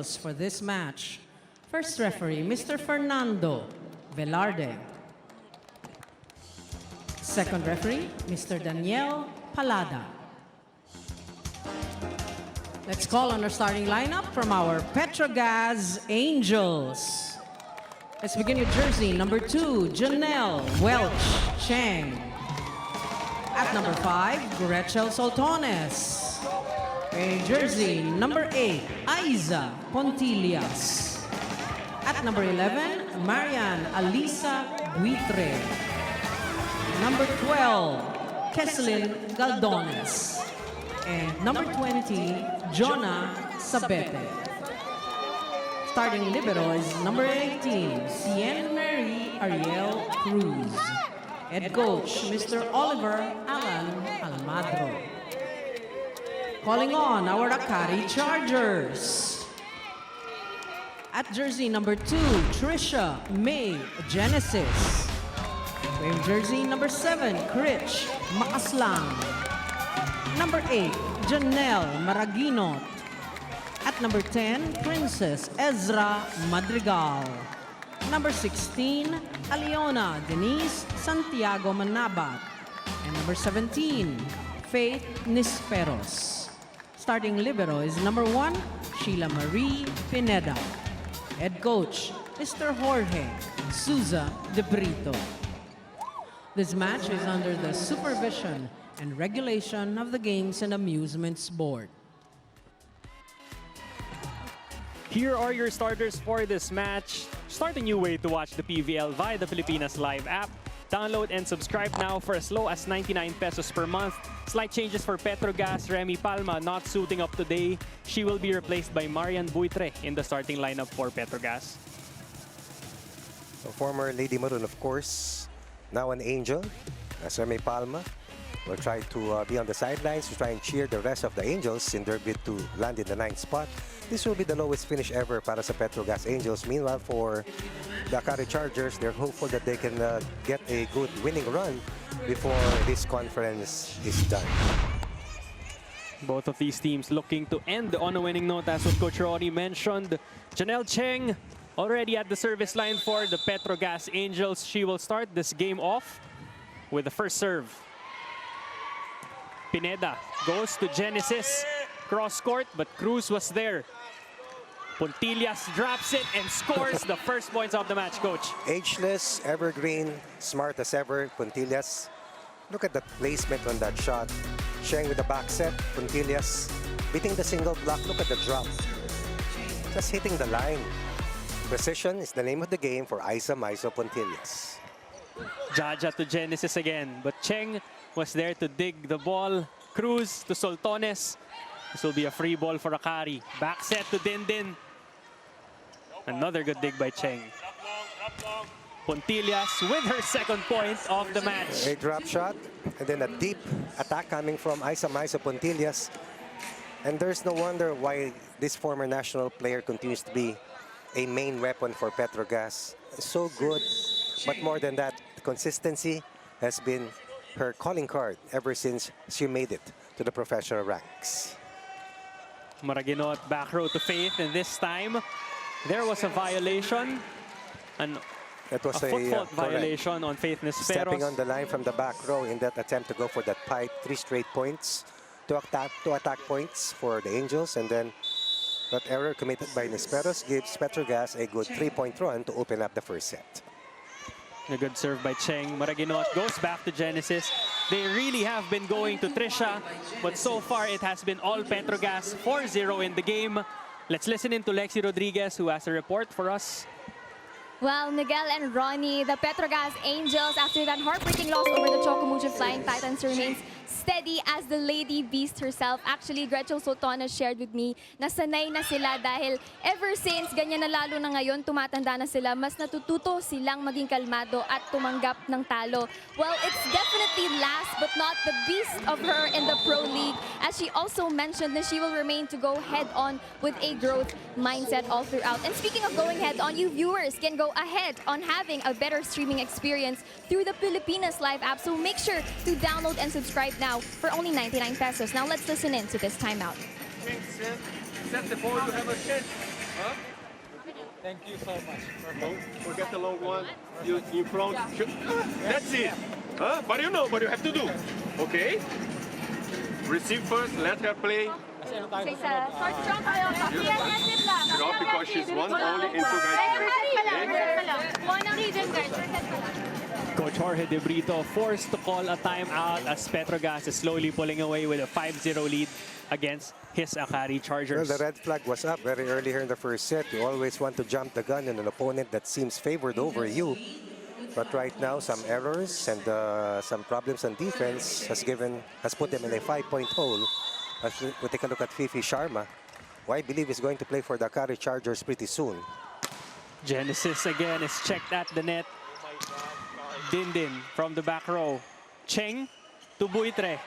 For this match. First referee, Mr. Fernando Velarde. Second referee, Mr. Daniel Palada. Let's call on our starting lineup from our PETRO GAZZ Angels. Let's begin with jersey number 2, Janelle Welch Cheng. At number 5, Gretchel Soltones. In jersey number 8, Aiza Pontillas. At number 11, Marian Alisa Buitre. Number 12, Keslin Galdones. And number 20, Jonah Sabete. Starting libero is number 18, Cien Marie Ariel Cruz. Head coach, Mr. Oliver Alan Almadro. Calling on our AKARI Chargers. At jersey number 2, Trisha May Genesis. Wearing jersey number 7, Critch Makaslang. Number 8, Janelle Maraginot. At number 10, Princess Ezra Madrigal. Number 16, Aliona Denise Santiago Manabat. And number 17, Faith Nisperos. Starting libero is number 1, Sheila Marie Pineda. Head coach, Mr. Jorge Souza de Brito. This match is under the supervision and regulation of the Games and Amusements Board. Here are your starters for this match. Start a new way to watch the PVL via the Pilipinas Live app. Download and subscribe now for as low as 99 pesos per month. Slight changes for PETRO GAZZ. Remy Palma not suiting up today. She will be replaced by Marian Buitre in the starting lineup for PETRO GAZZ. So former Lady Maroon, of course, now an Angel, as Remy Palma will try to be on the sidelines to try and cheer the rest of the Angels in their bid to land in the 9th spot. This will be the lowest finish ever para sa PETRO GAZZ Angels. Meanwhile, for the AKARI Chargers, they're hopeful that they can get a good winning run before this conference is done. Both of these teams looking to end on a winning note, as what Coach Rory mentioned. Janelle Cheng already at the service line for the PETRO GAZZ Angels. She will start this game off with the first serve. Pineda goes to Genesis. Cross court, but Cruz was there. Pontillas drops it and scores the first points of the match, Coach. Ageless, evergreen, smart as ever, Pontillas. Look at the placement on that shot. Cheng with the back set, Pontillas beating the single block. Look at the drop. Just hitting the line. Precision is the name of the game for Aiza Maiso Pontillas. Jaja to Genesis again, but Cheng was there to dig the ball. Cruz to Soltones. This will be a free ball for AKARI. Back set to Dindin. Another good dig by Cheng. Pontillas with her second point of the match. A drop shot and then a deep attack coming from Aiza Maiso Pontillas. And there's no wonder why this former national player continues to be a main weapon for PETRO GAZZ. So good, but more than that, consistency has been her calling card ever since she made it to the professional ranks. Maraginot back row to Faith, and this time there was a violation. That was a foot fault violation on Faith Nisperos. Stepping on the line from the back row in that attempt to go for that pipe. 3 straight points, two attack points for the Angels, and then that error committed by Nisperos gives PETRO GAZZ a good 3-point run to open up the first set. A good serve by Cheng. Maraginot goes back to Genesis. They really have been going to Trisha, but so far it has been all PETRO GAZZ, 4-0 in the game. Let's listen in to Lexi Rodriguez, who has a report for us. Well, Miguel and Ronnie, the PETRO GAZZ Angels, after that heartbreaking loss over the Chocomucho Flying Titans, remains steady as the Lady Beast herself. Actually, Gretchel Soltones shared with me na sanay na sila dahil ever since, ganyan na lalo na ngayon, tumatanda na sila, mas natututo silang maging kalmado at tumanggap ng talo. Well, it's definitely last but not the beast of her in the Pro League, as she also mentioned that she will remain to go head-on with a growth mindset all throughout. And speaking of going head-on, you viewers can go ahead on having a better streaming experience through the Pilipinas Live app, so make sure to download and subscribe now for only 99 pesos. Now let's listen in to this timeout. Set the ball to have a set. Thank you so much. Don't forget the long one. You in front. That's it. But you know what you have to do. Okay? Receive first, let her play. Start strong kayo. Yes lang. You know, because she's one only into guys. One ang region guard. Coach Jorge De Brito forced to call a timeout as Petro Gazz is slowly pulling away with a 5-0 lead against his AKARI Well, Chargers. the red flag was up very early here in the first set. You always want to jump the gun in an opponent that seems favored over you. But right now, some errors and some problems on defense has put them in a 5-point hole. As we take a look at Fifi Sharma, who I believe is going to play for the AKARI Chargers pretty soon. Genesis again is checked at the net. Dindin from the back row. Cheng to Buitre.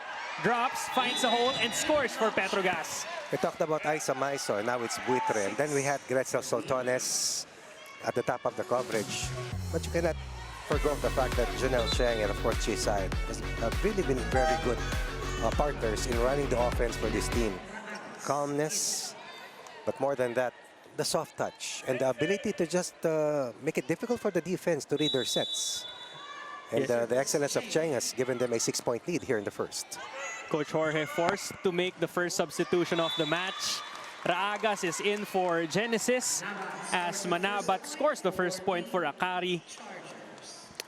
Drops, finds a hole, and scores for Petro Gazz. We talked about Isa Maiso, and now it's Buitre. And then we had Gretzel Soltones at the top of the coverage. But you cannot forgo the fact that Janelle Cheng and, of course, Chisai have really been very good partners in running the offense for this team. Calmness, but more than that, the soft touch and the ability to just make it difficult for the defense to read their sets. And Yes. the excellence of Cheng has given them a 6-point lead here in the first. Coach Jorge forced to make the first substitution of the match. Raagas is in for Genesis as Manabat scores the first point for AKARI.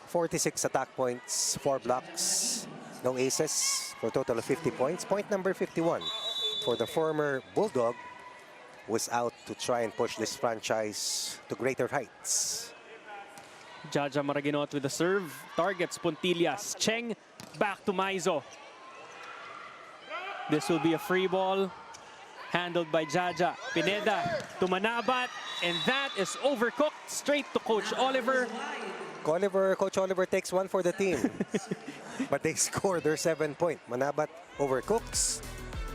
46 attack points, 4 blocks, no aces, for a total of 50 points. Point number 51 for the former Bulldog, who was out to try and push this franchise to greater heights. Jaja Maraginot with the serve. Targets Puntillas. Cheng back to Maizo. This will be a free ball. Handled by Jaja. Pineda to Manabat. And that is overcooked. Straight to Coach Oliver. Coach Oliver takes one for the team. But they score their 7-point. Manabat overcooks,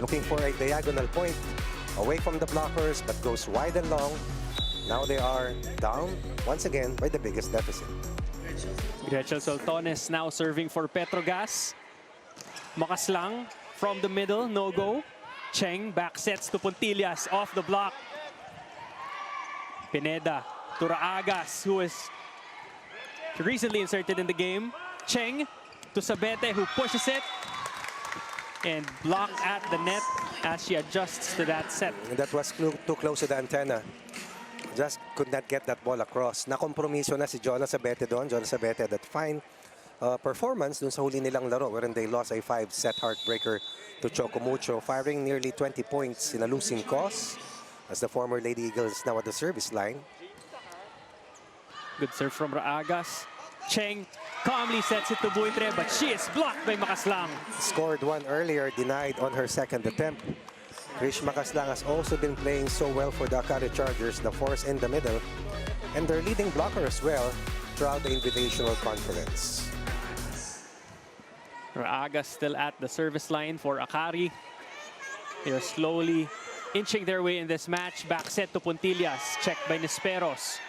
looking for a diagonal point away from the blockers, but goes wide and long. Now they are down once again by the biggest deficit. Gretchen Soltones now serving for Petro Gazz. Makaslang from the middle, no go. Cheng back sets to Puntillas off the block. Pineda to Raagas, who is recently inserted in the game. Cheng to Sabete, who pushes it and blocked at the net as she adjusts to that set. And that was too close to the antenna. Just could not get that ball across. Nakompromiso na si Jonah Sabete doon. Jonah Sabete had that fine performance dun sa huli nilang laro wherein they lost a 5-set heartbreaker to Chocomucho, firing nearly 20 points in a losing cause as the former Lady Eagles now at the service line. Good serve from Raagas. Cheng calmly sets it to Buitre, but she is blocked by Makaslang. Scored one earlier, denied on her second attempt. Krish Makaslang has also been playing so well for the AKARI Chargers, the force in the middle, and their leading blocker as well throughout the Invitational Conference. Raagas still at the service line for AKARI. They're slowly inching their way in this match. Back set to Puntillas, checked by Nisperos.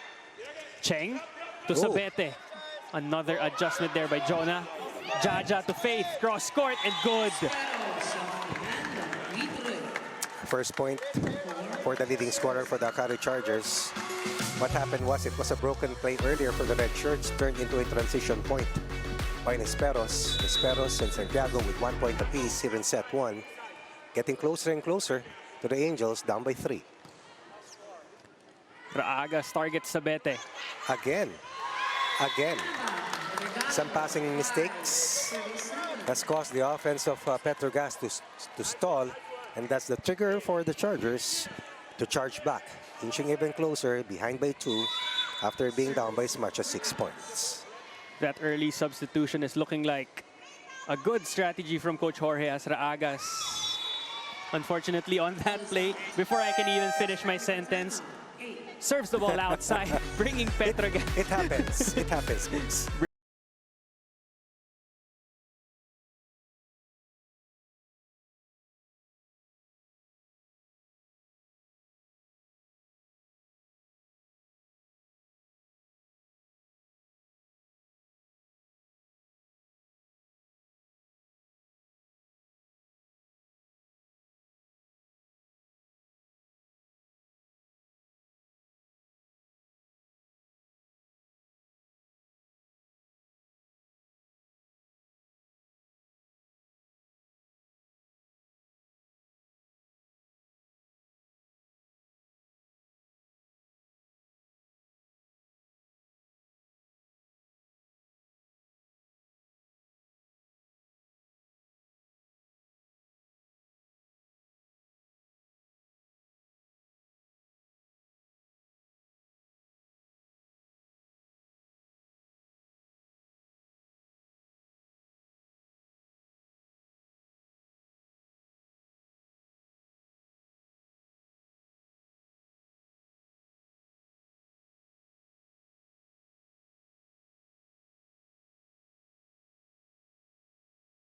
Cheng to Sabete. Another adjustment there by Jonah. Jaja to Faith, cross court, and good. First point for the leading scorer for the AKARI Chargers. What happened was it was a broken play earlier for the Red Shirts, turned into a transition point by Nisperos. Nisperos and Santiago with 1 point apiece here in set 1. Getting closer and closer to the Angels, down by 3. Raagas targets Sabete. Again. Some passing mistakes has caused the offense of Petro Gazz to stall. And that's the trigger for the Chargers to charge back, inching even closer, behind by 2, after being down by as much as 6 points. That early substitution is looking like a good strategy from Coach Jorge as Raagas. Unfortunately, on that play, before I can even finish my sentence, serves the ball outside, bringing Petro Gazz. It happens. It happens, kids.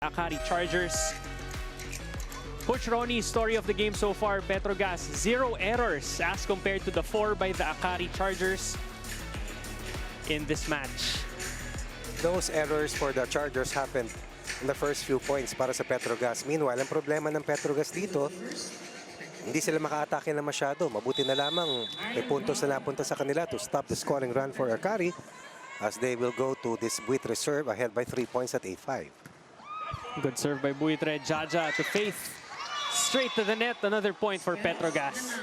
AKARI Chargers. Coach Ronnie, story of the game so far, Petro Gazz, 0 errors as compared to the 4 by the AKARI Chargers in this match. Those errors for the Chargers happened in the first few points para sa Petro Gazz. Meanwhile, ang problema ng Petro Gazz dito, hindi sila maka-atake na masyado. Mabuti na lamang may puntos na napunta sa kanila to stop the scoring run for AKARI as they will go to this Buit reserve ahead by 3 points at 8-5. Good serve by Buitre. Jaja to Faith. Straight to the net. Another point for Petro Gazz.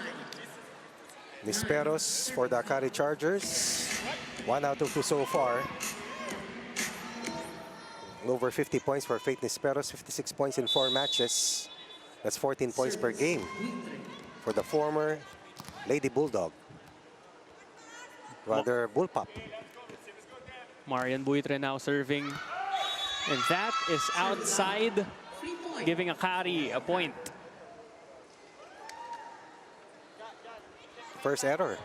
Nisperos for the AKARI Chargers. 1 out of 2 so far. Over 50 points for Faith Nisperos. 56 points in 4 matches. That's 14 points per game for the former Lady Bulldog. Rather, Bullpup. Marian Buitre now serving. And that is outside, giving AKARI a point. First error.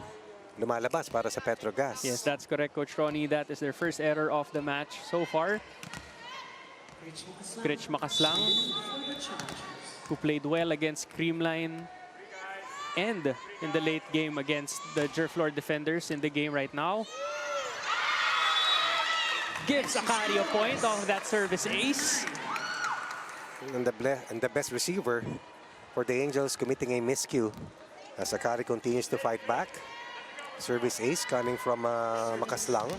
Lumalabas para sa Petro Gazz. Yes, that's correct, Coach Ronnie. That is their first error of the match so far. Gretch Makaslang, who played well against Creamline and in the late game against the Jerflor defenders in the game right now. Gives AKARI a point off that service ace. And the best receiver for the Angels committing a miscue as AKARI continues to fight back. Service ace coming from Makaslang.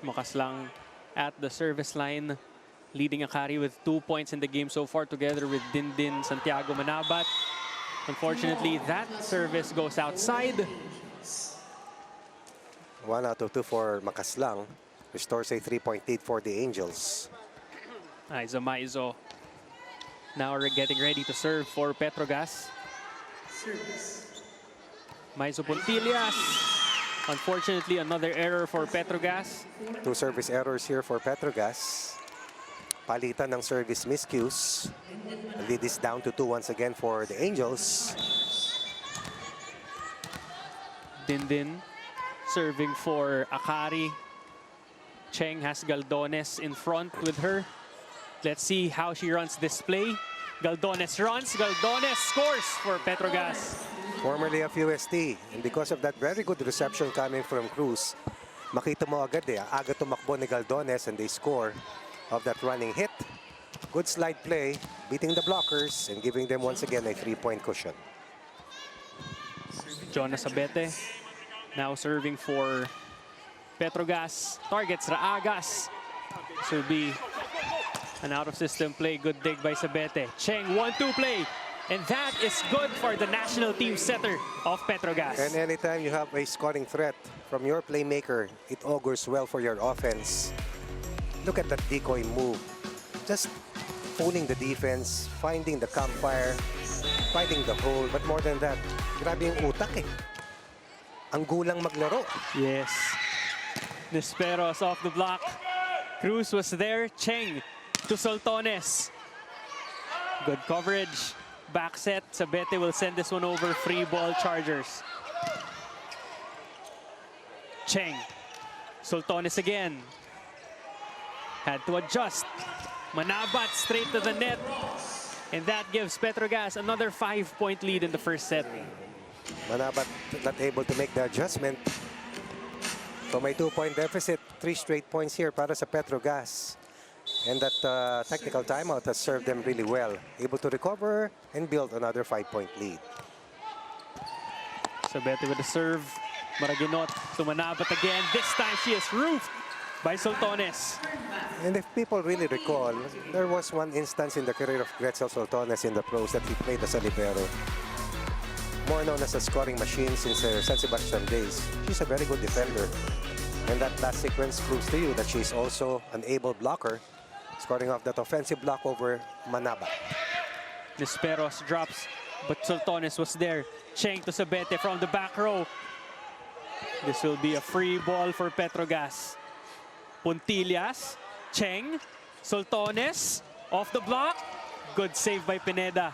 Makaslang at the service line, leading AKARI with 2 points in the game so far, together with Dindin Santiago Manabat. Unfortunately, that service goes outside. 1 out of 2 for Makaslang. Restores a 3-point lead for the Angels. Aiza Maizo now we're getting ready to serve for Petro Gazz. Maizo Puntillas. Unfortunately, another error for Petro Gazz. 2 service errors here for Petro Gazz. Palitan ng service miscues. The lead is down to 2 once again for the Angels. Dindin serving for AKARI. Cheng has Galdones in front with her. Let's see how she runs this play. Galdones runs. Galdones scores for Petro Gazz. Formerly of UST. And because of that very good reception coming from Cruz, makita mo agad aga tumakbo ni Galdones and they score of that running hit. Good slide play, beating the blockers and giving them once again a 3-point cushion. Jonas Abete now serving for Petro Gazz. Targets Raagas. This will be an out-of-system play. Good dig by Sabete. Cheng, 1-2 play. And that is good for the national team setter of Petro Gazz. And anytime you have a scoring threat from your playmaker, it augurs well for your offense. Look at that decoy move. Just pulling the defense, finding the campfire, finding the hole. But more than that, grabe yung utak eh. Ang gulang maglaro. Yes. Nisperos off the block. Cruz was there. Cheng to Soltones. Good coverage. Back set. Sabete will send this one over. Free ball Chargers. Cheng. Soltones again. Had to adjust. Manabat straight to the net. And that gives Petro Gazz another 5-point lead in the first set. Manabat not able to make the adjustment. From a 2-point deficit, 3 straight points here para sa Petro Gazz. And that technical timeout has served them really well. Able to recover and build another 5-point lead. Sabete with the serve. Maraginot to Manabat again. This time she is roofed by Soltones. And if people really recall, there was one instance in the career of Gretzel Soltones in the pros that he played as a libero. More known as a scoring machine since her San Sebastian days. She's a very good defender. And that last sequence proves to you that she's also an able blocker, scoring off that offensive block over Manabat. Nisperos drops, but Soltones was there. Cheng to Sabete from the back row. This will be a free ball for Petro Gazz. Puntillas, Cheng, Soltones, off the block. Good save by Pineda.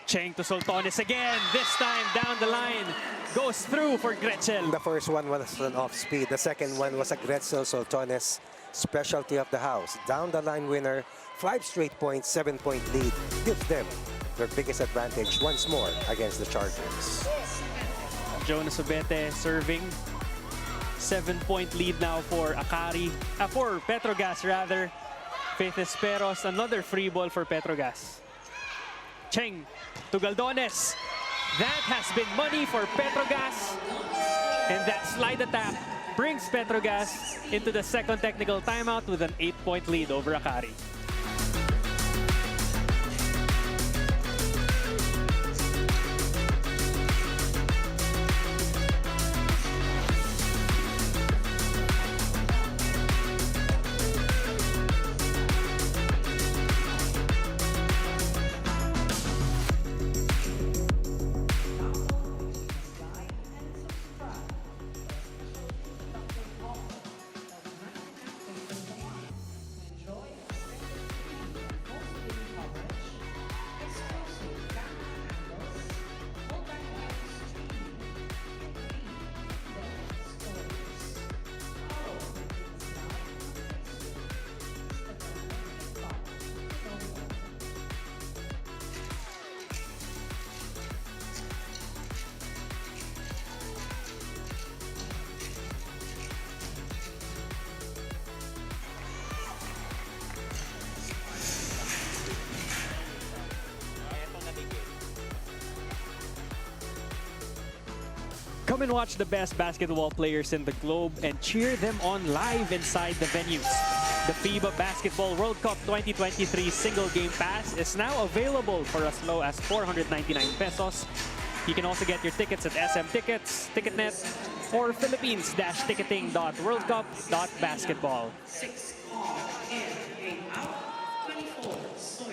Cheng to Soltones again, this time down the line. goes through for Gretchen. The first one was an off-speed. The second one was a Gretzel Soltones specialty of the house. Down the line winner, 5 straight points, 7-point lead. Gives them their biggest advantage once more against the Chargers. Jonas Obete serving. 7-point lead now for AKARI. For PETRO GAZZ rather. Faith Esperos, another free ball for PETRO GAZZ. Cheng to Galdones. That has been money for PETRO GAZZ. And that slide attack brings PETRO GAZZ into the second technical timeout with an 8-point lead over AKARI. Come and watch the best basketball players in the globe and cheer them on live inside the venues. The FIBA Basketball World Cup 2023 Single Game Pass is now available for as low as 499 pesos. You can also get your tickets at SM Tickets, Ticketnet, or philippines-ticketing.worldcup.basketball.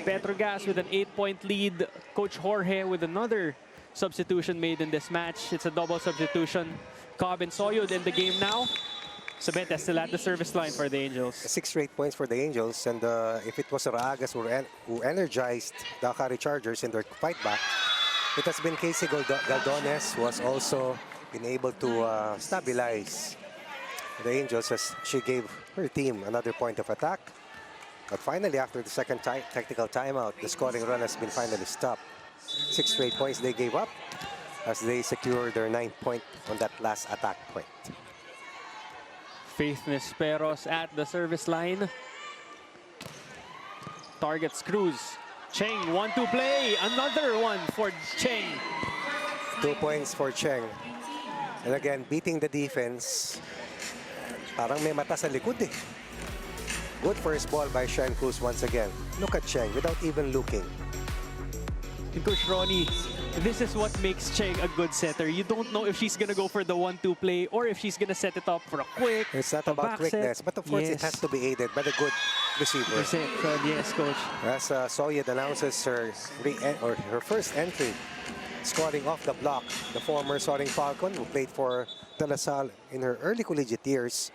PETRO GAZZ with an 8-point lead. Coach Jorge with another substitution made in this match. It's a double substitution. Cobb and Soyud in the game now. Sabete still at the service line for the Angels. 6 straight points for the Angels, and if it was Raagas who energized the AKARI Chargers in their fight back, it has been Casey Galdones who has also been able to stabilize the Angels as she gave her team another point of attack. But finally, after the second technical timeout, the scoring run has been finally stopped. 6 straight points they gave up as they secured their 9th point on that last attack point. Faith Nesperos at the service line. Targets Cruz. Cheng, 1-2 play. Another one for Cheng. 2 points for Cheng. And again, beating the defense. Parang may mata sa likod eh. Good first ball by Shen Cruz once again. Look at Cheng without even looking. And Coach Ronnie, this is what makes Cheng a good setter. You don't know if she's going to go for the 1-2 play or if she's going to set it up for a quick, It's not about quickness, but of course it has to be aided by the good receiver. Reception, yes, Coach. As Soyed announces her first entry, scoring off the block, the former Soaring Falcon who played for De La Salle in her early collegiate years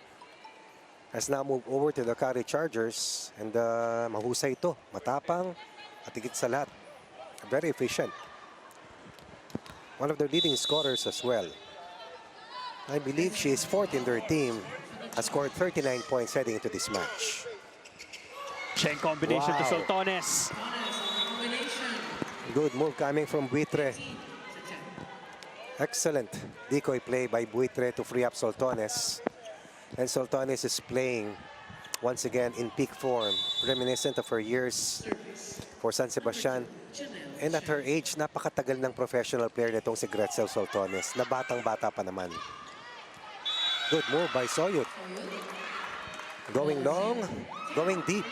has now moved over to the AKARI Chargers, and mahusay ito, matapang at higit sa lahat. Very efficient. One of their leading scorers as well. I believe she is 4th in their team. Has scored 39 points heading into this match. Cheng combination to Soltones. Good move coming from Buitre. Excellent decoy play by Buitre to free up Soltones. And Soltones is playing once again in peak form, reminiscent of her years for San Sebastian. And at her age, napakatagal ng professional player nitong si Gretzel Soltones, na batang-bata pa naman. Good move by Soyut. Going long, going deep.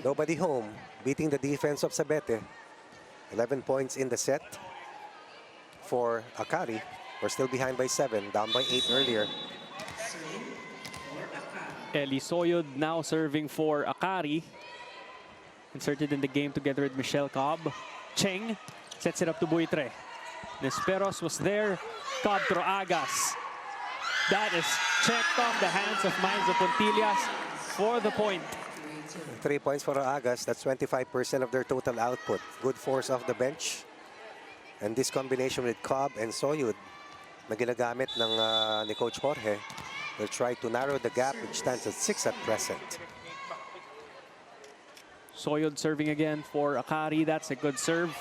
Nobody home, beating the defense of Sabete. 11 points in the set for AKARI. We're still behind by 7, down by 8 earlier. Eli Soyud now serving for AKARI. Inserted in the game together with Michelle Cobb. Cheng sets it up to Buitre. Nesperos was there. Cobb to Raagas. That is checked off the hands of Miles Pontillas for the point. 3 points for Raagas. That's 25% of their total output. Good force off the bench. And this combination with Cobb and Soyud na ginagamit ni Coach Jorge. They'll try to narrow the gap, which stands at 6 at present. Soyod serving again for Akari. That's a good serve.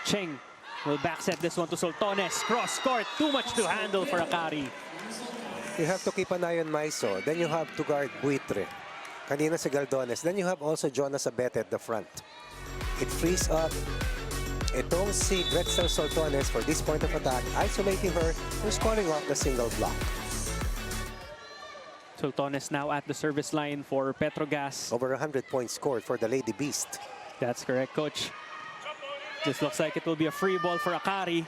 Cheng will backset this one to Soltones. Cross court. Too much to handle for Akari. You have to keep an eye on Maiso. Then you have to guard Buitre. Kanina si Galdones. Then you have also Jonas Abete at the front. It frees up itong si Gretzel Soltones for this point of attack, isolating her and scoring off the single block. Soltones now at the service line for PETRO GAZZ. Over 100 points scored for the Lady Beast. That's correct, Coach. Just looks like it will be a free ball for Akari.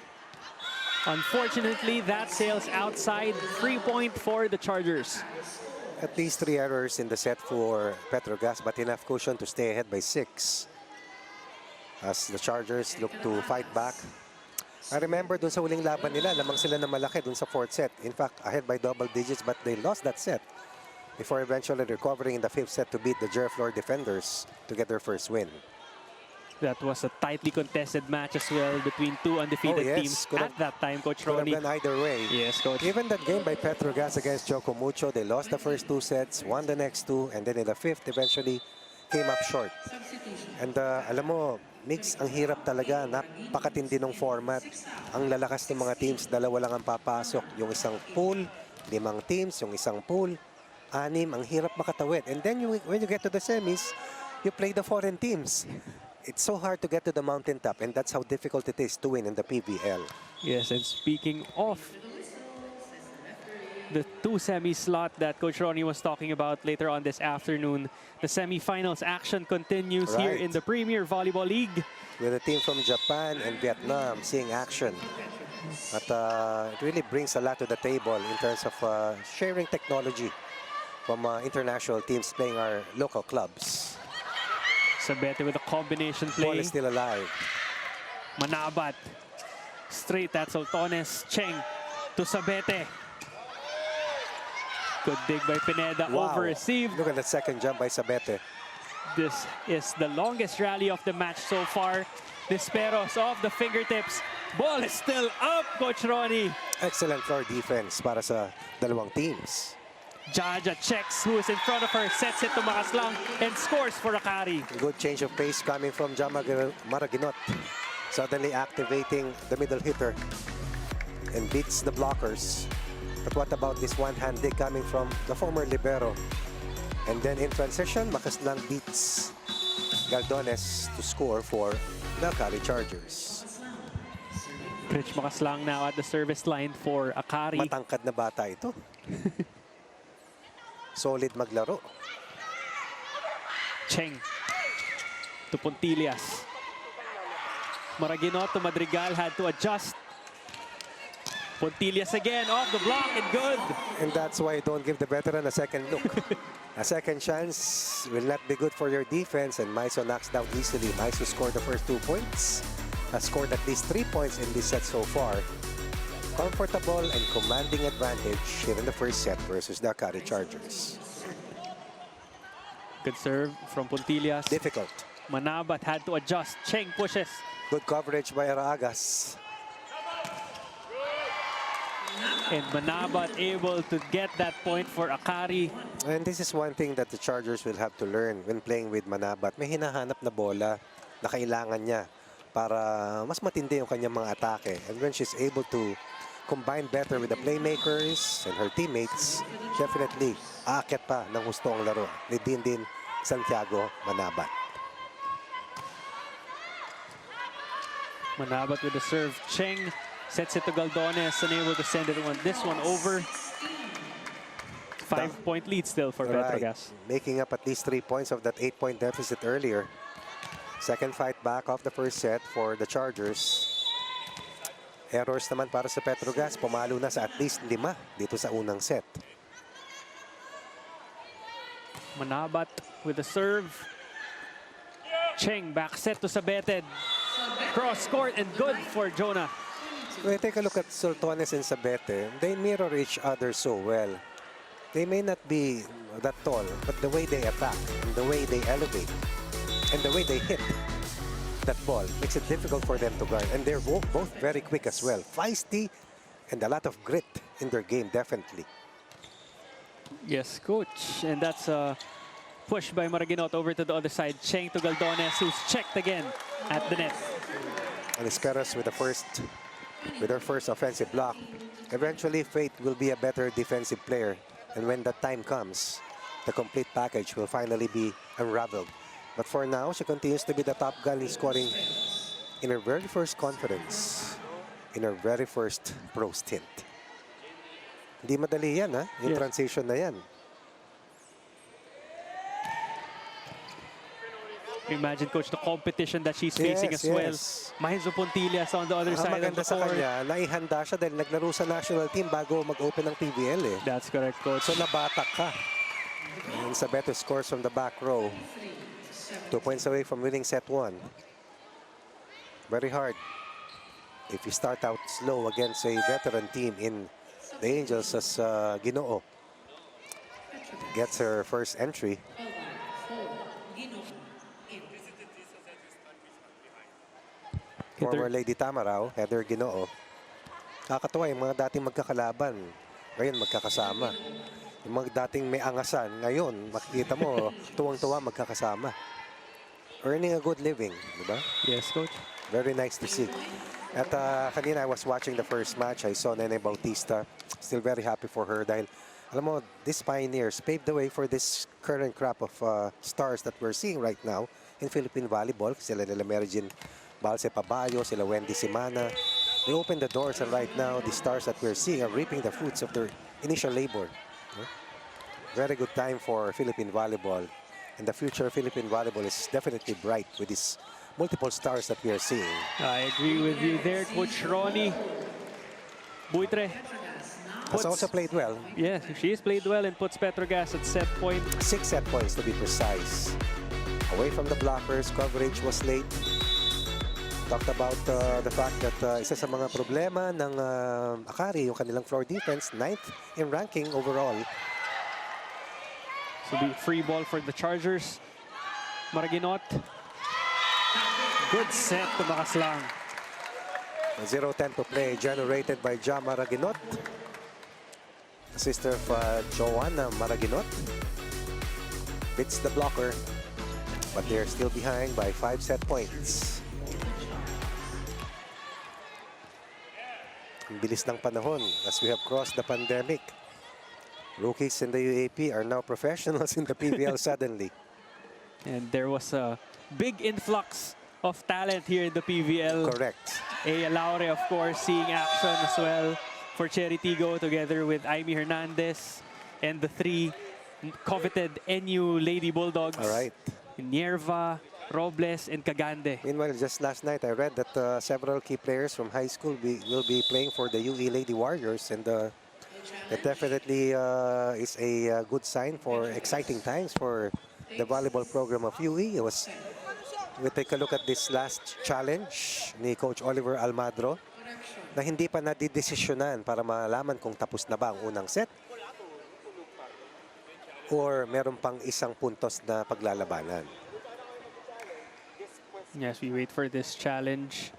Unfortunately, that sails outside. Free point for the Chargers. At least 3 errors in the set for PETRO GAZZ, but enough cushion to stay ahead by 6. As the Chargers look to fight back. I remember dun sa huling laban nila, lamang sila na malaki dun sa 4th set. In fact, ahead by double digits, but they lost that set before eventually recovering in the 5th set to beat the Floor defenders to get their first win. That was a tightly contested match as well between two undefeated teams at that time, Coach Could have Ronnie. gone either way. Yes, Coach. Even that game by PETRO GAZZ against Chocomucho, they lost the first 2 sets, won the next 2, and then in the 5th, eventually came up short. And alam mo, Mix, ang hirap talaga. Napakatindi ng format. Ang lalakas ng mga teams, 2 lang ang papasok. Yung isang pool, 5 teams, yung isang pool, 6. Ang hirap makatawid. And then when you get to the semis, you play the foreign teams. It's so hard to get to the mountaintop, and that's how difficult it is to win in the PVL. Yes, and speaking of the 2 semi slot that Coach Ronnie was talking about later on this afternoon, the semifinals action continues here in the Premier Volleyball League. With a team from Japan and Vietnam seeing action. But it really brings a lot to the table in terms of sharing technology from international teams playing our local clubs. Sabete with a combination play. Ball is still alive. Manabat. Straight at Soltones. Cheng to Sabete. Good dig by Pineda. Wow. Over-received. Look at the second jump by Sabete. This is the longest rally of the match so far. Disperos off the fingertips. Ball is still up, Coach Ronnie. Excellent floor defense para sa dalawang teams. Jaja checks who is in front of her, sets it to Makaslang, and scores for Akari. Good change of pace coming from Jama Maraginot. Suddenly activating the middle hitter and beats the blockers. But what about this one-hand dig coming from the former libero? And then in transition, Makaslang beats Galdones to score for the AKARI Chargers. Rich Makaslang now at the service line for Akari. Matangkad na bata ito. Solid maglaro. Cheng to Pontillas. Maraginot to Madrigal had to adjust. Pontillas again off the block and good. And that's why you don't give the veteran a second look. A second chance will not be good for your defense, and Maiso knocks down easily. Maiso scored the first 2 points. Has scored at least 3 points in this set so far. Comfortable and commanding advantage here in the first set versus the AKARI Chargers. Good serve from Pontillas. Difficult. Manabat had to adjust. Cheng pushes. Good coverage by Aragas. And Manabat able to get that point for Akari. And this is one thing that the Chargers will have to learn when playing with Manabat. May hinahanap na bola na kailangan niya para mas matindi yung kanyang mga atake. And when she's able to combine better with the playmakers and her teammates, definitely aakyat pa ng husto ang laro ni Dindin Santiago Manabat. Manabat with the serve. Cheng sets it to Galdones, unable to send this one over. 5-point lead still for PETRO GAZZ. Making up at least 3 points of that 8-point deficit earlier. Second fight back of the first set for the Chargers. Errors naman para sa PETRO GAZZ. Pumalo na sa at least 5 dito sa unang set. Manabat with the serve. Cheng back set to Sabete. Cross court and good for Jonah. When you take a look at Soltones and Sabete, they mirror each other so well. They may not be that tall, but the way they attack, and the way they elevate, and the way they hit that ball makes it difficult for them to guard. And they're both very quick as well. Feisty and a lot of grit in their game, definitely. Yes, coach. And that's a push by Maraguinot over to the other side. Cheng to Galdones, who's checked again at the net. And Esperas with their first offensive block. Eventually, Faith will be a better defensive player. And when that time comes, the complete package will finally be unraveled. But for now, she continues to be the top gun in scoring in her very first conference, in her very first pro stint. Hindi madali yan, ha? Yung Yes. transition na yan. Imagine, coach, the competition that she's facing as well. Mahizo Pontillas on the other Ang side of maganda the sa court. kanya, naihanda siya dahil naglaro sa national team bago mag-open ng PVL eh. That's correct, coach. So nabatak ka. And Sabeto scores from the back row. 2 points away from winning set 1. Very hard. If you start out slow against a veteran team in the Angels as Ginoo gets her first entry. Former Lady Tamaraw, Heather Ginoo. Kakatuwa yung mga dating magkakalaban. Ngayon magkakasama. Yung mga dating may angasan, ngayon makikita mo tuwang-tuwa magkakasama. Earning a good living, di ba? Yes, coach. Very nice to see. At kanina I was watching the first match. I saw Nene Bautista. Still very happy for her dahil alam mo, these pioneers paved the way for this current crop of stars that we're seeing right now in Philippine volleyball. Sila nila Mary Jean Balse Pabayo, sila Wendy Simana. They opened the doors and right now the stars that we're seeing are reaping the fruits of their initial labor. Very good time for Philippine volleyball. And the future of Philippine volleyball is definitely bright with these multiple stars that we are seeing. I agree with you there, Coach Ronnie. Buitre Has also played well. Yeah, she has played well and puts Petro Gazz at set point. 6 set points to be precise. Away from the blockers, coverage was late. Talked about the fact that isa sa mga problema ng Akari, yung kanilang floor defense, 9th in ranking overall. So be free ball for the Chargers. Maraguinot. Good set to Makaslang. 0-10 to play, generated by Ja Maraguinot, sister of Joanna Maraguinot. Beats the blocker, but they're still behind by 5 set points. Ang bilis ng panahon as we have crossed the pandemic. Rookies in the UAP are now professionals in the PVL suddenly. And there was a big influx of talent here in the PVL. Correct. Aya Laure, of course, seeing action as well for Cherry Tigo together with Aimee Hernandez and the 3 coveted NU Lady Bulldogs. All right. Nierva, Robles, and Cagande. Meanwhile, just last night, I read that several key players from high school will be playing for the UE Lady Warriors, and that definitely is a good sign for exciting times for the volleyball program of UE. We take a look at this last challenge ni Coach Oliver Almadro na hindi pa nadidesisyonan para malaman kung tapos na ba ang unang set or meron pang isang puntos na paglalabanan. Yes, we wait for this challenge.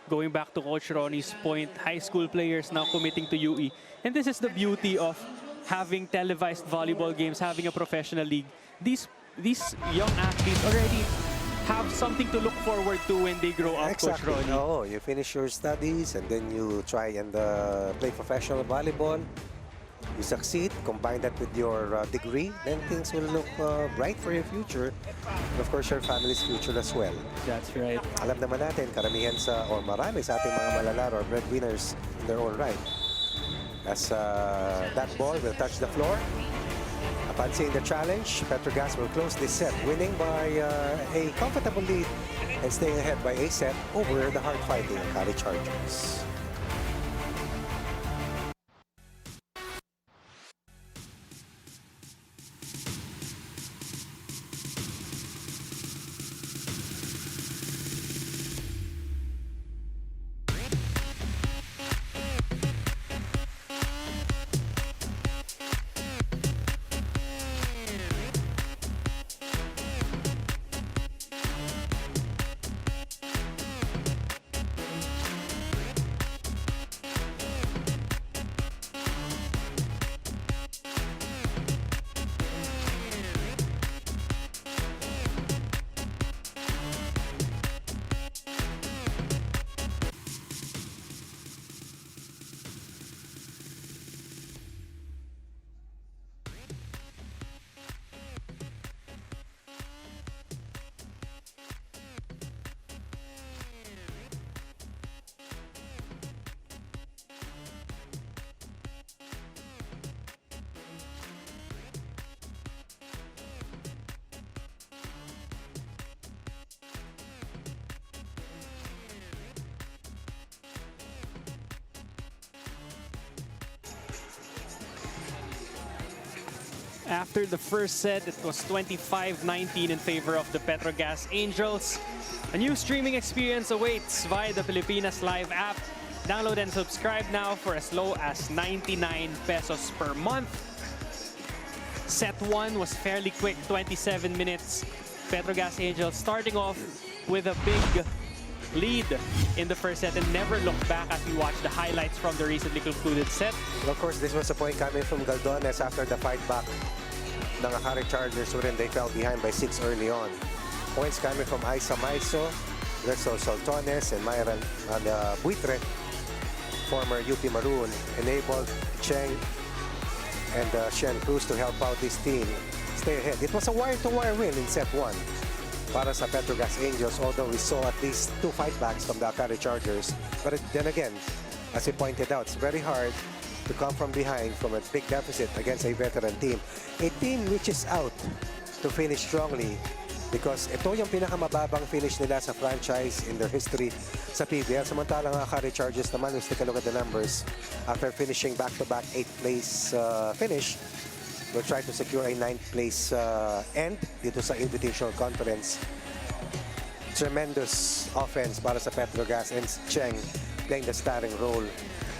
Going back to Coach Ronnie's point, high school players now committing to UE. And this is the beauty of having televised volleyball games, having a professional league. These young athletes already have something to look forward to when they grow up, Exactly. Coach Ronnie. No, you finish your studies and then you try and play professional volleyball. You succeed, combine that with your degree, then things will look bright for your future. And of course, your family's future as well. That's right. Alam naman natin, karamihan or marami sa ating mga malalaro or breadwinners in their own right. As that ball will touch the floor, upon seeing the challenge, Petro Gazz will close this set, winning by a comfortable lead and staying ahead by a set over the hard-fighting AKARI Chargers. After the first set, it was 25-19 in favor of the PETRO GAZZ Angels. A new streaming experience awaits via the Pilipinas Live app. Download and subscribe now for as low as 99 pesos per month. Set 1 was fairly quick, 27 minutes. PETRO GAZZ Angels starting off with a big lead in the first set and never looked back as we watched the highlights from the recently concluded set. And of course, this was a point coming from Galdones after the fight back ng AKARI Chargers wherein they fell behind by 6 early on. Points coming from Isa Maiso, Rizzo Soltones, and Myron Buitre, former UP Maroon, enabled Cheng and Shen Cruz to help out this team stay ahead. It was a wire-to-wire win in set 1 para sa PETRO GAZZ Angels, although we saw at least 2 fightbacks from the AKARI Chargers. But then again, as he pointed out, it's very hard to come from behind from a big deficit against a veteran team. A team which is out to finish strongly because ito yung pinakamababang finish nila sa franchise in their history sa PVL. Samantalang AKARI Chargers naman, let's take a look at the numbers. After finishing back-to-back 8th place finish, will try to secure a 9th place end dito sa Invitational Conference. Tremendous offense para sa PETRO GAZZ and Cheng playing the starring role.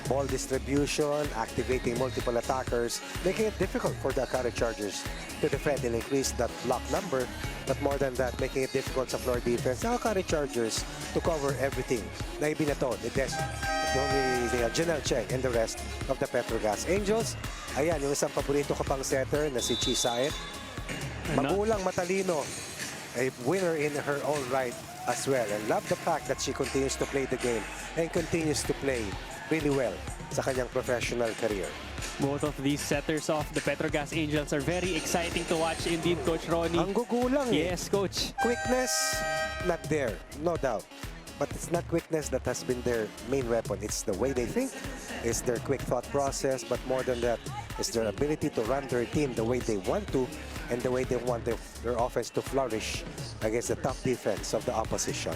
Ball distribution, activating multiple attackers, making it difficult for the AKARI Chargers to defend and increase that block number. But more than that, making it difficult sa floor defense, the AKARI Chargers to cover everything. Na ibinato ni Janelle Cheng and the rest of the PETRO GAZZ Angels. Ayan, yung isang paborito ko pang setter na si Chi Saet. Magulang, matalino, a winner in her own right as well. And love the fact that she continues to play the game and continues to play really well sa kanyang professional career. Both of these setters of the PETRO GAZZ Angels are very exciting to watch indeed, Coach Ronnie. Ang gugulang Yes, Coach. Quickness, not there, no doubt. But it's not quickness that has been their main weapon. It's the way they think, it's their quick thought process, but more than that, it's their ability to run their team the way they want to and the way they want their offense to flourish against the tough defense of the opposition.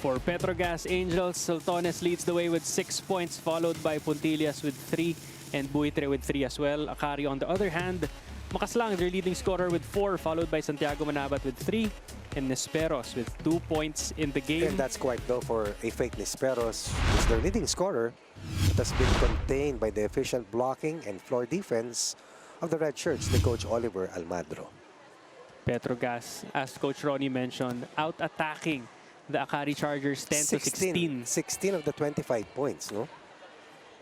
For PETRO GAZZ Angels, Soltones leads the way with 6 points, followed by Puntillas with 3 and Buitre with 3 as well. AKARI, on the other hand, Makaslang, their leading scorer with 4, followed by Santiago Manabat with 3, and Nesperos with 2 points in the game. And that's quite low for a fake Nesperos, who's their leading scorer, that has been contained by the efficient blocking and floor defense of the red shirts, the coach Oliver Almadro. PETRO GAZZ, as Coach Ronnie mentioned, out-attacking the AKARI Chargers 10-16. 16 of the 25 points, no?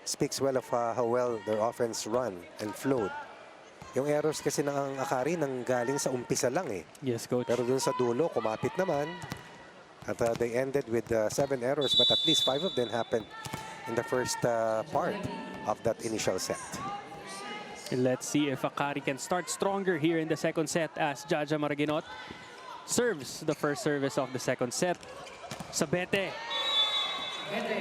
Speaks well of how well their offense run and flowed. Yung errors kasi ng AKARI nang galing sa umpisa lang eh. Yes, Coach. Pero dun sa dulo, kumapit naman. At they ended with 7 errors, but at least 5 of them happened in the first part of that initial set. Let's see if AKARI can start stronger here in the second set as Jaja Maraguinot serves the first service of the second set. Sabete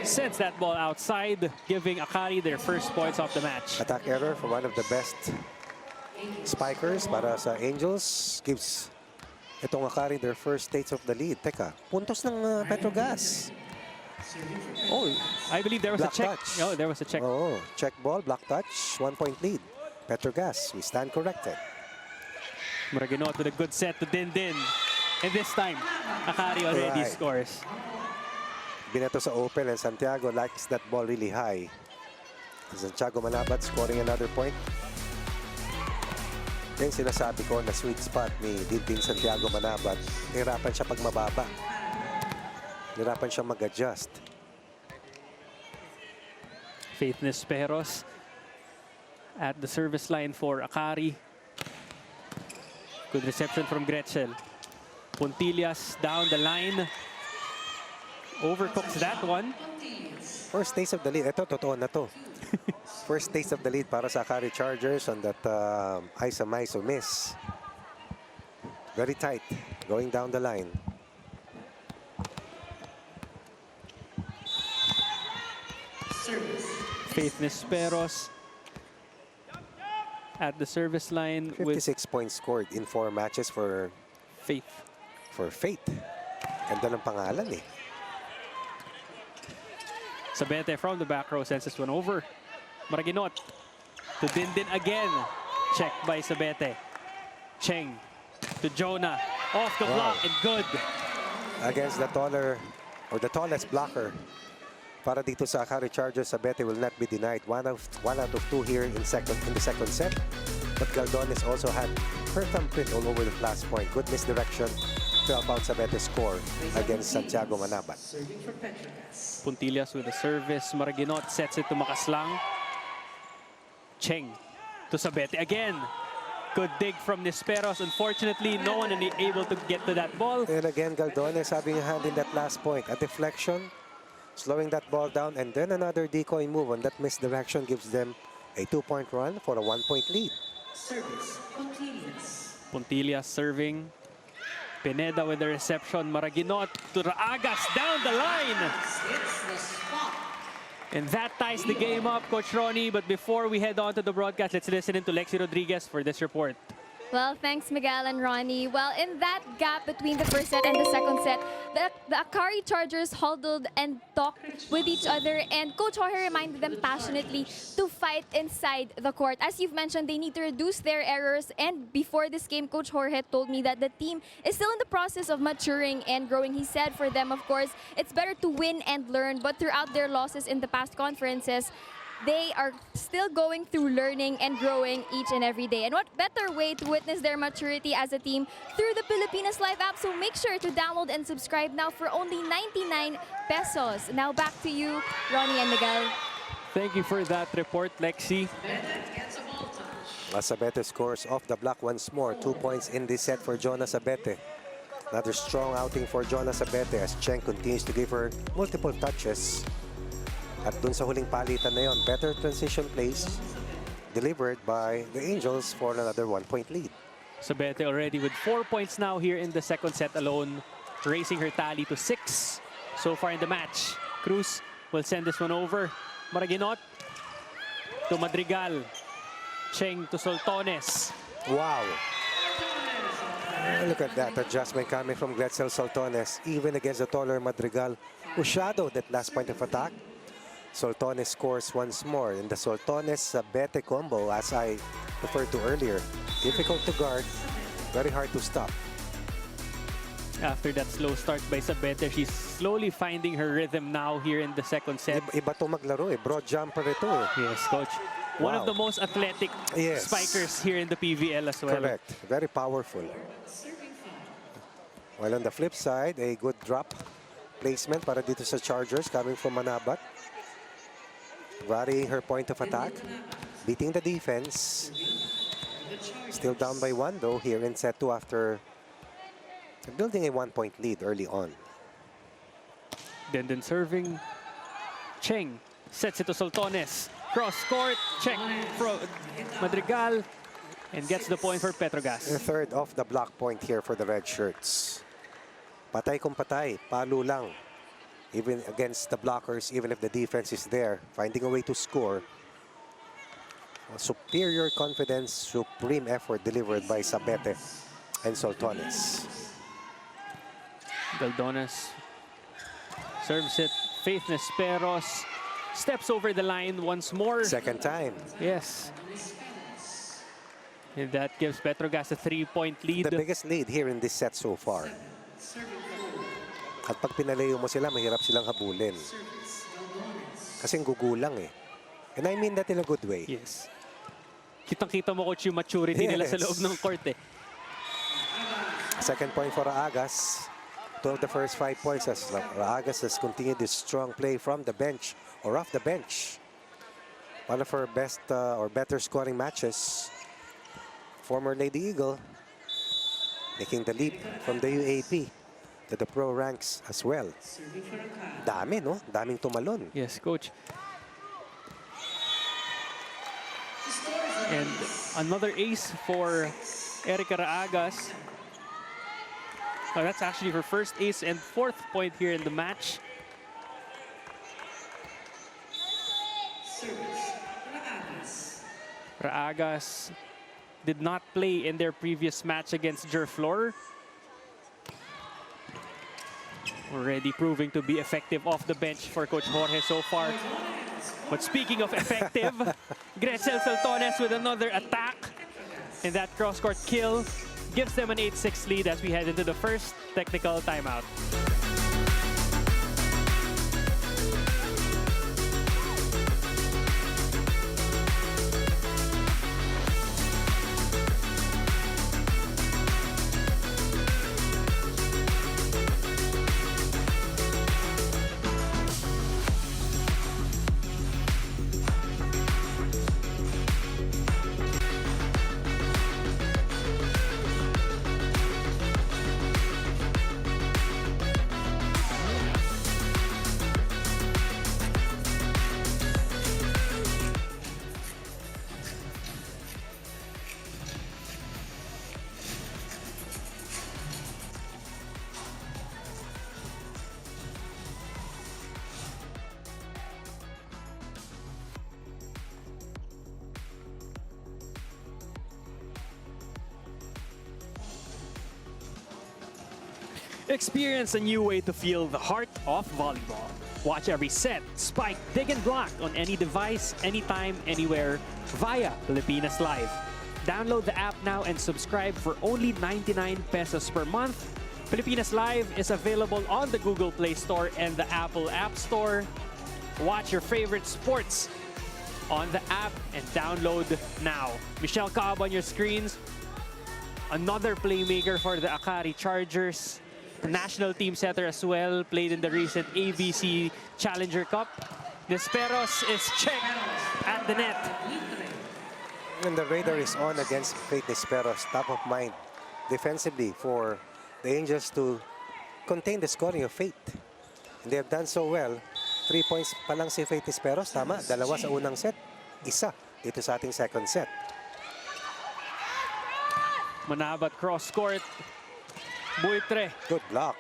sends that ball outside, giving AKARI their first points of the match. Attack error for one of the best spikers para sa Angels. Gives itong AKARI their first states of the lead. Teka, puntos ng PETRO GAZZ. Oh, I believe there was Black a check. touch. Oh, there was a check. Oh, check ball, black touch, 1-point lead. PETRO GAZZ, we stand corrected. Maraguinot with a good set to Dindin. And this time, AKARI already Right. scores. Binato sa open and Santiago likes that ball really high. Santiago Manabat scoring another point. Yan sinasabi ko na sweet spot ni Dindin Santiago Manabat. Hirapan siya pag mababa. Hirapan siya mag-adjust. Faith Nesperos at the service line for AKARI. Good reception from Gretschel. Puntillas down the line. Overcooks that one. First taste of the lead. Ito, totoo na to. First taste of the lead para sa AKARI Chargers on that Isa Maiso miss. Very tight. Going down the line. Faith Nesperos at the service line with 56 points scored in 4 matches for Faith. Faith. Ganda ng pangalan eh. Sabete from the back row sends this one over. Maraguinot to Dindin again. Check by Sabete. Cheng to Jonah. Off the block and good. Against the taller or the tallest blocker. Para dito sa AKARI Chargers, Sabete will not be denied. One out of two here in the second set. But Galdones also had her thumbprint all over the last point. Good misdirection to help out Sabete's score against Santiago Manabat. Serving for PETRO GAZZ. Puntillas with a service. Maraginot sets it to Makaslang. Cheng to Sabete again. Good dig from Nisperos. Unfortunately, no one able to get to that ball. And again, Galdones having a hand in that last point. A deflection, slowing that ball down, and then another decoy move on that misdirection gives them a 2-point run for a 1-point lead. Service, Puntillas. Puntillas serving. Pineda with the reception. Maraginot to Raagas down the line. It's the spot. And that ties the game up, Coach Ronnie. But before we head on to the broadcast, let's listen in to Lexi Rodriguez for this report. Well, thanks, Miguel and Ronnie. Well, in that gap between the first set and the second set, the AKARI Chargers huddled and talked with each other, and Coach Jorge reminded them passionately to fight inside the court. As you've mentioned, they need to reduce their errors, and before this game, Coach Jorge told me that the team is still in the process of maturing and growing. He said for them, of course, it's better to win and learn, but throughout their losses in the past conferences, they are still going through learning and growing each and every day. And what better way to witness their maturity as a team through the Pilipinas Live app. So make sure to download and subscribe now for only 99 pesos. Now back to you, Ronnie and Miguel. Thank you for that report, Lexi. Sabete scores off the block once more. 2 points in this set for Jonah Sabete. Another strong outing for Jonah Sabete as Cheng continues to give her multiple touches. At dun sa huling palitan na yon, better transition plays delivered by the Angels for another 1-point lead. Sabete already with 4 points now here in the second set alone, raising her tally to 6 so far in the match. Cruz will send this one over. Maraginot to Madrigal. Cheng to Soltones. Wow. Look at that adjustment coming from Gretzel Soltones, even against the taller Madrigal, who shadowed that last point of attack. Soltones scores once more in the Soltones-Sabete combo, as I referred to earlier. Difficult to guard, very hard to stop. After that slow start by Sabete, she's slowly finding her rhythm now here in the second set. Iba to maglaro eh, broad jumper ito eh. Yes, Coach. One of Wow. the most athletic Yes. spikers here in the PVL as well. Correct, very powerful. While on the flip side, a good drop placement para dito sa Chargers coming from Manabat. Varying her point of attack, beating the defense. Still down by 1 though here in set 2 after building a 1-point lead early on. Then serving. Cheng sets it to Soltones. Cross court, check from Madrigal, and gets the point for PETRO GAZZ. The third off the block point here for the red shirts. Patay kung patay, palo lang. Even against the blockers, even if the defense is there, finding a way to score. Superior confidence, supreme effort delivered by Sabete and Soltones. Galdones serves it. Faith Nesperos steps over the line once more. Second time. Yes. And that gives PETRO GAZZ a 3-point lead. The biggest lead here in this set so far. At pag pinalayo mo sila, mahirap silang habulin. Kasing gugulang eh. And I mean that in a good way. Yes. Kitang-kita mo, Coach, yung maturity nila sa Yes. loob ng court eh. Second point for Raagas. 2 of the first 5 points as Raagas has continued this strong play from the bench or off the bench. One of her best or better scoring matches. Former Lady Eagle making the leap from the UAP to the pro ranks as well. Dami, no? Daming tumalon. Yes, Coach. And another ace for Erica Raagas. That's actually her first ace and 4th point here in the match. Raagas did not play in their previous match against Jerflor. Already proving to be effective off the bench for Coach Jorge so far. But speaking of effective, Gretzel Soltones with another attack. And that cross-court kill gives them an 8-6 lead as we head into the first technical timeout. Experience a new way to feel the heart of volleyball. Watch every set, spike, dig and block on any device, anytime, anywhere via Pilipinas Live. Download the app now and subscribe for only 99 pesos per month. Pilipinas Live is available on the Google Play Store and the Apple App Store. Watch your favorite sports on the app and download now. Michelle Cobb on your screens. Another playmaker for the AKARI Chargers. National team setter as well, played in the recent ABC Challenger Cup. Nesperos is checked at the net. And the radar is on against Faith Nesperos, top of mind defensively for the Angels to contain the scoring of Faith. And they have done so well. 3 points pa lang si Faith Nesperos, tama, dalawa sa unang set, isa dito sa ating second set. Manabat cross court. Buitre. Good block.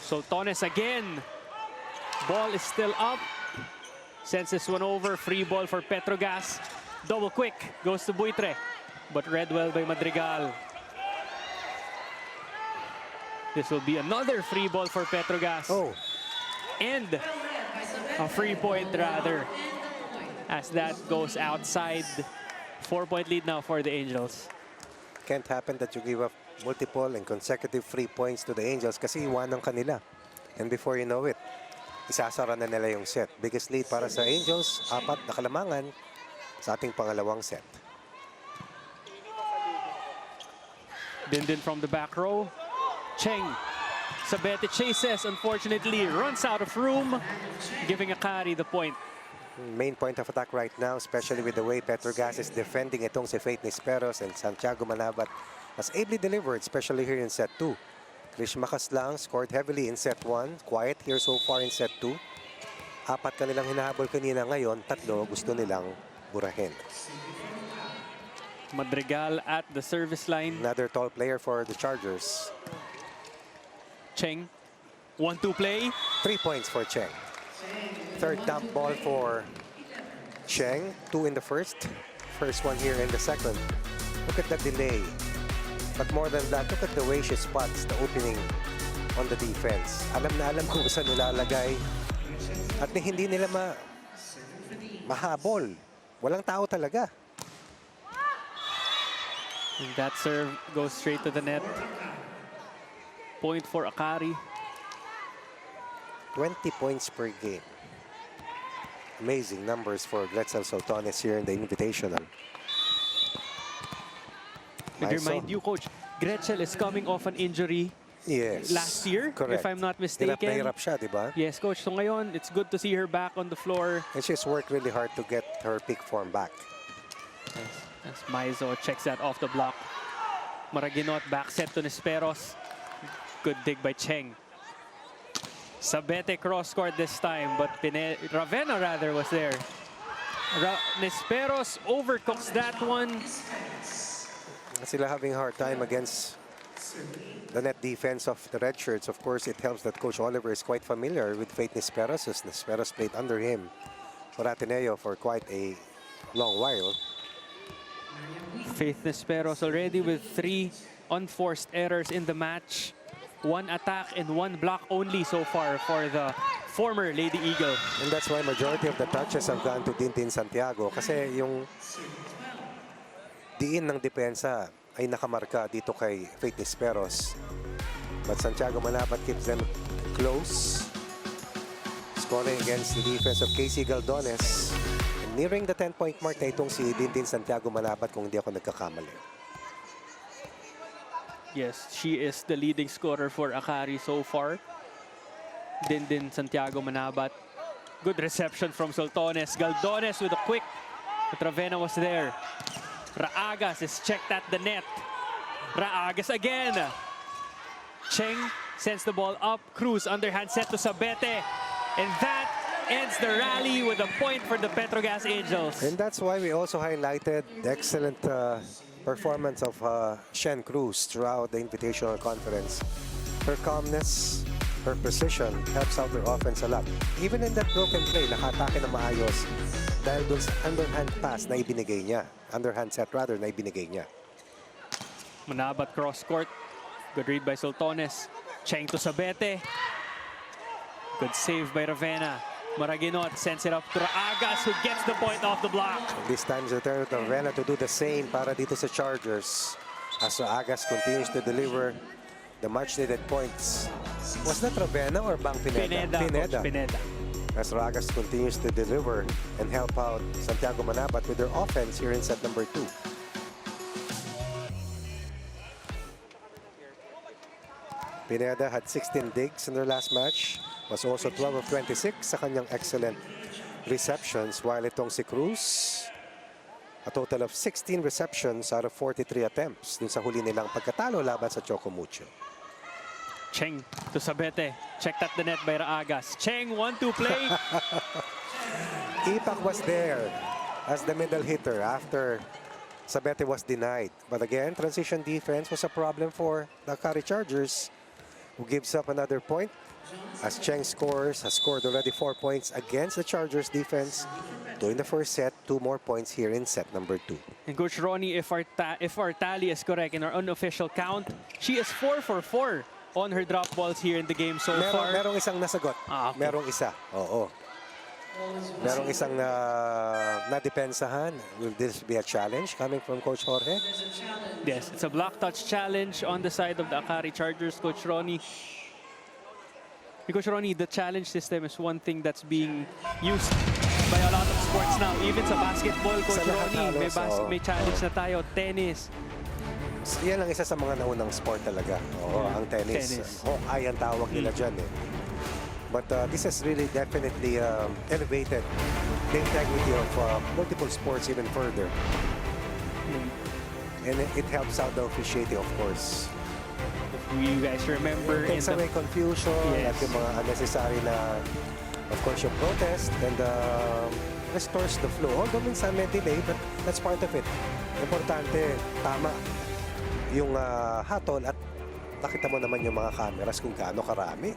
Soltones again. Ball is still up. Sends this one over. Free ball for PETRO GAZZ. Double quick. Goes to Buitre. But read well by Madrigal. This will be another free ball for PETRO GAZZ. Oh. And a free point rather. As that goes outside. 4-point lead now for the Angels. Can't happen that you give up multiple and consecutive free points to the Angels kasi iwanan kanila. And before you know it, isasara na nila yung set. Biggest lead para sa Angels, 4 na kalamangan sa ating pangalawang set. Dindin from the back row. Cheng. Sabete chases, unfortunately, runs out of room, giving AKARI the point. Main point of attack right now, especially with the way PETRO GAZZ is defending itong si Faith Nesperos and Santiago Manabat has ably delivered, especially here in set 2. Krish Makaslang scored heavily in set 1. Quiet here so far in set 2. 4 kanilang hinahabol kanina, ngayon 3 gusto nilang burahin. Madrigal at the service line. Another tall player for the Chargers. Cheng. 1-2 play. 3 points for Cheng. Third dump ball for Cheng. 2 in the first. First one here in the second. Look at the delay. But more than that, look at the way she spots the opening on the defense. Alam na alam kung saan nilalagay. At hindi nila mahabol. Walang tao talaga. And that serve goes straight to the net. Point for AKARI. 20 points per game. Amazing numbers for Gretzel Soltones here in the Invitational. And remind you, Coach, Gretzel is coming off an injury Yes. last year, Correct. if I'm not mistaken. Hirap na hirap siya, di ba? Yes, Coach. So ngayon, it's good to see her back on the floor. And she's worked really hard to get her peak form back. As Maizo checks that off the block. Maraginot back set to Nesperos. Good dig by Cheng. Sabete cross court this time, but Ravenna rather was there. Nesperos overcooks that one. Sila having a hard time against the net defense of the red shirts. Of course, it helps that Coach Oliver is quite familiar with Faith Nesperos, as Nesperos played under him for Ateneo for quite a long while. Faith Nesperos already with 3 unforced errors in the match. 1 attack and 1 block only so far for the former Lady Eagle. And that's why majority of the touches have gone to Tintin Santiago kasi yung diin ng depensa ay nakamarka dito kay Faith Nisperos. But Santiago Manabat keeps them close. Scoring against the defense of Casey Galdones. And nearing the 10-point mark na itong si Dindin Santiago Manabat kung hindi ako nagkakamali. Yes, she is the leading scorer for Akari so far. Dindin Santiago Manabat. Good reception from Soltones. Galdones with a quick. But Ravenna was there. Raagas is checked at the net. Raagas again. Cheng sends the ball up. Cruz underhand set to Sabete. And that ends the rally with a point for the PETRO GAZZ Angels. And that's why we also highlighted the excellent performance of Shen Cruz throughout the Invitational Conference. Her calmness, her precision helps out her offense a lot. Even in that broken play, nakatake na maayos dahil dun sa underhand pass na ibinigay niya. Underhand set rather na ibinigay niya. Manabat cross court. Good read by Soltones. Cheng to Sabete. Good save by Ravenna. Maraginot sends it up to Raagas who gets the point off the block. This time it's the turn of Ravenna to do the same para dito sa Chargers. As Raagas continues to deliver the much-needed points. Was that Ravenna or Bang Pineda? Pineda. Pineda. As Raagas continues to deliver and help out Santiago Manabat with their offense here in set number 2. Pineda had 16 digs in their last match. Was also 12 of 26 sa kanyang excellent receptions. While itong si Cruz, a total of 16 receptions out of 43 attempts dun sa huli nilang pagkatalo laban sa Chocomucho. Cheng to Sabete. Checked at the net by Raagas. Cheng 1-2 play. Ipak was there as the middle hitter after Sabete was denied. But again, transition defense was a problem for the AKARI Chargers, who gives up another point. As Cheng scores, has scored already 4 points against the Chargers defense. 2 in the first set, 2 more points here in set number 2. And Coach Ronnie, if our tally is correct in our unofficial count, she is 4 for 4 on her drop balls here in the game so far. Merong isang nasagot. Okay. Merong isa. Oo. Merong isang na-depensahan. Will this be a challenge coming from Coach Jorge? Yes, it's a block touch challenge on the side of the AKARI Chargers, Coach Ronnie. Coach Ronnie, the challenge system is one thing that's being used by a lot of sports now. Even sa basketball, Coach Ronnie, may challenge na tayo. Tennis. Yan ang isa sa mga naunang sport talaga. Oo, ang tennis. Hawkeye ang tawag nila dyan eh. But this has really definitely elevated the integrity of multiple sports even further. And it helps out the officiating, of course. You guys remember It takes away confusion at yung mga unnecessary na, of course, yung protest and restores the flow. Although minsan may delay, but that's part of it. Importante, tama yung hatol at nakita mo naman yung mga cameras kung gaano karami.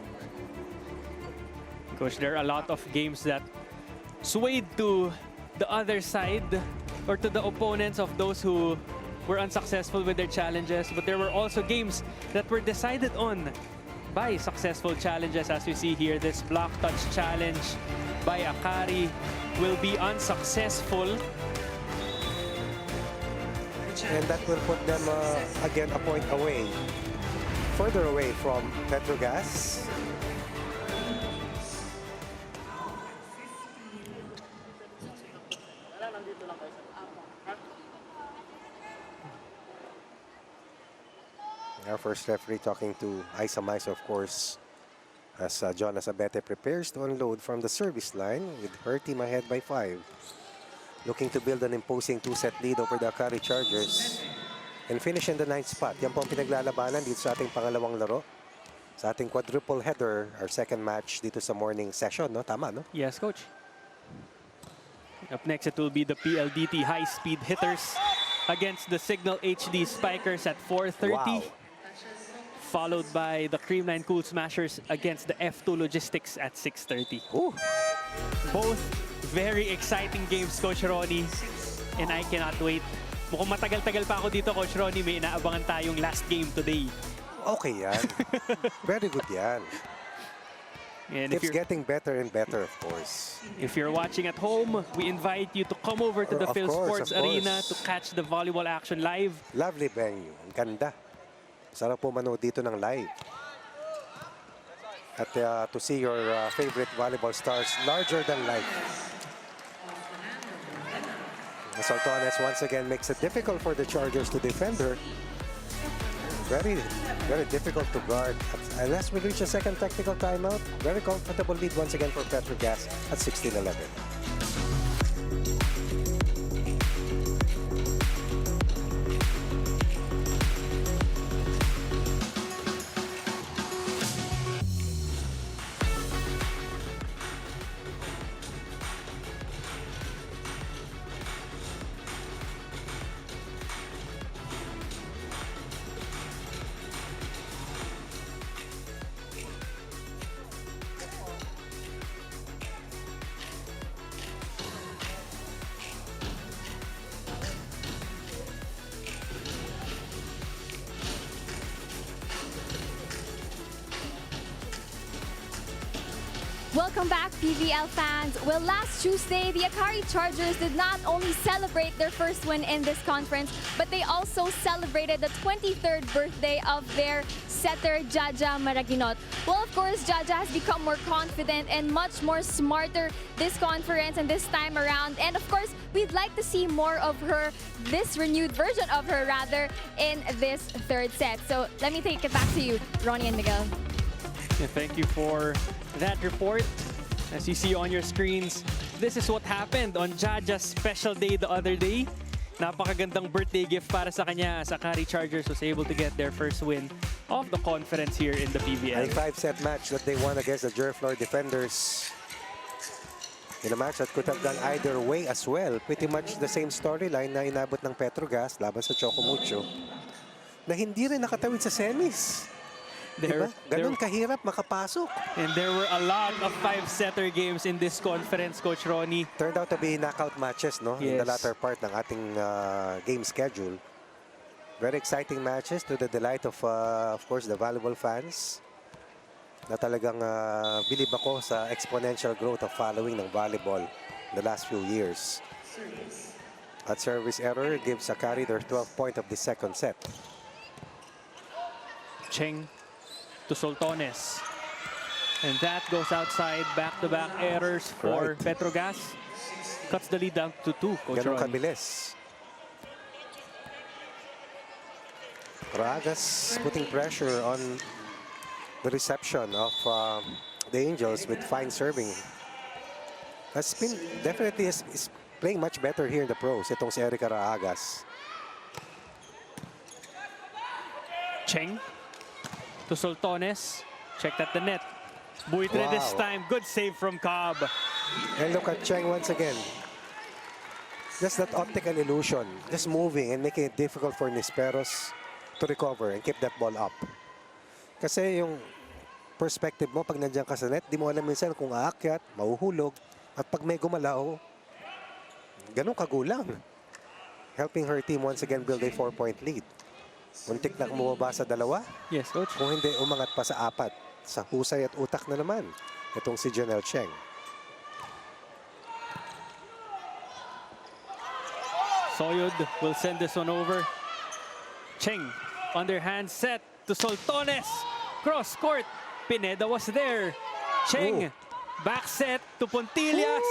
Coach, there are a lot of games that swayed to the other side or to the opponents of those who were unsuccessful with their challenges, but there were also games that were decided on by successful challenges. As you see here, this block touch challenge by AKARI will be unsuccessful. And that will put them, again, a point away, further away from PETRO GAZZ. Our first referee talking to Isa Maiso, of course, as Jonas Abete prepares to unload from the service line with her team ahead by 5. Looking to build an imposing 2-set lead over the AKARI Chargers and finish in the 9th spot. Yan po ang pinaglalabanan dito sa ating pangalawang laro. Sa ating quadruple header, our second match dito sa morning session, no? Tama, no? Yes, Coach. Up next, it will be the PLDT high-speed hitters against the Signal HD Spikers at 4:30. Wow. Followed by the Creamline Cool Smashers against the F2 Logistics at 6:30. Ooh. Both very exciting games, Coach Ronnie. And I cannot wait. Mukhang matagal-tagal pa ako dito, Coach Ronnie. May inaabangan tayong last game today. Okay yan. Very good yan. And if Keeps you're, getting better and better, of course. if you're watching at home, we invite you to come over to the Of Phil course, Sports of Arena course. to catch the volleyball action live. Lovely venue. Ang ganda. Sarap po manood dito ng live. At to see your favorite volleyball stars larger than life. Soltones once again makes it difficult for the Chargers to defend her. Very, very difficult to guard. Unless we reach a second technical timeout, very comfortable lead once again for PETRO GAZZ at 16-11. Welcome back, PVL fans. Well, last Tuesday, the AKARI Chargers did not only celebrate their first win in this conference, but they also celebrated the 23rd birthday of their setter, Jaja Maraginot. Well, of course, Jaja has become more confident and much more smarter this conference and this time around. And of course, we'd like to see more of her, this renewed version of her rather, in this third set. So let me take it back to you, Ronnie and Miguel. Yeah, thank you for that report. As you see on your screens, this is what happened on Jaja's special day the other day. Napakagandang birthday gift para sa kanya as AKARI Chargers was able to get their first win of the conference here in the PVL. A 5-set match that they won against the Jerflor defenders. In a match that could have gone either way as well. Pretty much the same storyline na inabot ng PETRO GAZZ laban sa Chocomucho na hindi rin nakatawid sa semis. Diba? Ganun kahirap makapasok. And there were a lot of 5-setter games in this conference, Coach Ronnie. Turned out to be knockout matches, no? Yes. In the latter part ng ating game schedule. Very exciting matches to the delight of course, the volleyball fans. Na talagang bilib ako sa exponential growth of following ng volleyball in the last few years. At service error gives AKARI their 12th point of the second set. Cheng to Soltones. And that goes outside. Back-to-back errors for Right. PETRO GAZZ. Cuts the lead down to 2, Coach Ganun Ronnie. kabilis. Ragas putting pressure on the reception of the Angels with fine serving. Has been definitely is playing much better here in the pros. Itong si Erica Ragas. Cheng to Soltones. Checked at the net. Buitre this Wow. time. Good save from Cobb. And look at Cheng once again. Just that optical illusion. Just moving and making it difficult for Nisperos to recover and keep that ball up. Kasi yung perspective mo pag nandiyan ka sa net, di mo alam minsan kung aakyat, mahuhulog. At pag may gumalaw, ganun kagulang. Helping her team once again build a 4-point lead. Muntik na bumaba sa 2. Yes, Coach. Kung hindi, umangat pa sa 4. Sa husay at utak na naman. Itong si Janelle Cheng. Soyud will send this one over. Cheng, underhand set to Soltones. Cross court. Pineda was there. Cheng, back set to Pontillas.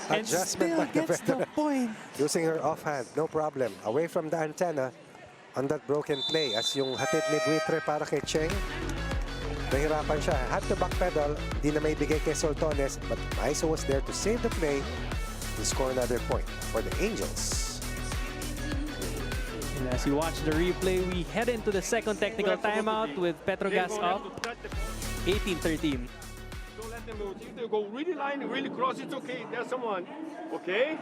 And Adjustment still by the gets the veteran. point. Using her offhand, no problem. Away from the antenna on that broken play. As yung hatid ni Buitre para kay Cheng, nahirapan siya. Had to backpedal, di na may bigay kay Soltones, but Maiso was there to save the play and score another point for the Angels. And as you watch the replay, we head into the second technical timeout with PETRO GAZZ up 18-13. Don't let them move. If they go really line, really cross, it's okay. There's someone. Okay?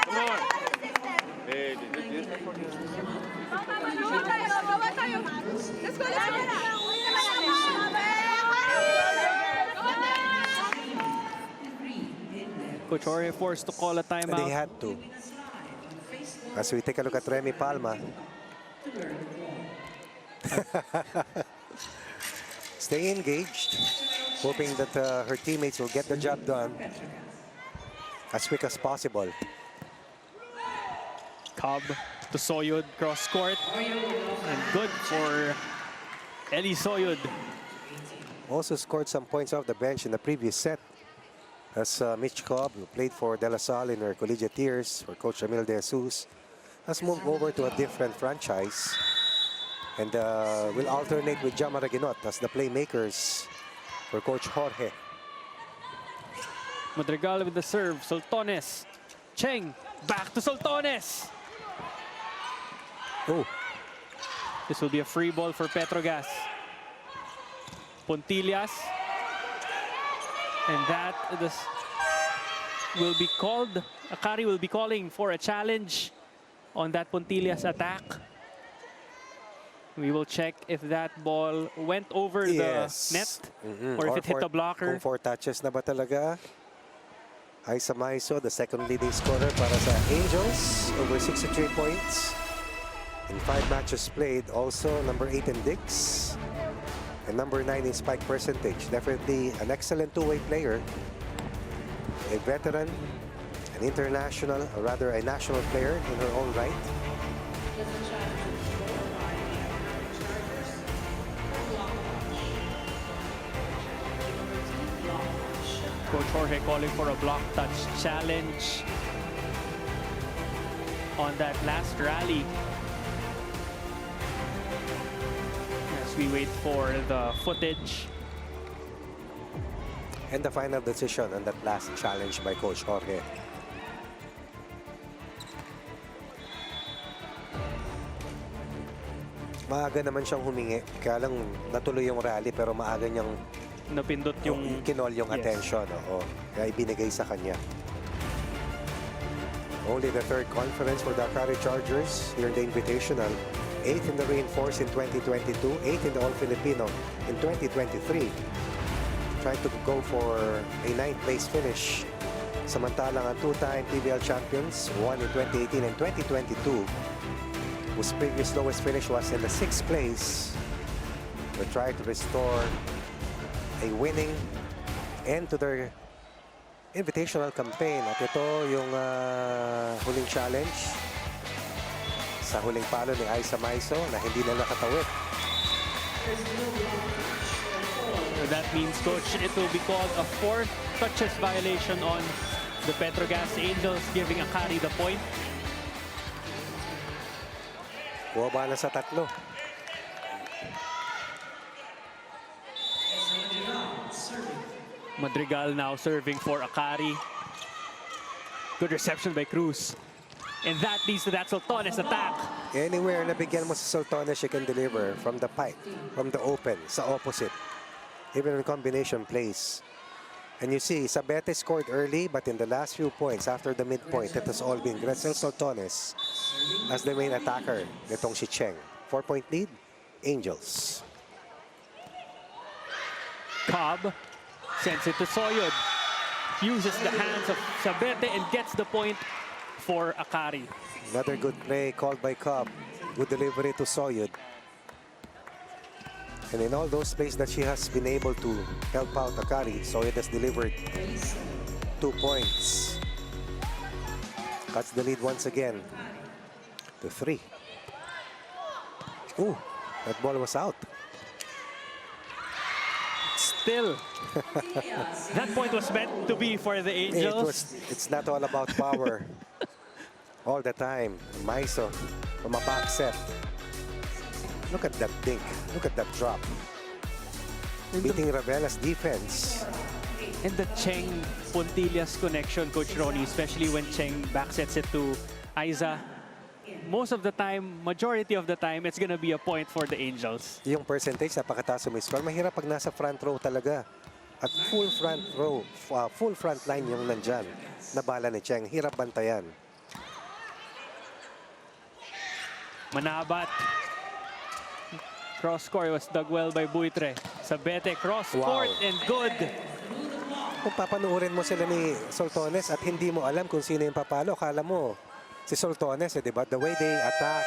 Come on. Hey, this is for this. Coach Jorge forced to call a And he timeout. had to. As we take a look at Remy stay engaged, hoping that her teammates will get the job done as quick as possible. Cobb to Soyud, cross court. And good for Eli Soyud. Also scored some points off the bench in the previous set. As Mitch Cobb, who played for De La Salle in her collegiate years for Coach Emil De Jesus, has moved over to a different franchise and will alternate with Jama Reginot as the playmakers for Coach Jorge. Madrigal with the serve. Soltones. Cheng. Back to Soltones. Oh, This will be a free ball for Petro Gazz. Pontillas. And that will be called. AKARI will be calling for a challenge on that Pontillas attack. We will check if that ball went over yes. the net or if it hit the blocker. Kung 4 touches na ba talaga? Isa Maiso, the second leading scorer para sa Angels, over 63 points in 5 matches played. Also, number 8 in Dix and number 9 in spike percentage. Definitely an excellent two-way player, a veteran, an international, or rather a national player in her own right. Coach Jorge calling for a block touch challenge on that last rally. As we wait for the footage. And the final decision on that last challenge by Coach Jorge. Maaga naman siyang humingi. Kaya lang natuloy yung rally pero maaga niyang Napindot yung kinol yung yes. attention. Oo. Kaya ibinigay sa kanya. Only the 3rd conference for the AKARI Chargers here in the Invitational. 8th in the Reinforce in 2022. 8th in the All-Filipino in 2023. Trying to go for a 9th place finish. Samantalang ang 2-time PVL champions, won in 2018 and 2022, whose previous lowest finish was in the 6th place. They try to restore a winning end to their invitational campaign. At ito yung huling challenge sa huling palo ni Isa Maiso na hindi na nakatawid. That means, Coach, it will be called a 4th touches violation on the Petro Gazz Angels, giving AKARI the point. Buwaba na sa 3. Madrigal now serving for AKARI. Good reception by Cruz. And that leads to that Soltones attack. Anywhere na bigyan mo sa Soltones, she can deliver from the pipe, from the open, sa opposite. Even in combination plays. And you see, Sabete scored early, but in the last few points, after the midpoint, it has all been Gretzel Soltones as the main attacker nitong si Cheng. 4-point lead, Angels. Cobb sends it to Soyud. Uses the hands of Sabete and gets the point for AKARI. Another good play called by Cobb. Good delivery to Soyud. And in all those plays that she has been able to help out AKARI, Soyud has delivered 2 points. Cuts the lead once again to 3. Ooh, that ball was out. Still, that point was meant to be for the Angels. It's not all about power all the time. Maiso from a back set. Look at that dink. Look at that drop. Beating Ravela's defense. And the Cheng Pontillas connection, Coach Ronnie, especially when Cheng backsets it to Aiza. Most of the time, majority of the time, it's gonna be a point for the Angels. Yung percentage, napakataas sumiscore. Mahirap pag nasa front row talaga. At full front row, full front line yung nandyan. Na bala ni Cheng. Hirap bantayan. Manabat. Cross score was dug well by Buitre. Sabete cross court and good. Kung papanuorin mo sila ni Soltones at hindi mo alam kung sino yung papalo, akala mo si Soltones, di ba? The way they attack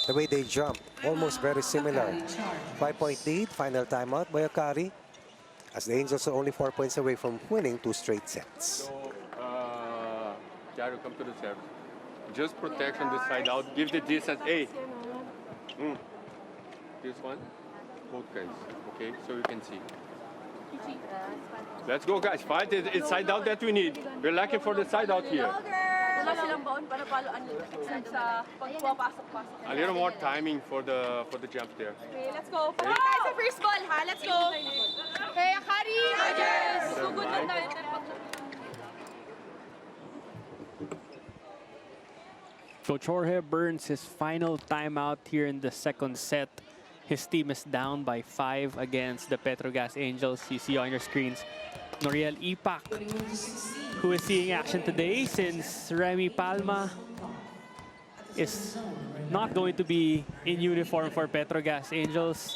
The way they jump, almost very similar. 5-point lead, final timeout by AKARI. As the Angels are only 4 points away from winning 2 straight sets. So, Jairo, come to the serve. Just protection the side out. Give the distance. Hey. This one. Both guys. Okay, so you can see. Let's go, guys. Fight. It's side out that we need. We're lacking for the side out here. A little more timing for the jump there. Okay, let's go. Pagkita tayo sa first ball, ha? Let's go. Hey, Akari! Yes! So good lang tayo. Coach Jorge burns his final timeout here in the second set. His team is down by 5 against the Petro Gazz Angels. You see on your screens, Noriel Ipak, who is seeing action today since Remy Palma is not going to be in uniform for Petro Gazz Angels,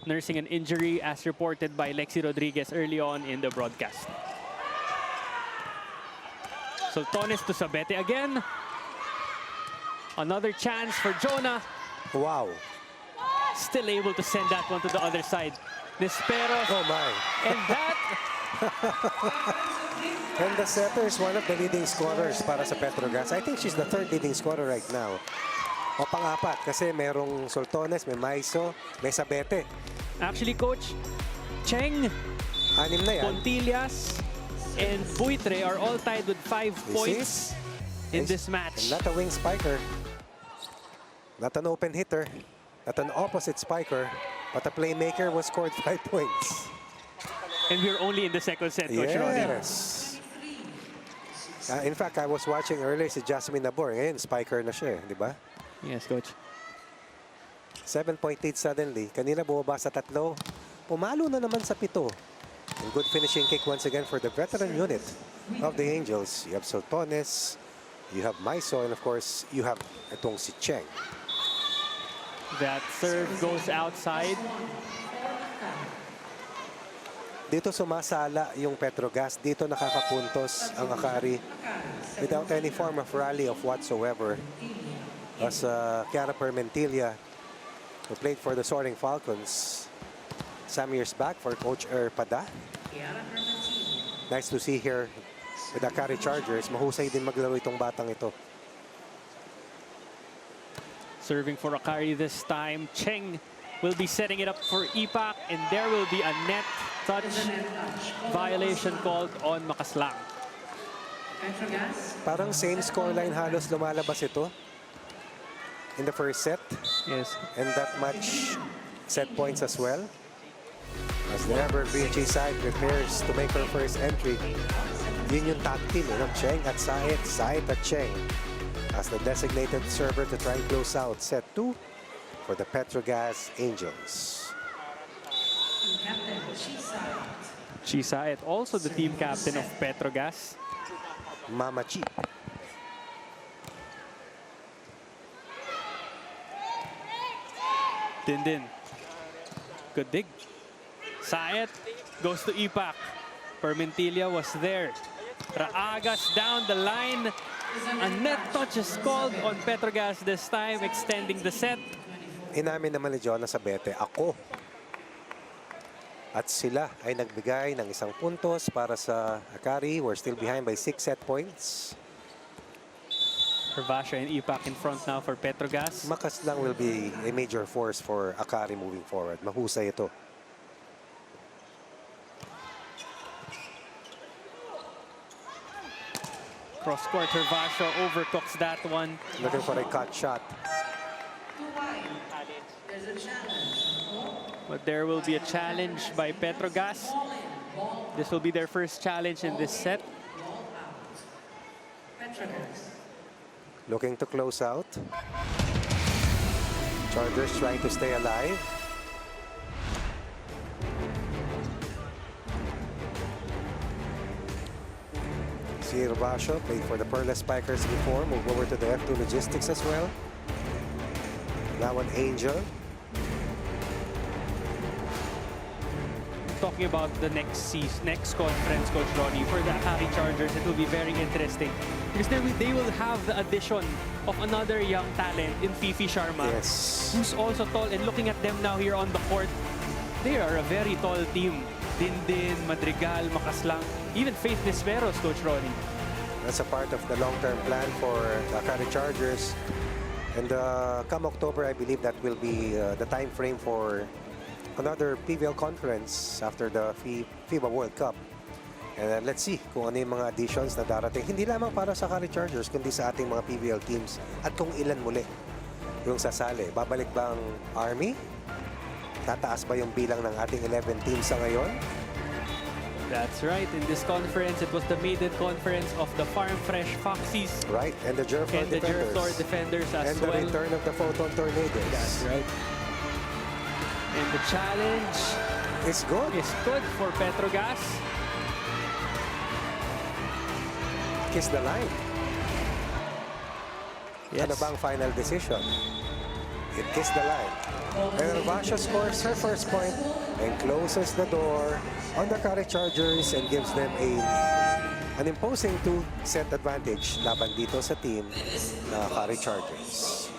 nursing an injury as reported by Lexi Rodriguez early on in the broadcast. Sultones to Sabete again. Another chance for Jonah. Wow. Still able to send that one to the other side. Nesperos. Oh my. And that, And the setter is one of the leading scorers para sa Petro Gazz. I think she's the 3rd leading scorer right now. O pang-apat kasi merong Sultones, may Maiso, may Sabete. actually, Coach, Cheng, 6 na yan. Pontillas, and Buitre are all tied with 5 points in this match. Not a wing spiker. Not an open hitter. Not an opposite spiker. But a playmaker was scored 5 points. And we're only in the second set, Coach Ronnie. Yes. In fact, I was watching earlier si Jasmine Nabor. Ngayon, spiker na siya, di ba? Yes, Coach. 7-point lead suddenly. Kanina bumaba sa 3. Pumalo na naman sa 7. And good finishing kick once again for the veteran unit of the Angels. You have Sultones, you have Maiso, and of course, you have itong si Cheng. That serve goes outside. Dito sumasala yung Petro Gazz. Dito nakakapuntos ang AKARI without any form of rally of whatsoever. As Chiara Permentilla, who played for the Soaring Falcons some years back for Coach Pada. Nice to see here with AKARI Chargers. Mahusay din maglaro itong batang ito. Serving for AKARI this time. Cheng will be setting it up for Ipak, and there will be a net touch violation called on Makaslang. Parang same scoreline halos lumalabas ito in the first set. Yes. And that much set points as well. As the Evergreen side prepares to make her first entry. Yun yung tag team, Cheng at Saet, Saet at Cheng as the designated server to try and close out set 2 for the Petro Gazz Angels. Chisaet, also the team captain of Petro Gazz. Mama Chi. Din. Good dig. Saet goes to Ipak. Permentilla was there. Raagas down the line. A net touch is called on Petro Gazz this time, extending the set. Inamin naman ni Jonah Sabete, ako. At sila ay nagbigay ng 1 puntos para sa AKARI. We're still behind by 6 set points. Hervasio and Ipak in front now for Petro Gazz. Makaslang will be a major force for AKARI moving forward. Mahusay ito. Cross-court, Hervasio overcooks that one. Looking for a cut shot. But there will be a challenge by Petro Gazz. This will be their first challenge in this set. Looking to close out. Chargers trying to stay alive. Si Hervasio played for the Perles Spikers before. Move over to the F2 Logistics as well. Now an Angel. talking about the next conference, Coach Ronnie, for the AKARI Chargers, it will be very interesting because they will have the addition of another young talent in Fifi Sharma, Yes. who's also tall. And looking at them now here on the court, they are a very tall team. Dindin, Madrigal, Makaslang, even Faith Nisperos, Coach Ronnie. That's a part of the long-term plan for the AKARI Chargers. And come October, I believe that will be the time frame for another PVL conference after the FIBA World Cup. And let's see kung ano yung mga additions na darating. Hindi lamang para sa AKARI Chargers, kundi sa ating mga PVL teams. At kung ilan muli yung sasali. Babalik ba ang Army? Tataas ba yung bilang ng ating 11 teams sa ngayon? That's right. In this conference, it was the maiden conference of the Farm Fresh Foxies Right, and the Jerflor and the Jerflor Defenders as and the well. return of the Photon Tornadoes. That's right. And the challenge It's good. is good for Petro Gazz. Kiss the line. Yes. Ano bang final decision? It kissed the line. And Ravasha scores her first point and closes the door on the AKARI Chargers and gives them an imposing 2-set advantage laban dito sa team na AKARI Chargers.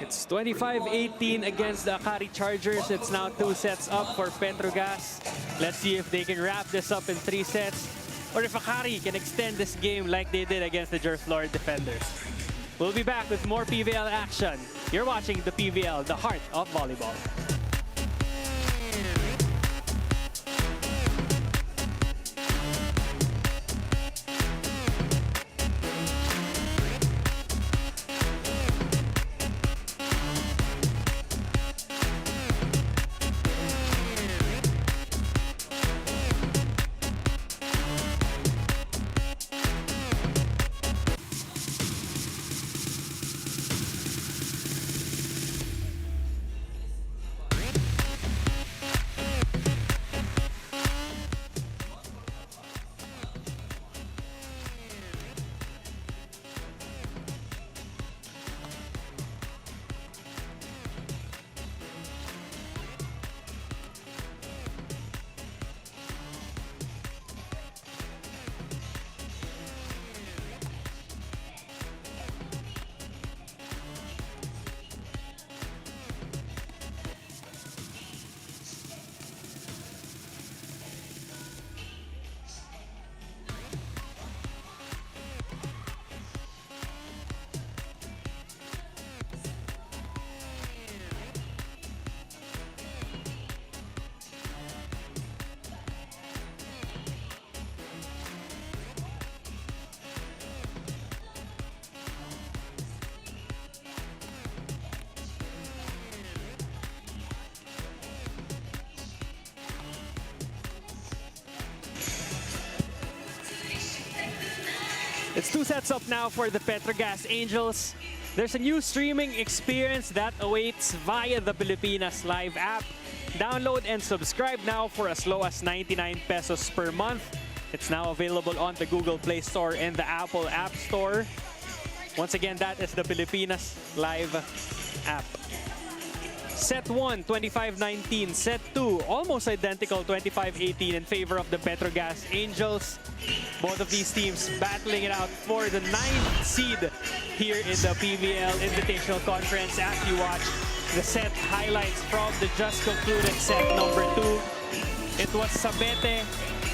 It's 25-18 against the AKARI Chargers. It's now 2 sets up for Petro Gazz. Let's see if they can wrap this up in 3 sets or if AKARI can extend this game like they did against the Jerflor Defenders. We'll be back with more PVL action. You're watching the PVL, the heart of volleyball. It's 2 sets up now for the Petro Gazz Angels. There's a new streaming experience that awaits via the Pilipinas Live app. Download and subscribe now for as low as 99 pesos per month. It's now available on the Google Play Store and the Apple App Store. Once again, that is the Pilipinas Live app. Set 1, 25-19. Set 2, almost identical, 25-18 in favor of the Petro Gazz Angels. Both of these teams battling it out for the 9th seed here in the PVL Invitational Conference. As you watch the set highlights from the just concluded set number 2, it was Sabete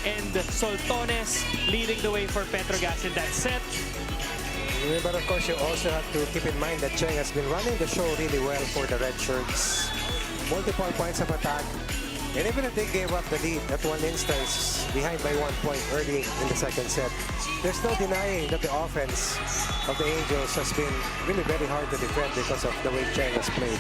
and Soltones leading the way for Petro Gazz in that set. But of course, you also have to keep in mind that Cheng has been running the show really well for the Red Shirts. Multiple points of attack. And even if they gave up the lead at one instance, behind by 1 point early in the second set, there's no denying that the offense of the Angels has been really very hard to defend because of the way Cheng has played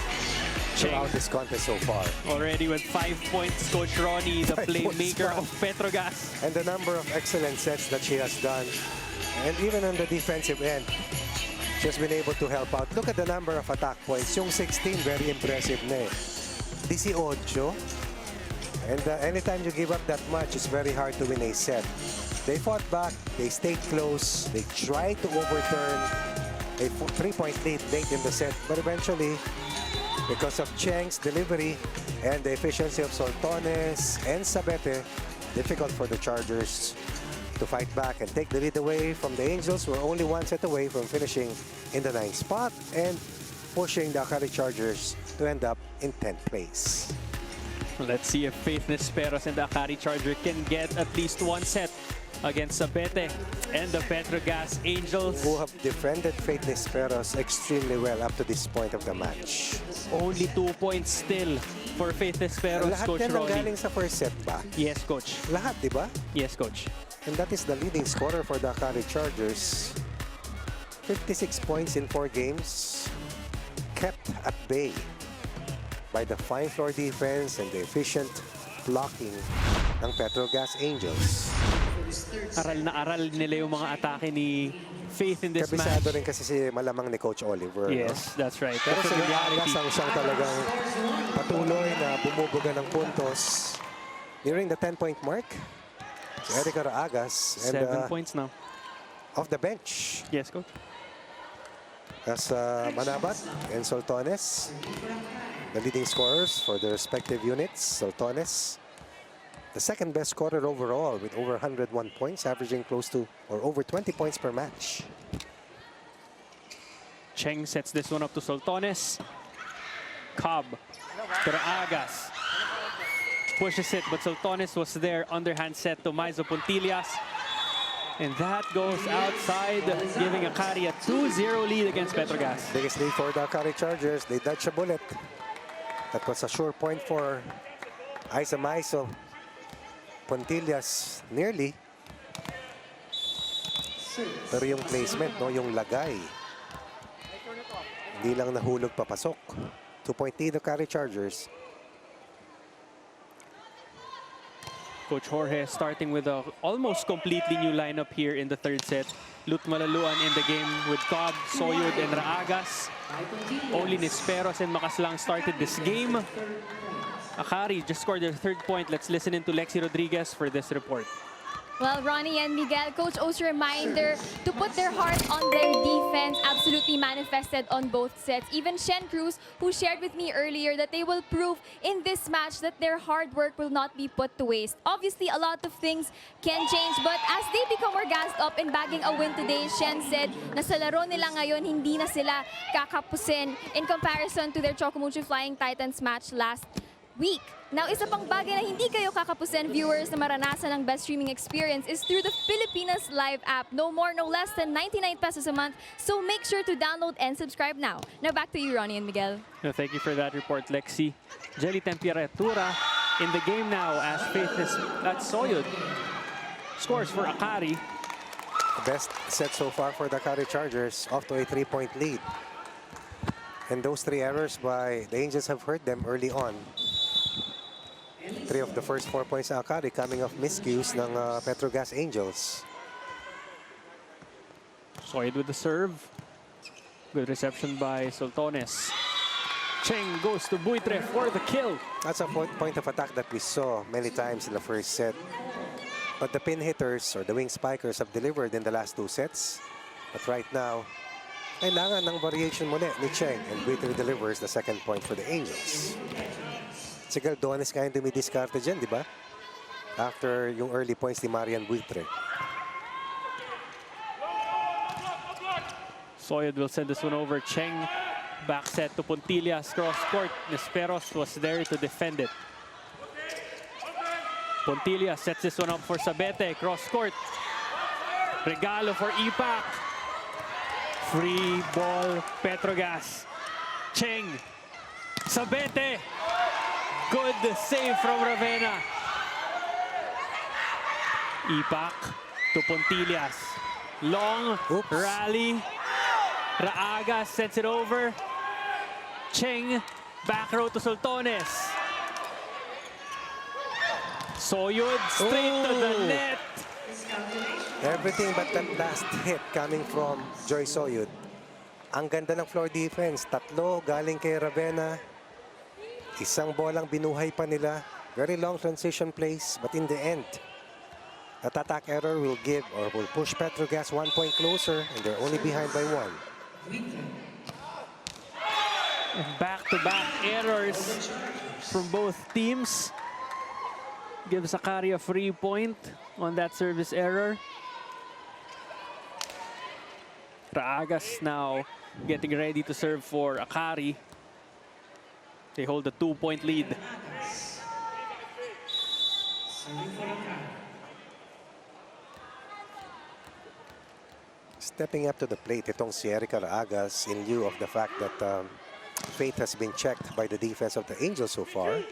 throughout this contest so far. Already with 5 points, Coach Ronnie, the 5 points playmaker now. of Petro Gazz. And the number of excellent sets that she has done. And even on the defensive end, she's been able to help out. Look at the number of attack points. Yung 16, very impressive na eh. 18. And anytime you give up that much, it's very hard to win a set. They fought back, they stayed close, they tried to overturn a 3-point lead late in the set. But eventually, because of Cheng's delivery And the efficiency of Soltones and Sabete, difficult for the Chargers to fight back and take the lead away from the Angels, who are only one set away from finishing in the 9th spot and pushing the AKARI Chargers to end up in 10th place. Let's see if Faith Nisperos and the AKARI Charger can get at least one set against Sabete and the PETRO GAZZ Angels. Who have defended Faith Nisperos extremely well up to this point of the match. Only 2 points still for Faith Nisperos, Lahat Coach yan ang Ronnie. galing sa first set ba? Yes, Coach. Lahat, di ba? Yes, Coach. And that is the leading scorer for the AKARI Chargers. 56 points in 4 games. Kept at bay by the fine floor defense and the efficient blocking ng PETRO GAZZ Angels. Aral na aral nila yung mga atake ni Faith in this Kabisado match. rin kasi si malamang ni Coach Oliver. No? Yes, that's right. Pero That's si the reality. Agas ang siyang talagang patuloy na bumubuga ng puntos. Nearing the 10-point mark, si Erica Raagas and 7 points now. off the bench. Yes, Coach. As Manabat and Soltones, the leading scorers for their respective units. Soltones, the second best scorer overall with over 101 points, averaging close to or over 20 points per match. Cheng sets this one up to Soltones. Cobb to Agas. Pushes it, but Soltones was there. Underhand set to Maizo Puntillas. And that goes outside, giving AKARI a 2-0 lead against PETRO GAZZ. Biggest lead for the AKARI Chargers. They dodged a bullet. That was a sure point for Isa Maizo. Puntillas nearly. Pero yung placement, no, yung lagay, hindi lang nahulog papasok. 2-point lead the AKARI Chargers. Coach Jorge starting with a almost completely new lineup here in the 3rd set. Lut Malaluan in the game with Cobb, Soyud, and Raagas. Only Nisperos and Makaslang started this game. AKARI just scored their 3rd point. Let's listen in to Lexi Rodriguez for this report. Well, Ronnie and Miguel, Coach O's reminder to put their heart on their defense absolutely manifested on both sets. Even Shen Cruz, who shared with me earlier that they will prove in this match that their hard work will not be put to waste. Obviously, a lot of things can change, but as they become more gassed up in bagging a win today, Shen said na sa laro nila ngayon, hindi na sila kakapusin in comparison to their Chocomucho Flying Titans match last week. Now, isa pang bagay na hindi kayo kakapusin, viewers, na maranasan ang best streaming experience is through the Pilipinas Live app. No more, no less than 99 pesos a month. So make sure to download and subscribe now. Now back to you, Ronnie and Miguel. Thank you for that report, Lexi. Jelly Temperatura in the game now as Faith is at Soyud. Scores for AKARI. The best set so far for the AKARI Chargers, off to a 3-point lead. And those 3 errors by the Angels have hurt them early on. 3 of the first 4 points ng AKARI coming off miscues ng PETRO GAZZ Angels. Soyud with the serve. Good reception by Soltones. Cheng goes to Buitre for the kill. That's a point of attack that we saw many times in the first set. But the pin hitters or the wing spikers have delivered in the last 2 sets. But right now, kailangan ng variation muli ni Cheng, and Buitre delivers the 2nd point for the Angels. Si Galdones kaya dumidiskarte dyan, di ba? After yung early points ni Marian Buitre. Soyud will send this one over. Cheng back set to Puntillas, cross court. Nisperos was there to defend it. Puntillas sets this one up for Sabete, cross court. Regalo for Ipak. Free ball, PETRO GAZZ. Cheng, Sabete. Good save from Ravenna. Ipak to Puntillas. Long rally. Raagas sets it over. Cheng, back row to Soltones. Soyud straight to the net. Everything but that last hit coming from Joy Soyud. Ang ganda ng floor defense. 3 galing kay Ravenna. Isang bolang binuhay pa nila. Very long transition plays, but in the end, that attack error will give or will push PETRO GAZZ 1 point closer, and they're only behind by 1. Back-to-back errors from both teams. Gives AKARI a free point on that service error. Raagas now getting ready to serve for AKARI. They hold a 2-point lead. Stepping up to the plate, itong si Erica Raagas, in lieu of the fact that fate has been checked by the defense of the Angels so far.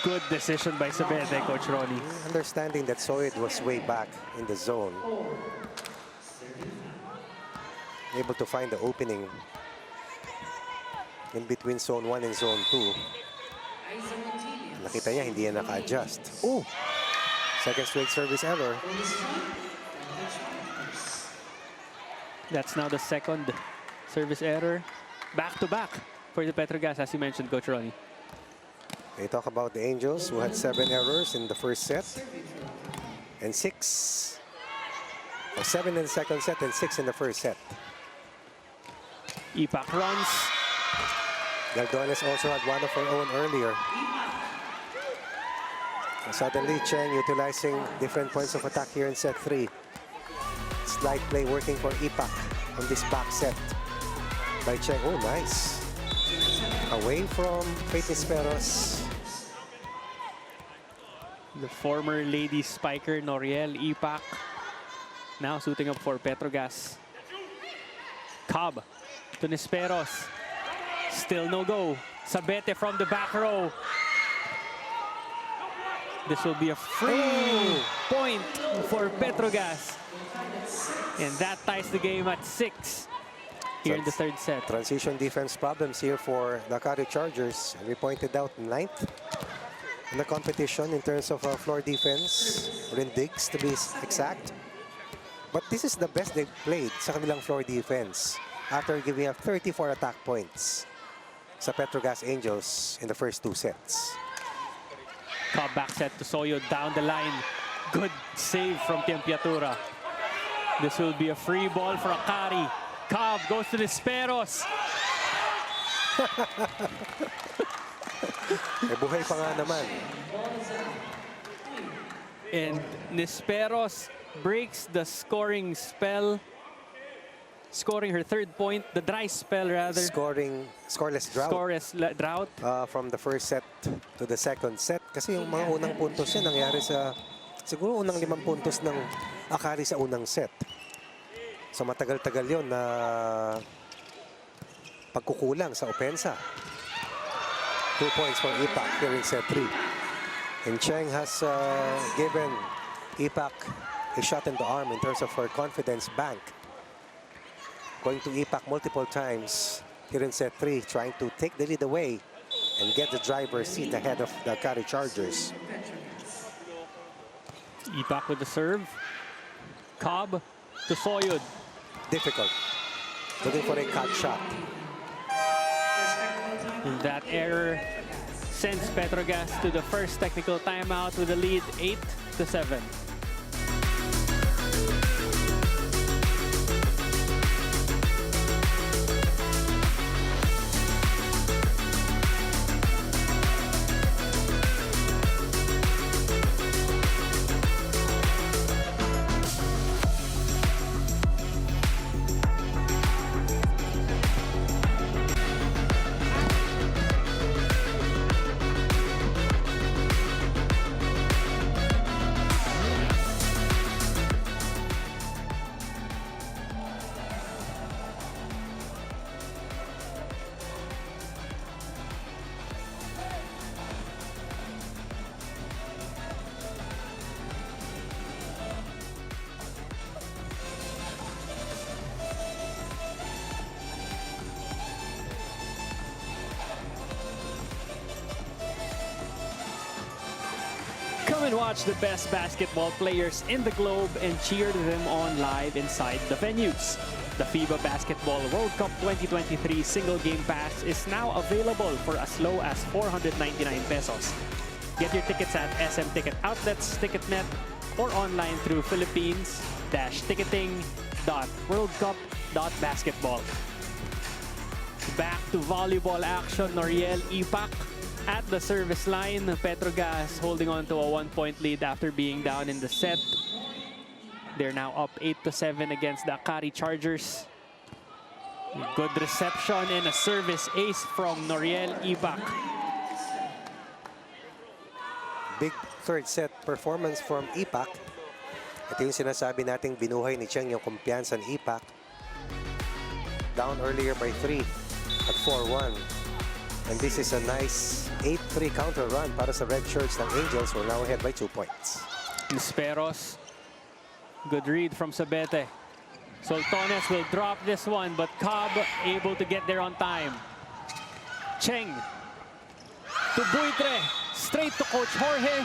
Good decision by Sabete, Coach Ronnie. Understanding that Soid was way back in the zone. Able to find the opening in between zone 1 and zone 2. Nakita niya, hindi niya naka-adjust. Oh! Second straight service error. That's now the second service error. Back-to-back for the PETRO GAZZ, as you mentioned, Coach Ronnie. They talk about the Angels, who had 7 errors in the first set. And 6. Or 7 in the second set and 6 in the first set. Ipak runs. Galdones also had one of her own earlier. And suddenly, Cheng utilizing different points of attack here in set 3. Slide play working for Ipak on this back set by Cheng. Oh, nice. Away from Faith Nisperos. The former lady spiker, Noriel Ipak, now suiting up for PETRO GAZZ. Cobb to Nisperos. Still no go. Sabete from the back row. This will be a free point for PETRO GAZZ. And that ties the game at 6 here in the third set. Transition defense problems here for the AKARI Chargers. And we pointed out 9th in the competition in terms of floor defense. Diggs, to be exact. But this is the best they've played sa kanilang floor defense after giving up 34 attack points sa PETRO GAZZ Angels in the first 2 sets. Cobb back set to Soyo down the line. Good save from Tempiatura. This will be a free ball for AKARI. Cobb goes to Nisperos. Eh, buhay pa nga naman. And Nisperos breaks the scoring spell. Scoring her 3rd point, the dry spell rather. Scoreless drought. Drought. From the first set to the second set. Kasi yung mga unang puntos yan nangyari sa siguro unang 5 puntos ng AKARI sa unang set. So matagal-tagal yun na pagkukulang sa opensa. 2 points for Ipak here in set 3. And Cheng has given Ipak a shot in the arm in terms of her confidence bank. Going to Ipak multiple times here in set 3, trying to take the lead away and get the driver's seat ahead of the AKARI Chargers. Ipak with the serve. Cobb to Soyud. Difficult. Looking for a cut shot. And that error sends PETRO GAZZ to the first technical timeout with a lead 8-7. Come and watch the best basketball players in the globe and cheer them on live inside the venues. The FIBA Basketball World Cup 2023 single game pass is now available for as low as 499 pesos. Get your tickets at SM Ticket Outlets, Ticketnet, or online through Philippines-ticketing.worldcup.basketball. Back to volleyball action. Noriel Ipak at the service line. PETRO GAZZ holding on to a 1-point lead after being down in the set. They're now up 8-7 against the AKARI Chargers. Good reception and a service ace from Noriel Ipak. Big third set performance from Ipak. Ito yung sinasabi nating binuhay ni Cheng yung kumpiyansa ni Ipak. Down earlier by 3 at 4-1. And this is a nice 8-3 counter run para sa red shirts ng Angels. We're now ahead by 2 points. Nisperos. Good read from Sabete. Soltones will drop this one, but Cobb able to get there on time. Cheng to Buitre. Straight to Coach Jorge.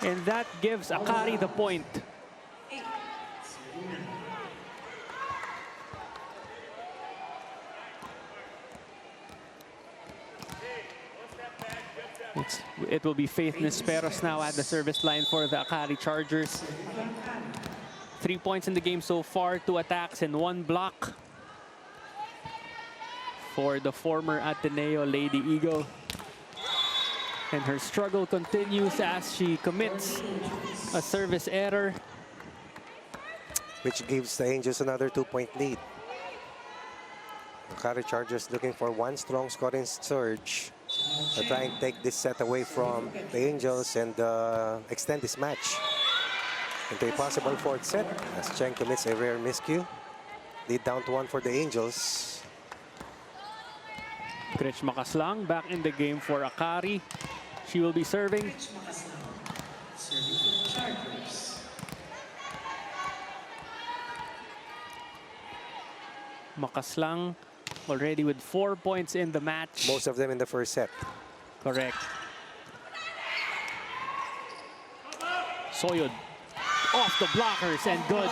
And that gives AKARI the point. It will be Faith Nisperos now at the service line for the AKARI Chargers. 3 points in the game so far, 2 attacks and 1 block for the former Ateneo Lady Eagle. And her struggle continues as she commits a service error, which gives the Angels another 2-point lead. AKARI Chargers looking for one strong scoring surge to try and take this set away from the Angels and extend this match into a possible fourth set as Cheng commits a rare miscue. Lead down to 1 for the Angels. Gretch Makaslang back in the game for AKARI. She will be serving. Makaslang already with 4 points in the match. Most of them in the first set. Correct. Soyud off the blockers and good.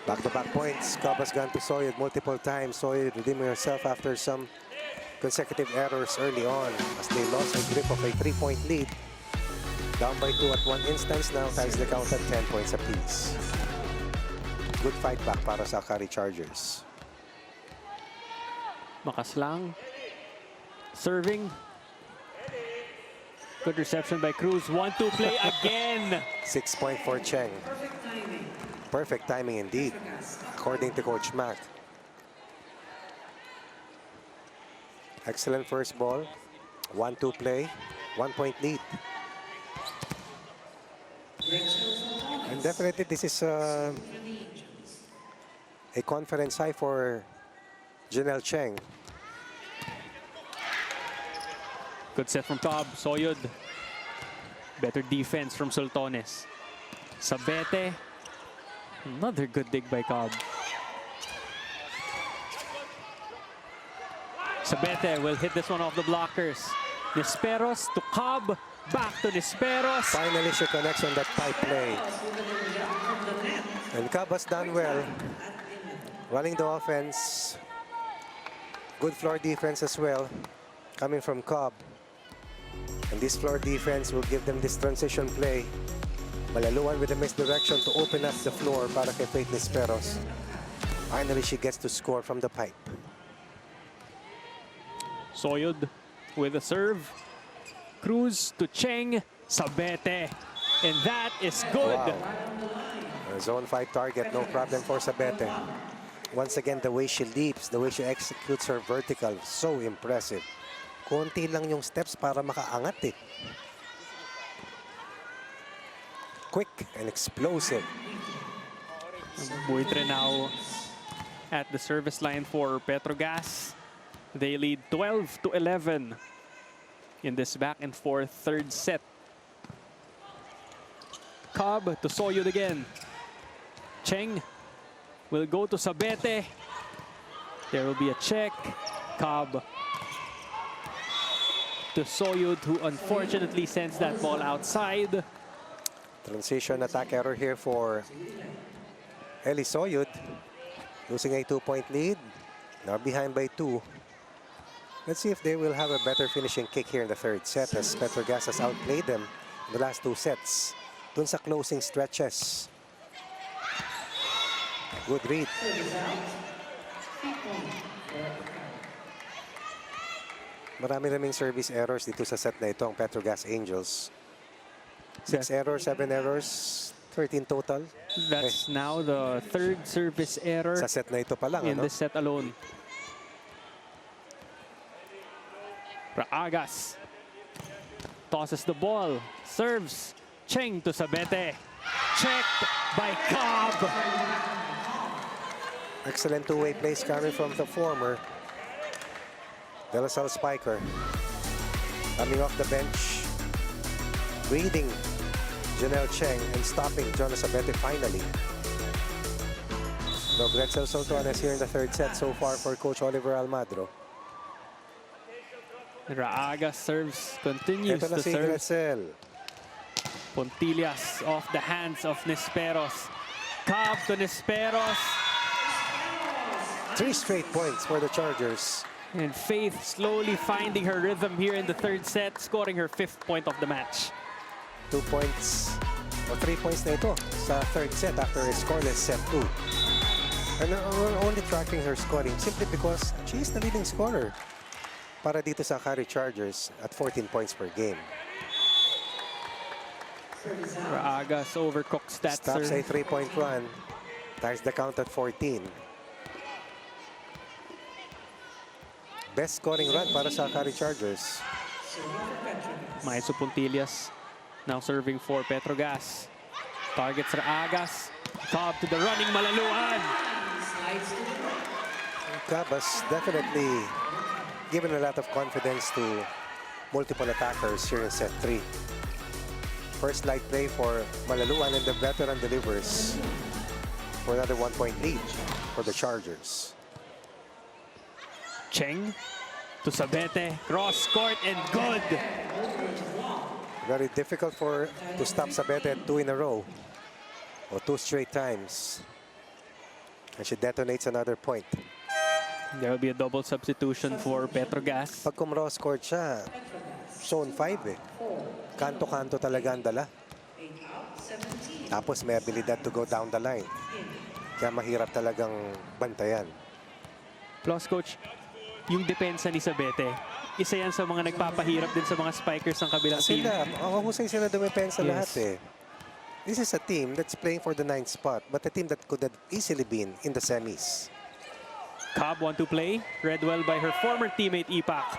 Back-to-back points. Cobb has gone to Soyud multiple times. Soyud redeeming herself after some consecutive errors early on as they lost a grip of a 3-point lead. Down by 2 at one instance now, ties the count at 10 points apiece. Good fight back para sa AKARI Chargers. Makaslang serving. Good reception by Cruz. 1-2 play again. 6 point for Cheng. Perfect timing indeed, according to Coach Mac. Excellent first ball. 1-2 play. 1-point lead. And definitely this is a conference high for Janelle Cheng. Good set from Cobb. Soyud. Better defense from Soltones. Sabete. Another good dig by Cobb. Sabete will hit this one off the blockers. Nisperos to Cobb. Back to Nisperos. Finally, she connects on that pipe play. And Cobb has done well. Running the offense. Good floor defense as well. Coming from Cobb. And this floor defense will give them this transition play. Malaluan with a misdirection to open up the floor para kay Faith Nisperos. Finally, she gets to score from the pipe. Soyud with a serve. Cruz to Cheng. Sabete. And that is good. Wow. A zone 5 target, no problem for Sabete. Once again, the way she leaps, the way she executes her vertical, so impressive. Konti lang yung steps para makaangat eh. Quick and explosive. Buitre now at the service line for PETRO GAZZ. They lead 12-11 in this back and forth third set. Cobb to Soyud again. Cheng will go to Sabete. There will be a check. Cobb to Soyud, who unfortunately sends that ball outside. Transition attack error here for Eli Soyud. Losing a 2-point lead. Now behind by 2. Let's see if they will have a better finishing kick here in the third set as PETRO GAZZ has outplayed them in the last 2 sets. Dun sa closing stretches. Good read. Marami-raming service errors dito sa set na ito ang Petro Gazz Angels. 6 errors, 7 errors, 13 total. That's now the third service error Sa set na ito pa lang, in ano? this set alone. Raagas tosses the ball, serves. Cheng to Sabete. Checked by Cobb. Excellent two-way plays coming from the former De La Salle spiker. Coming off the bench, reading Janelle Cheng and stopping Jonas Abete finally. No Gretzel Soltones here in the third set so far for Coach Oliver Almadro. Raagas serves, continues Ito na to si serve. Gretzel. Pontillas off the hands of Nisperos. Cobb to Nisperos. 3 straight points for the Chargers. And Faith slowly finding her rhythm here in the third set, scoring her 5th point of the match. 2 points o 3 points na ito sa third set after a scoreless set 2. And we're only tracking her scoring simply because she is the leading scorer para dito sa AKARI Chargers at 14 points per game. Raagas overcooked stats. Stops a 3-point run, ties the count at 14. Best scoring run para sa AKARI Chargers. Maiso Pontillas now serving for Petro Gazz. Targets Raagas. Cobb to the running Malaluan. Cabas definitely given a lot of confidence to multiple attackers here in set 3. First light play for Malaluan and the veteran delivers for another 1-point lead for the Chargers. Cheng to Sabete. Cross court and good. Very difficult to stop Sabete at 2 in a row or 2 straight times. And she detonates another point. There will be a double substitution for Petro Gazz. Pag kumross court siya, zone 5 eh. Kanto-kanto talaga ang dala. Tapos may abilidad to go down the line. Kaya mahirap talagang bantayan. Plus, Coach, yung depensa ni Sabete, isa yan sa mga nagpapahirap din sa mga spikers ng kabilang team. Sila, husay sila dumepensa Yes. lahat eh. This is a team that's playing for the 9th spot, but a team that could have easily been in the semis. Cobb want to play. Read well by her former teammate Ipak.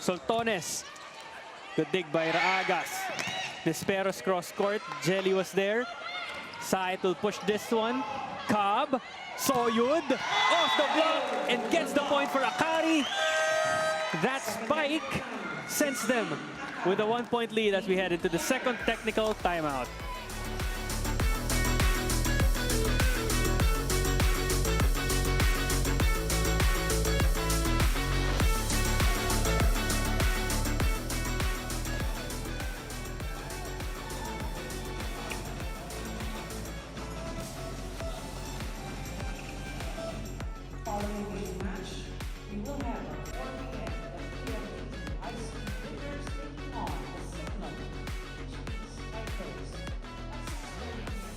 Soltones. Good dig by Raagas. Nisperos cross court. Jelly was there. Saet will push this one. Cobb. Soyud. Off the block and gets the point for AKARI. That spike sends them with a 1-point lead as we head into the second technical timeout. Following this match, we will have a 4 p.m. PFT high-speed winners taking on the Signal spikers. At 6:30 p.m. tonight,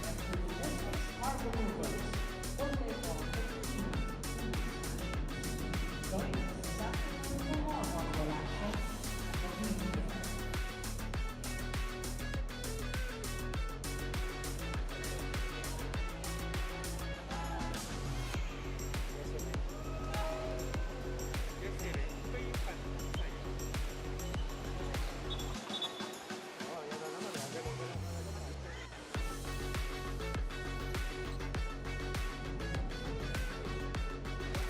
Petro Gazz's Harbor Movers will take on the team. Join us this afternoon for more volleyball action at the media.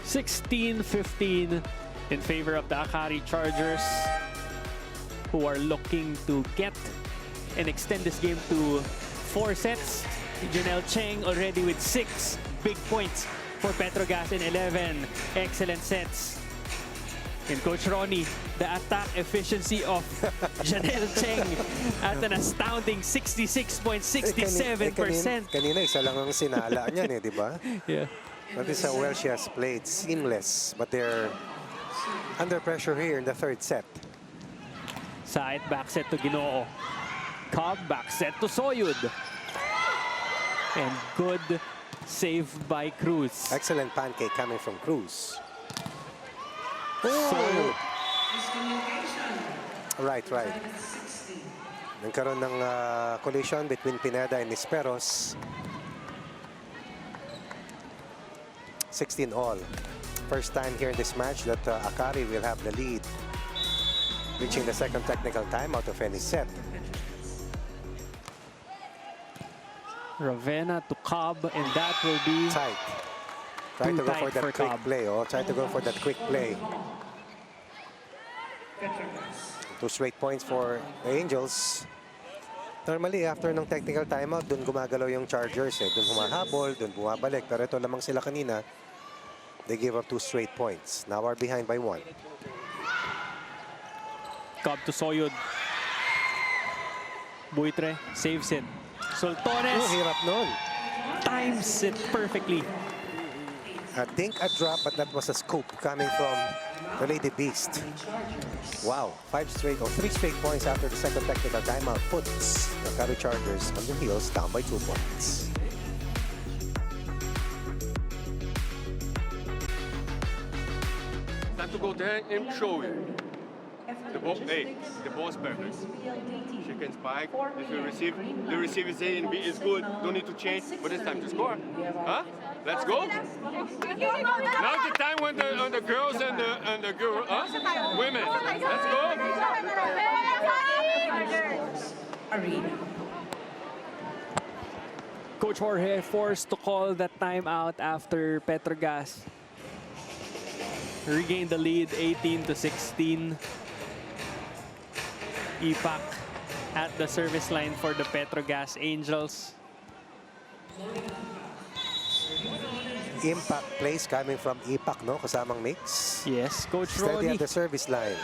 (16-15) in favor of the AKARI Chargers, who are looking to get and extend this game to 4 sets. Janelle Cheng already with 6 big points for Petro Gazz in 11 excellent sets. And Coach Ronnie, the attack efficiency of Janelle Cheng at an astounding 66.67%. Kanina isa lang ang sinala niyan eh, di ba? Yeah. That is how well she has played. Seamless, but they're under pressure here in the third set. Saet back set to Ginoo. Cobb back set to Soyud. And good Saved by Cruz. Excellent pancake coming from Cruz. So, Right. Nagkaroon ng collision between Pineda and Nisperos. 16 all. First time here in this match that Akari will have the lead, reaching the second technical time out of any set. Ravenna to Cobb, and that will be Tight. Try Too to go tight for that for quick Cobb. play. Try to go for that quick play. 2 straight points for the Angels. Normally, after ng technical timeout, dun gumagalaw yung Chargers. Dun humahabol, dun bumabalik. Pero ito lamang sila kanina. They gave up 2 straight points. Now are behind by 1. Cobb to Soyud. Buitre saves it. Soltones Hirap nun. times it perfectly. I think a drop, but that was a scoop coming from the Lady Beast. Wow, 3 straight points after the second technical timeout puts the AKARI Chargers on the heels, down by 2 points. Time to go there and show you. The ball, the ball's perfect. She can spike. If you receive, the receiver is A and B is good. Don't need to change, but it's time to score. Huh? Let's go. Now's the time when the girls and the women. Let's go. Coach Jorge forced to call that timeout after PETRO GAZZ regained the lead 18-16. Ipak at the service line for the PETRO GAZZ Angels. Impact plays coming from Ipak, no? Kasamang mix. Yes, Coach Steady Ronnie. at the service line.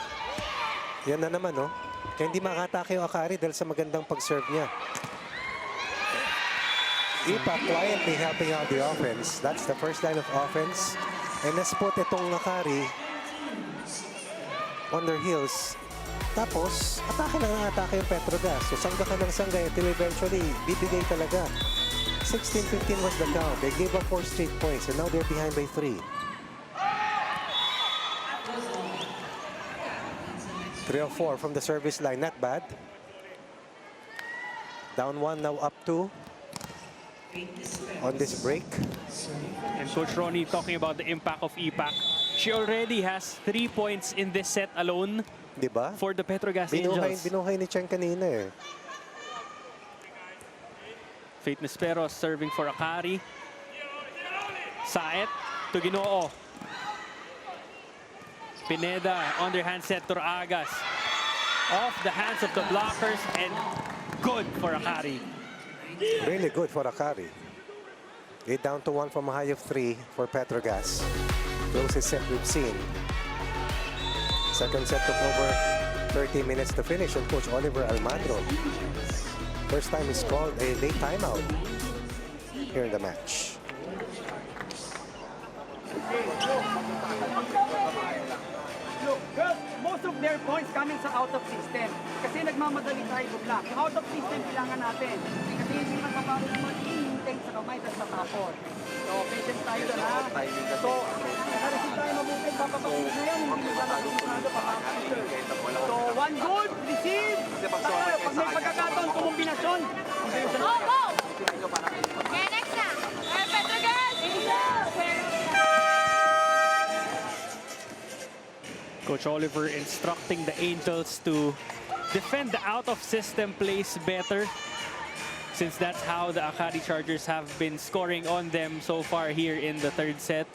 Yan na naman, no? Kaya hindi makatake yung AKARI dahil sa magandang pag-serve niya. Ipak quietly helping out the offense. That's the first line of offense. And let's put itong AKARI on their heels. Tapos, atake na ng atake yung PETRO GAZZ. So, sangga ka ng sangga until eventually, bibigay talaga. 16-15 was the count. They gave up 4 straight points, and now they're behind by 3. 3 of 4 from the service line. Not bad. Down 1, now up 2 on this break. And Coach Ronnie talking about the impact of Ipak. She already has 3 points in this set alone Diba? for the PETRO GAZZ Angels. Binuhay ni Chen kanina eh. Faith Nisperos serving for AKARI. Saet to Ginoo. Pineda underhand set to Agas. Off the hands of the blockers and good for AKARI. Really good for AKARI. 8 down to 1 from a high of 3 for PETRO GAZZ. Closest set we've seen. Second set took over 30 minutes to finish on Coach Oliver Almandro. First time he's called a late timeout here in the match. Look, girls, most of their points coming sa out of system. Kasi nagmamadali tayo block. Yung out of system kailangan natin. Kasi hindi magpapalo naman hinihintay sa kamay at sa tapon. So, patient tayo doon ha. So, nakareceive tayo mabuti. Papapakit na yan. Hindi mo ba papapakit. So, one good, receive. Pag may pagkakataon, kumbinasyon. Go, go! Okay, next na. PETRO GAZZ! Coach Oliver instructing the Angels to defend the out-of-system plays better, since that's how the AKARI Chargers have been scoring on them so far here in the third set.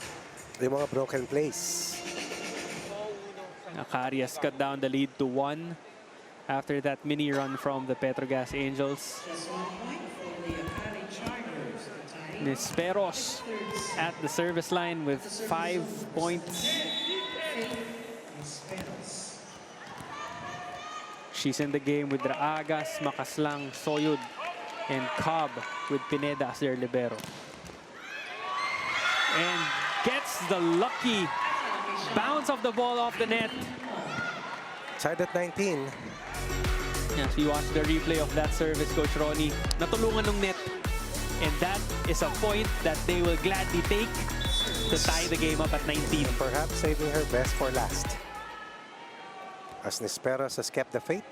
Yung mga broken plays. AKARI has cut down the lead to 1 after that mini run from the PETRO GAZZ Angels. Nisperos at the service line with 5 points. She's in the game with Agas, Makaslang, Soyud, and Cobb with Pineda as their libero. And gets the lucky bounce of the ball off the net. Side at 19. As we watch the replay of that service, Coach Ronnie, natulungan ng net. And that is a point that they will gladly take to tie the game up at 19. Perhaps saving her best for last. As Nisperos has kept the faith.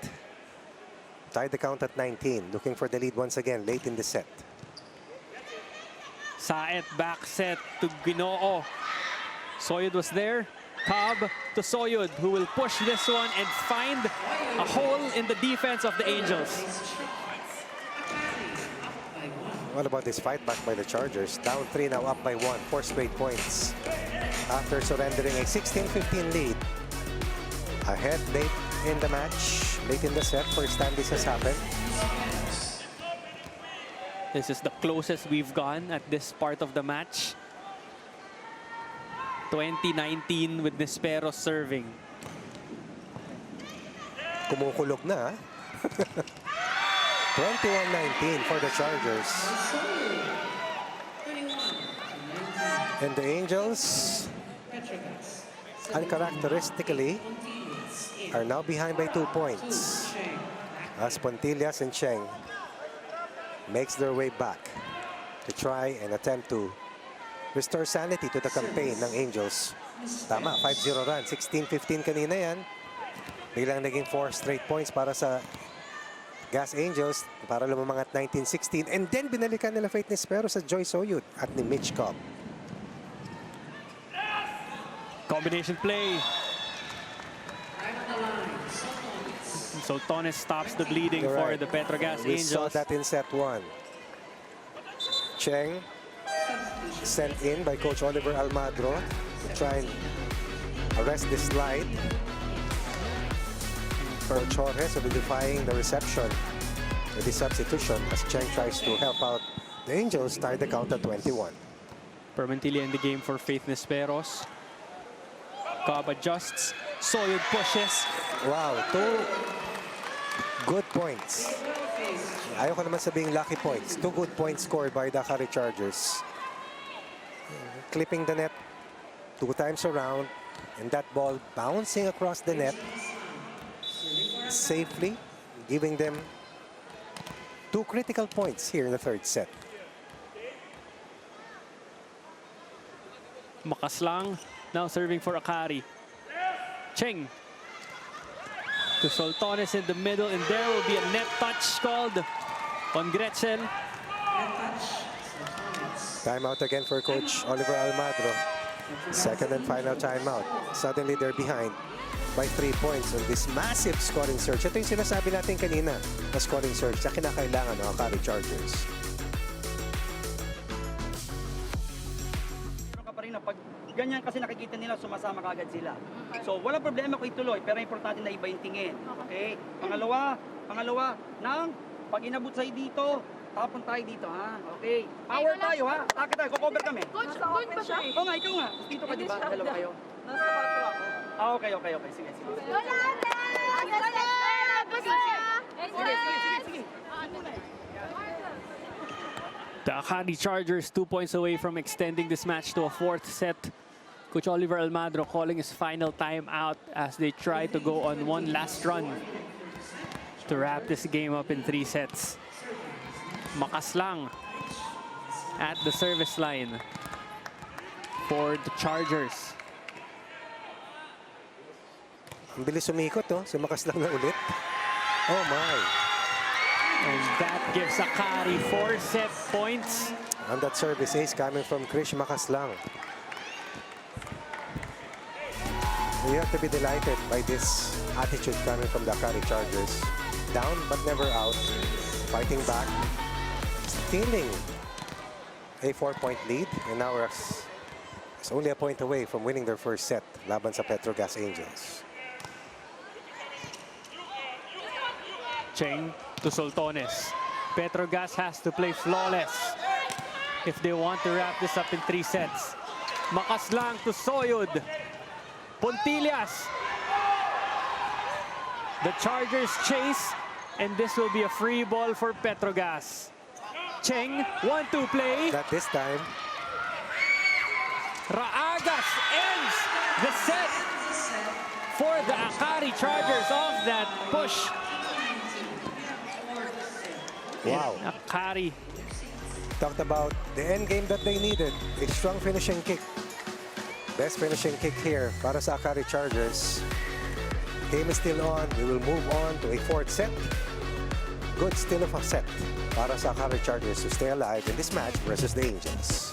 Tied the count at 19. Looking for the lead once again late in the set. Saet back set to Ginoo. Soyud was there. Cobb to Soyud, who will push this one and find a hole in the defense of the Angels. What about this fight back by the Chargers? Down 3, now up by 1. 4 straight points. After surrendering a 16-15 lead. Ahead late in the match. Late in the set. First time this has happened. This is the closest we've gone at this part of the match. 2019 with Nisperos serving. Kumukulog na. 21-19 for the Chargers. And the Angels, uncharacteristically, are now behind by 2 points. As Pontillas and Cheng makes their way back to try and attempt to restore sanity to the campaign ng Angels. Tama, 5-0 run. 16-15 kanina yan. Biglang naging 4 straight points para sa Gas Angels para lumamang at 19-16. And then binalikan nila Faith Nispero sa Joy Soyud at ni Mitch Cobb. Combination play. So Tones stops the bleeding You're for right. the Petro Gass We saw Angels. that in set 1. Cheng sent in by Coach Oliver Almadro to try and arrest the slide. Coach Jorge solidifying the reception with the substitution as Cheng tries to help out the Angels tie the count at 21. Permentilla in the game for Faith Nisperos. Cobb adjusts. Soyud pushes. Wow, 2 good points. Ayoko naman sabing lucky points. 2 good points scored by the AKARI Chargers. Clipping the net 2 times around, and that ball bouncing across the net safely, giving them 2 critical points here in the 3rd set. Makaslang now serving for AKARI. Cheng to Soltones in the middle, and there will be a net touch called on Gretchen. Timeout again for Coach Oliver Almadro. Second and final timeout. Suddenly they're behind by 3 points on this massive scoring surge. Ito yung sinasabi natin kanina na scoring surge na kinakailangan ng AKARI Chargers. Pag ganyan kasi nakikita nila, sumasama kagad sila. So, walang problema kung ituloy, pero importante na iba yung tingin. Okay? Pangalawa, nang pag inabot sa'yo dito, tapon tayo dito, ha? Okay? Power tayo, ha? Taka tayo, kukover kami. Coach, doon ba siya? Oo nga, ikaw nga. Dito ka, di ba? Dalawa kayo. Nasa pato ako. Ah, okay. Sige. Sige. The AKARI Chargers 2 points away from extending this match to a 4th set. Coach Oliver Almadro calling his final time out as they try to go on one last run to wrap this game up in 3 sets. Makaslang at the service line for the Chargers. Ang bilis umikot, oh. Sumakas lang na ulit. Oh my. And that gives AKARI 4 set points. And that service ace coming from Krish Makaslang. You have to be delighted by this attitude coming from the AKARI Chargers. Down but never out. Fighting back. Stealing a 4-point lead. And now it's only a point away from winning their first set laban sa Petro Gass Angels. Cheng to Soltones. Petro Gass has to play flawless if they want to wrap this up in 3 sets. Makaslang to Soyud. Pontillas. The Chargers chase, and this will be a free ball for Petro Gass. Cheng, 1-2 play. Not this time. Raagas ends the set for the AKARI Chargers off that push. Wow. AKARI Talked about the end game that they needed. A strong finishing kick. Best finishing kick here para sa AKARI Chargers. Game is still on. We will move on to a fourth set. Good still of a set para sa AKARI Chargers to stay alive in this match versus the Angels.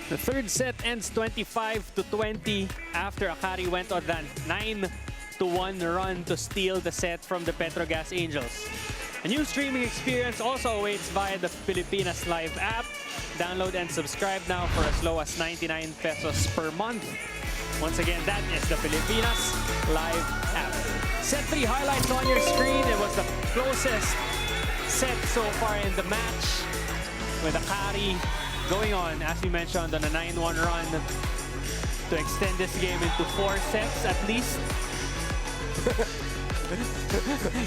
The third set ends 25-20 after AKARI went on that 9-1 run to steal the set from the PETRO GAZZ Angels. A new streaming experience also awaits via the Pilipinas Live app. Download and subscribe now for as low as 99 pesos per month. Once again, that is the Pilipinas Live app. Set 3 highlights on your screen. It was the closest set so far in the match, with AKARI going on, as we mentioned, on a 9-1 run to extend this game into 4 sets at least.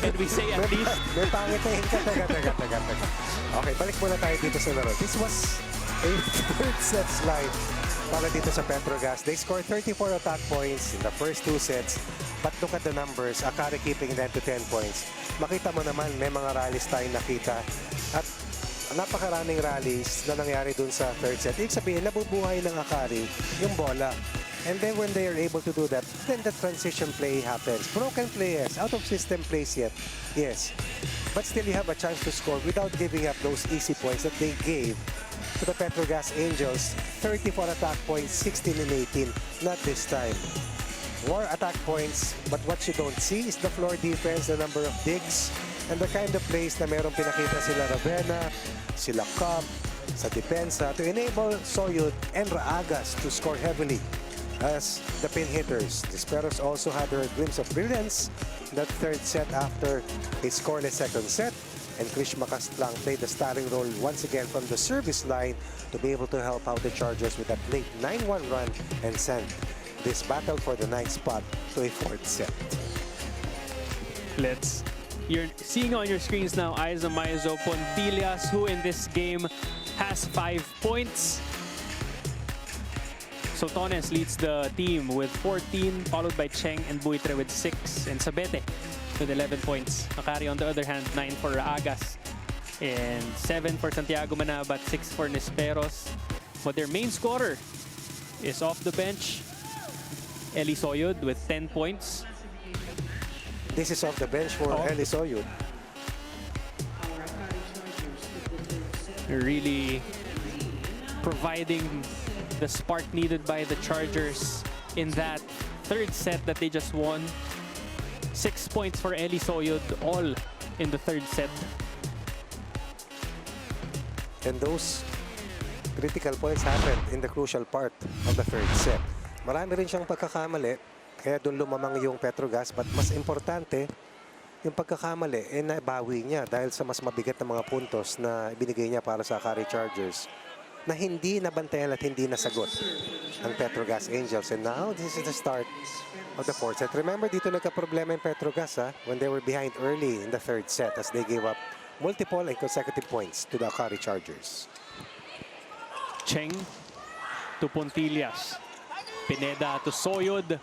And we say at least. May pangit na yun. Teka. Okay, balik muna tayo dito sa laro. This was a third set slide para dito sa PETRO GAZZ. They scored 34 attack points in the first 2 sets. But look at the numbers. AKARI keeping them to 10 points. Makita mo naman, may mga rallies tayong nakita. At napakaraming rallies na nangyari dun sa third set. Ibig sabihin, nabubuhay ng AKARI yung bola. And then when they are able to do that, then the transition play happens. Broken players, out of system plays yet, yes. But still you have a chance to score without giving up those easy points that they gave to the PETRO GAZZ Angels. 34 attack points, 16 and 18. Not this time. More attack points, but what you don't see is the floor defense, the number of digs, and the kind of plays na merong pinakita sila Ravenna, sila Cobb, sa depensa to enable Soyud and Raagas to score heavily as the pin hitters. The Speros also had their glimpse of brilliance in that third set after a scoreless second set, and Krish Makastlang played the starting role once again from the service line to be able to help out the Chargers with that late 9-1 run and send this battle for the 9th spot to a 4th set. You're seeing on your screens now Aiza Maizo Pontillas, who in this game has 5 points. Sotones leads the team with 14, followed by Cheng and Buitre with 6, and Sabete with 11 points. AKARI, on the other hand, 9 for Raagas, and 7 for Santiago Manabat, 6 for Nisperos. But their main scorer is off the bench, Eli Soyud with 10 points. This is off the bench for Eli Soyud. Really providing the spark needed by the Chargers in that third set that they just won. 6 points for Eli Soyud, all in the third set. And those critical points happened in the crucial part of the third set. Marami rin siyang pagkakamali, kaya doon lumamang yung PETRO GAZZ, but mas importante yung pagkakamali nabawi niya dahil sa mas mabigat na mga puntos na ibinigay niya para sa AKARI Chargers na hindi nabantayan at hindi nasagot ang PETRO GAZZ Angels. And now, this is the start of the fourth set. Remember, dito nagka-problema yung PETRO GAZZ when they were behind early in the third set as they gave up multiple and consecutive points to the AKARI Chargers. Cheng to Pontillas. Pineda to Soyud.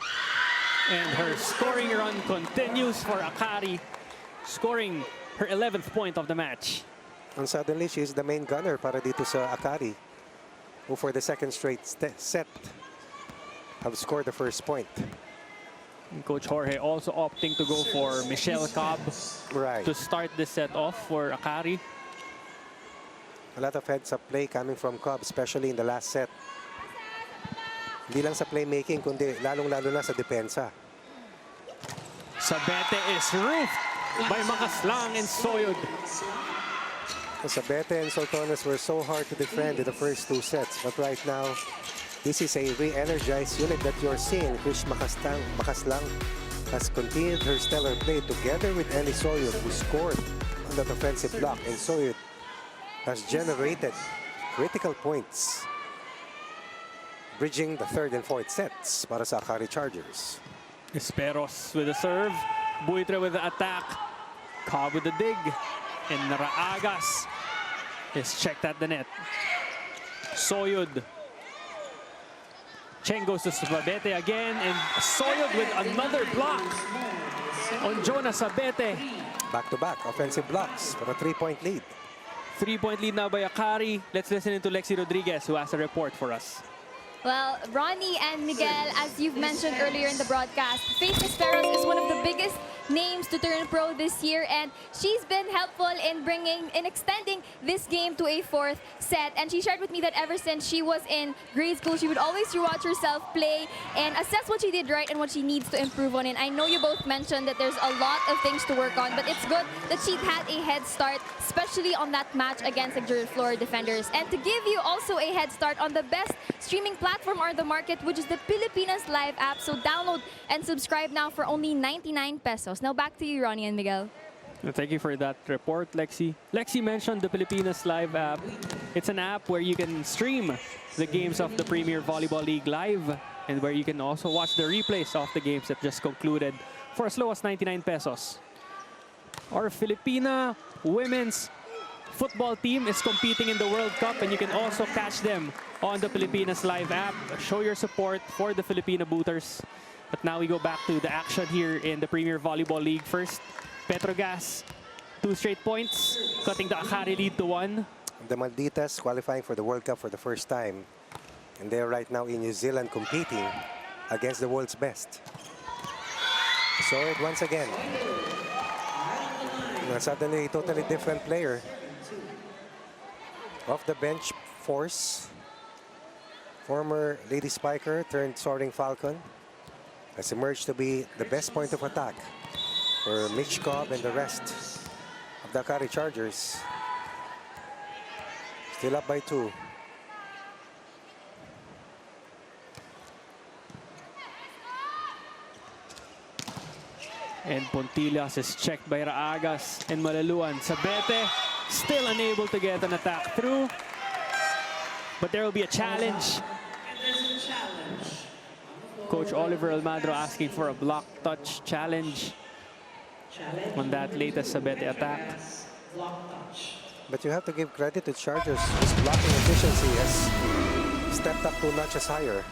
And her scoring run continues for AKARI, scoring her 11th point of the match. And suddenly, she's the main gunner para dito sa AKARI, who for the second straight set have scored the first point. And Coach Jorge also opting to go for Michelle Cobb Right. to start this set off for AKARI. A lot of heads-up play coming from Cobb, especially in the last set. Hindi lang sa playmaking, kundi lalong-lalo na sa depensa. Sabete is roofed by Makaslang and Soyud. Sabete and Sultanas were so hard to defend in the first two sets, but right now, this is a re-energized unit that you're seeing. Krish Makaslang has continued her stellar play together with Ellie Soyud, who scored on that offensive block, and Soyud has generated critical points, bridging the third and fourth sets para sa AKARI Chargers. Esperos with the serve, Buitre with the attack, Cobb with the dig, and Raagas is checked at the net. Soyud. Cheng goes to Sabete again, and Soyud with another block on Jonas Sabete. Back-to-back offensive blocks for a 3-point lead. 3-point lead now by AKARI. Let's listen to Lexi Rodriguez, who has a report for us. Well, Ronnie and Miguel, as you've mentioned earlier in the broadcast, Faith Esperos is one of the biggest names to turn pro this year, and she's been helpful in extending this game to a fourth set. And she shared with me that ever since she was in grade school, she would always rewatch herself play and assess what she did right and what she needs to improve on. And I know you both mentioned that there's a lot of things to work on, but it's good that she had a head start, especially on that match against the floor defenders. And to give you also a head start on the best streaming platform on the market, which is the Pilipinas Live app. So download and subscribe now for only 99 pesos. Now back to you, Ronnie and Miguel. Thank you for that report, Lexi. Lexi mentioned the Pilipinas Live app. It's an app where you can stream the games of the Premier Volleyball League live, and where you can also watch the replays of the games that just concluded for as low as 99 pesos. Our Filipina women's football team is competing in the World Cup, and you can also catch them on the Pilipinas Live app. Show your support for the Filipina Booters. But now we go back to the action here in the Premier Volleyball League. First, PETRO GAZZ, 2 straight points, cutting the AKARI lead to 1. The Malditas qualifying for the World Cup for the first time, and they're right now in New Zealand competing against the world's best. So it once again, suddenly a totally different player. Off the bench force, former Lady Spiker turned Soaring Falcon, has emerged to be the best point of attack for Mitch Cobb and the rest of the AKARI Chargers. Still up by 2. And Pontillas is checked by Raagas and Malaluan. Sabete still unable to get an attack through. But there will be a challenge. Coach Oliver Almadro asking for a block touch challenge on that latest Sabete attack. But you have to give credit to Chargers, whose blocking efficiency has stepped up 2 notches higher.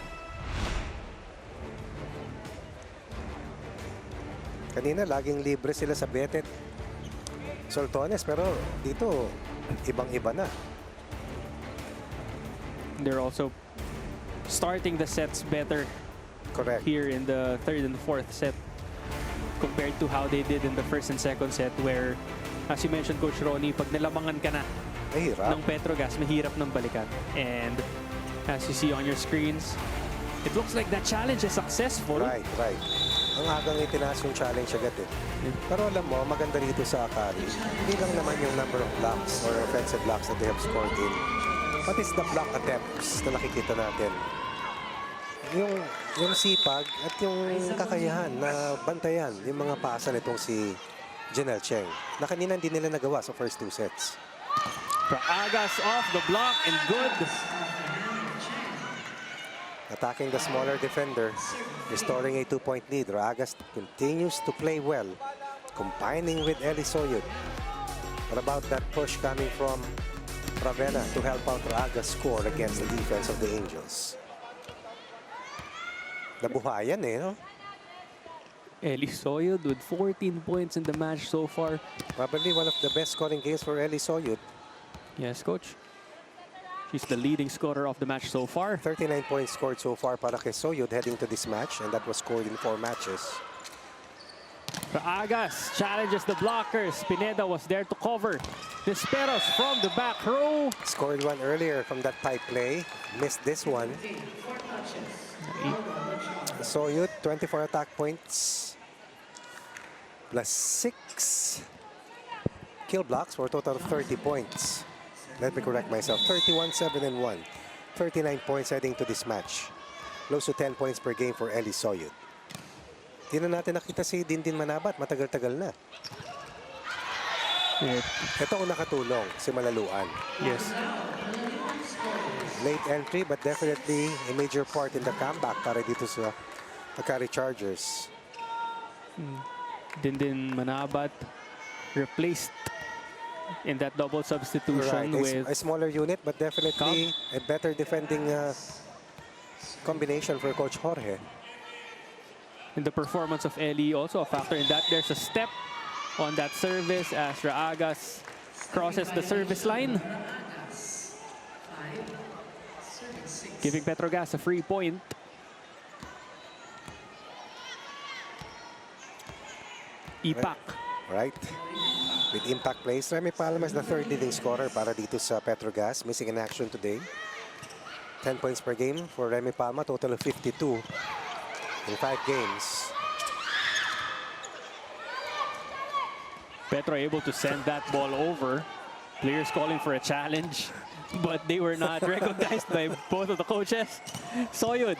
Kanina, laging libre sila sa Betet Soltones, pero dito, ibang-iba na. They're also starting the sets better. Correct. Here in the third and fourth set compared to how they did in the first and second set, where, as you mentioned, Coach Ronnie, pag nalamangan ka na ng PETRO GAZZ, mahirap ng balikan. And as you see on your screens, it looks like that challenge is successful. Right. Ang agang itinaas yung challenge agad eh. Pero alam mo, maganda rito sa AKARI, hindi lang naman yung number of blocks or offensive blocks that they have scored in. But it's the block attempts na nakikita natin. Yung sipag at yung kakayahan na bantayan yung mga pasa nitong si Janelle Cheng na kanina hindi nila nagawa sa first 2 sets. Raagas off the block and good. Attacking the smaller defender, restoring a 2-point lead. Raagas continues to play well, combining with Ellie Soyud. What about that push coming from Ravenna to help out Raagas score against the defense of the Angels? Nabuhayan eh, no? Eli Soyud with 14 points in the match so far. Probably one of the best scoring games for Eli Soyud. Yes, coach. She's the leading scorer of the match so far. 39 points scored so far para kay Soyud heading to this match, and that was scored in 4 matches. Agas challenges the blockers. Pineda was there to cover. Desperos from the back row. Scored one earlier from that pipe play. Missed this one. Soyud, 24 attack points. Plus 6 kill blocks for a total of 30 points. Let me correct myself. 31, 7, and 1. 39 points heading to this match. Close to 10 points per game for Eli Soyud. Di na natin nakita si Dindin Manabat. Matagal-tagal na. Ito ang nakatulong, si Malaluan. Yes. Late entry, but definitely a major part in the comeback para dito sa AKARI Chargers. Dindin Manabat replaced in that double substitution with a smaller unit, but definitely a better defending combination for Coach Jorge. in the performance of Eli. Also a factor in that. There's a step on that service as Raagas crosses the service line, giving PETRO GAZZ a free point. Ipak. Right. With impact plays, Remy Palma is the third leading scorer para dito sa PETRO GAZZ. Missing in action today. 10 points per game for Remy Palma, total of 52 in 5 games. Petro able to send that ball over. Players calling for a challenge, but they were not recognized by both of the coaches. Soyud,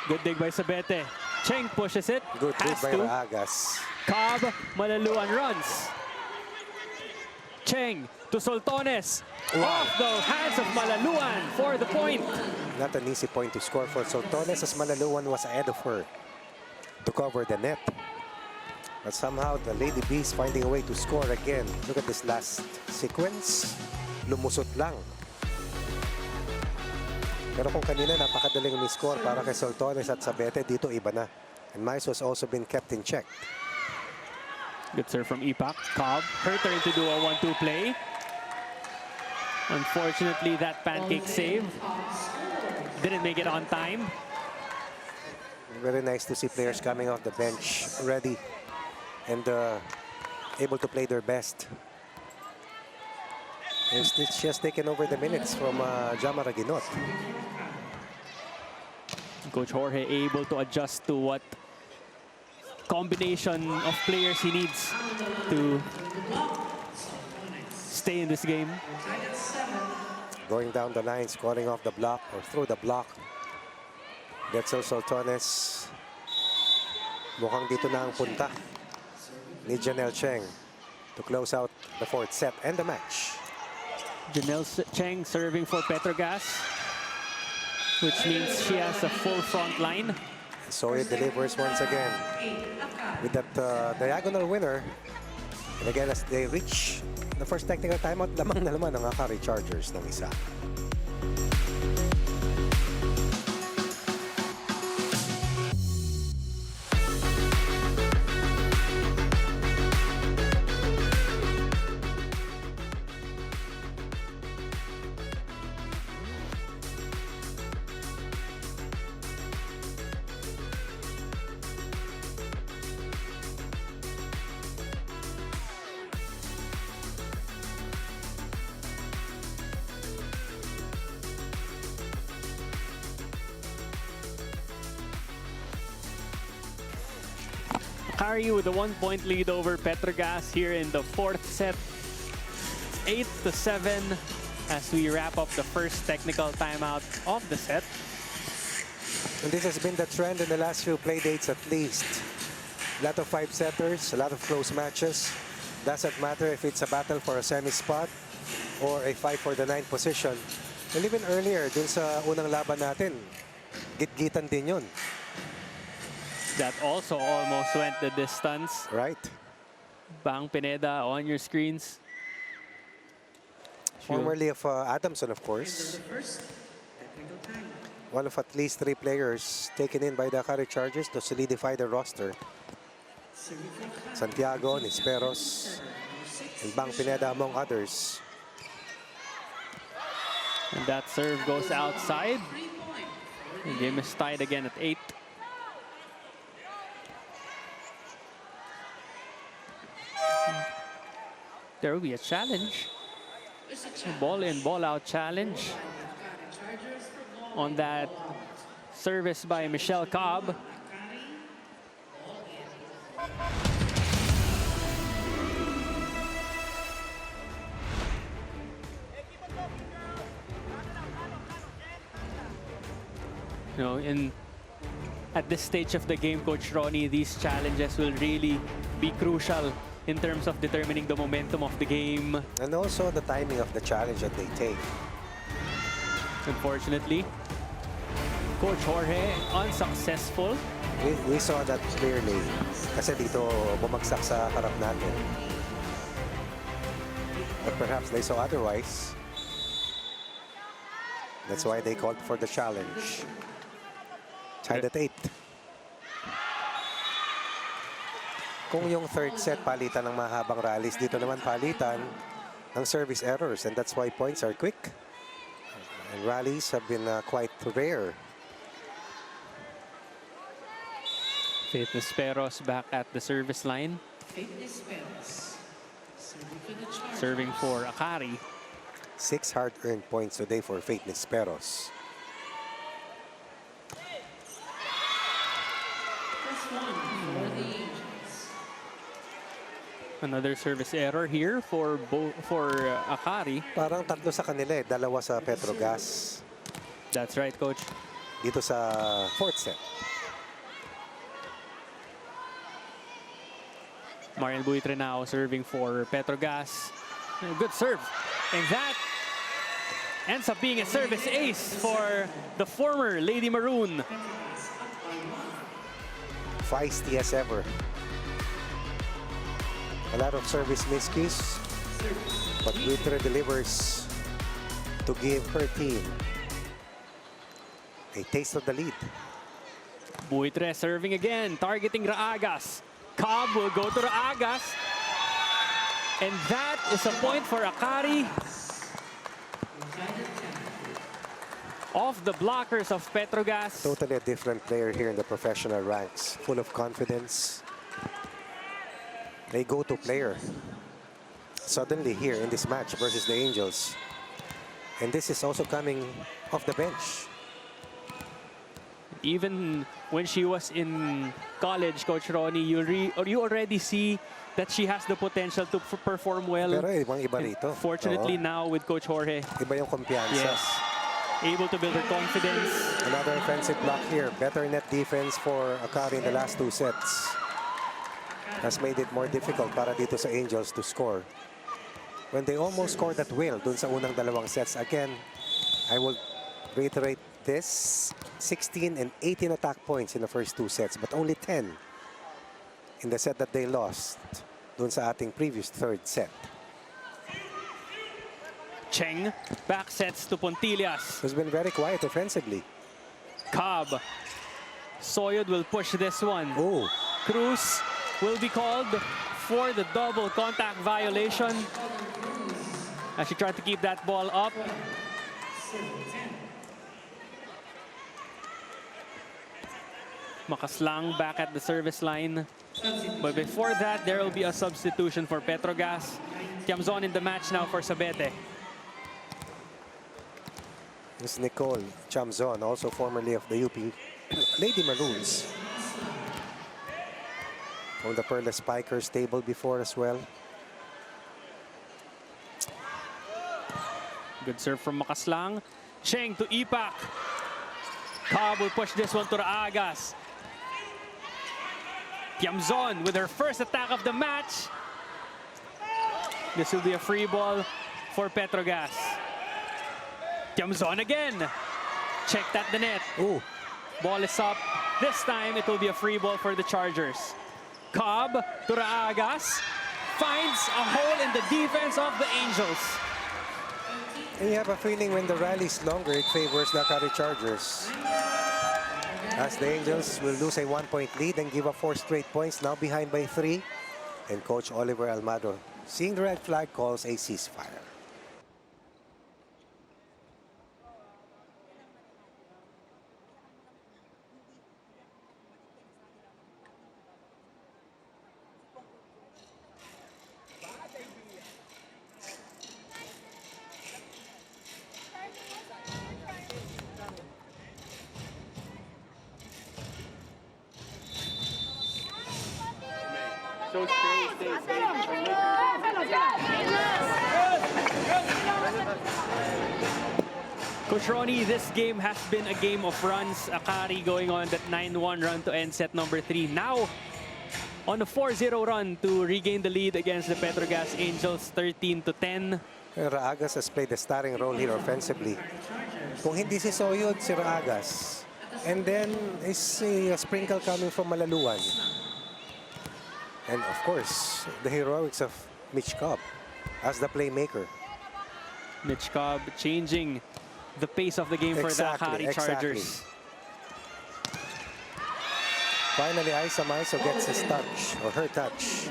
good dig by Sabete. Cheng pushes it. Good dig has by to. Raagas. Cobb, Malaluan runs. Cheng to Soltones. Wow. Off the hands of Malaluan for the point. Not an easy point to score for Soltones as Malaluan was ahead of her to cover the net. But somehow the Lady Bees finding a way to score again. Look at this last sequence. Lumusot lang. Pero kung kanina napakadaling umiscore para kay Soltones at Sabete, dito iba na. And Mais was also been kept in check. Good serve from Ipak. Cobb, her turn to do a 1-2 play. Unfortunately, that pancake save didn't make it on time. Very nice to see players coming off the bench ready and able to play their best. And she has taken over the minutes from Jama Raginot. Coach Jorge able to adjust to what combination of players he needs to stay in this game. Going down the line, scoring off the block or through the block. Getzel Soltones. Mukhang dito na ang punta ni Janelle Cheng to close out the fourth set and the match. Janelle Cheng serving for PETRO GAZZ, which means she has a full front line. So it delivers once again with that diagonal winner. And again, as they reach the first technical timeout, lamang na naman ang AKARI Chargers ng isa. AKARI with a 1-point lead over PETRO GAZZ here in the fourth set. 8-7 as we wrap up the first technical timeout of the set. And this has been the trend in the last few play dates at least. A lot of 5-setters, a lot of close matches. Doesn't matter if it's a battle for a semi-spot or a fight for the 9th position. And even earlier, dun sa unang laban natin, git-gitan din yun. That also almost went the distance. Right. Bang Pineda on your screens. Formerly of Adamson, of course. One of at least 3 players taken in by the AKARI Chargers to solidify the roster. Santiago, Nisperos, and Bang Pineda among others. And that serve goes outside. The game is tied again at 8. There will be a challenge. A ball in, ball out challenge on that service by Michelle Cobb. You know, at this stage of the game, Coach Ronnie, these challenges will really be crucial in terms of determining the momentum of the game. And also the timing of the challenge that they take. Unfortunately, Coach Jorge unsuccessful. We saw that clearly. Kasi dito bumagsak sa harap natin. But perhaps they saw otherwise. That's why they called for the challenge. Tied at 8. Kung yung third set palitan ng mahabang rallies, dito naman palitan ng service errors, and that's why points are quick. And rallies have been quite rare. Faith Nisperos back at the service line. Serving for Akari. 6 hard-earned points today for Faith Nisperos. Another service error here for Akari. Parang tatlo sa kanila eh, dalawa sa Petro Gazz. That's right, Coach. Dito sa fourth set. Marian Buitre now serving for Petro Gazz. Good serve. And that ends up being a service ace for the former Lady Maroon. Feisty as ever. A lot of service miscues, but Buitre delivers to give her team a taste of the lead. Buitre serving again, targeting Raagas. Cobb will go to Raagas. And that is a point for Akari. Off the blockers of Petro Gazz. Totally a different player here in the professional ranks. Full of confidence. A go-to player. Suddenly here in this match versus the Angels. And this is also coming off the bench. Even when she was in college, Coach Ronnie, you already see that she has the potential to perform well. Pero ibang-iba rito. Fortunately now with Coach Jorge. Iba yung kumpiyansa. Yes. Able to build her confidence. Another offensive block here. Better net defense for Akari in the last 2 sets. Has made it more difficult para dito sa Angels to score. When they almost scored at will dun sa unang dalawang sets. Again, I will reiterate this. 16 and 18 attack points in the first 2 sets, but only 10 in the set that they lost dun sa ating previous third set. Cheng back sets to Pontillas. Who's been very quiet offensively. Cobb. Soyod will push this one. Oh, Cruz will be called for the double contact violation as she tried to keep that ball up. Makaslang back at the service line. But before that, there will be a substitution for Petro Gazz. Tiamzon in the match now for Sabete. this is Nicole Chamzon, also formerly of the UP Lady Maroons. From the Perla Spikers table before as well. Good serve from Makaslang. Cheng to Ipak. Cobb will push this one to Raagas. Tiamzon with her first attack of the match. This will be a free ball for Petro Gazz. Tiamzon again. Checked at the net. Ooh, Ball is up. This time it will be a free ball for the Chargers. Cobb to Raagas. Finds a hole in the defense of the Angels. and you have a feeling when the rally is longer, it favors the AKARI Chargers. As the Angels will lose a 1-point lead and give up 4 straight points, now behind by 3. And Coach Oliver Almado, seeing the red flag, calls a ceasefire. So stay. Coach Ronnie, this game has been a game of runs. Akari going on that 9-1 run to end set number 3. Now, on a 4-0 run to regain the lead against the Petro Gazz Angels, 13-10. Raagas has played a starring role here offensively. Kung hindi si Soyod, si Raagas. And then is a sprinkle coming from Malaluan. And of course, the heroics of Mitch Cobb as the playmaker. Mitch Cobb changing the pace of the game for the Akari Chargers. Finally, Isa Maiso gets his touch or her touch.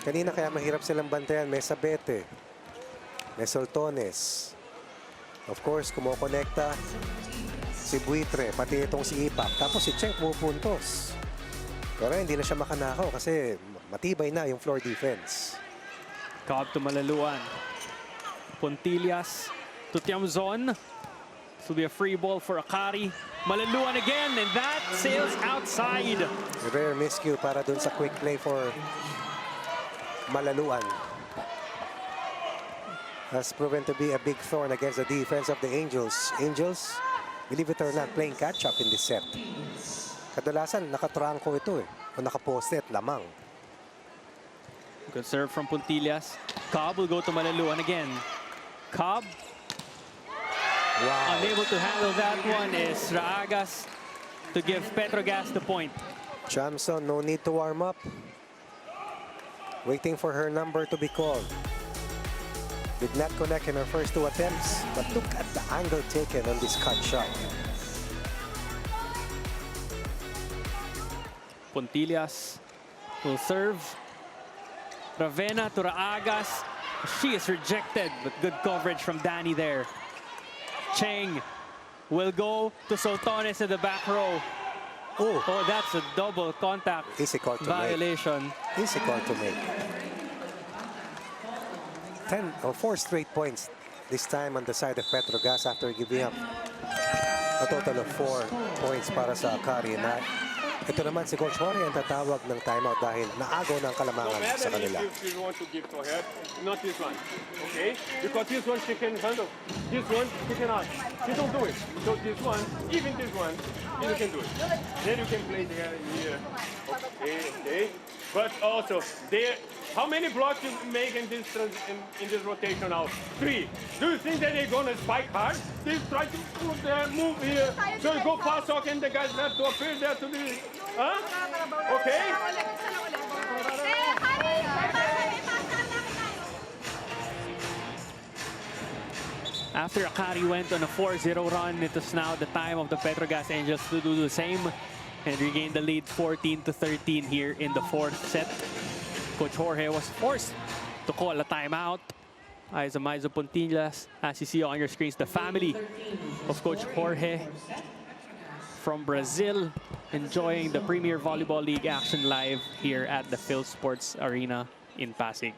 Kanina kaya mahirap silang bantayan. May Sabete, may Soltones. Of course, kumokonekta si Buitre, pati itong si Ipak. Tapos si Cheng pupuntos. Pero hindi na siya makanakaw kasi matibay na yung floor defense. Cobb to Malaluan. Pontillas to Tiamzon. This will be a free ball for Akari. Malaluan again, and that sails outside. A rare miscue para dun sa quick play for Malaluan. Has proven to be a big thorn against the defense of the Angels. Angels, believe it or not, playing catch-up in this set. Kadalasan, nakatrangko ito eh. O nakaposte at lamang. Good serve from Puntillas. Cobb will go to Malaluan again. Cobb, Wow. unable to handle that one is Raagas to give Petro Gazz the point. Jamson, no need to warm up. Waiting for her number to be called. Did not connect in her first 2 attempts, but look at the angle taken on this cut shot. Puntillas will serve. Ravena to Raagas. She is rejected, but good coverage from Danny there. Cheng will go to Soltones in the back row. Oh, Oh, that's a double contact easy call to violation. make. Easy call to make. 4 straight points this time on the side of Petro Gazz after giving up a total of 4 points para sa Akari. Na ito naman si Coach Jorge ang tatawag ng timeout dahil naagaw ng kalamangan sa kanila. If you want to give to her, not this one, okay? Because this one she can handle. This one she cannot. She don't do it. So this one, even this one, you can do it. Then you can play there, here. Okay. But also, there. How many blocks you make in this rotation now? 3. Do you think that they're gonna spike hard? They try to move there, move here. So you go fast talk and the guys have to appear there to be. Huh? Okay? After Akari went on a 4-0 run, it is now the time of the Petro Gazz Angels to do the same and regain the lead 14-13 here in the 4th set. Coach Jorge was forced to call a timeout. Isa Maiso Puntillas, as you see on your screens, the family of Coach Jorge from Brazil, enjoying the Premier Volleyball League action live here at the Phil Sports Arena in Pasig.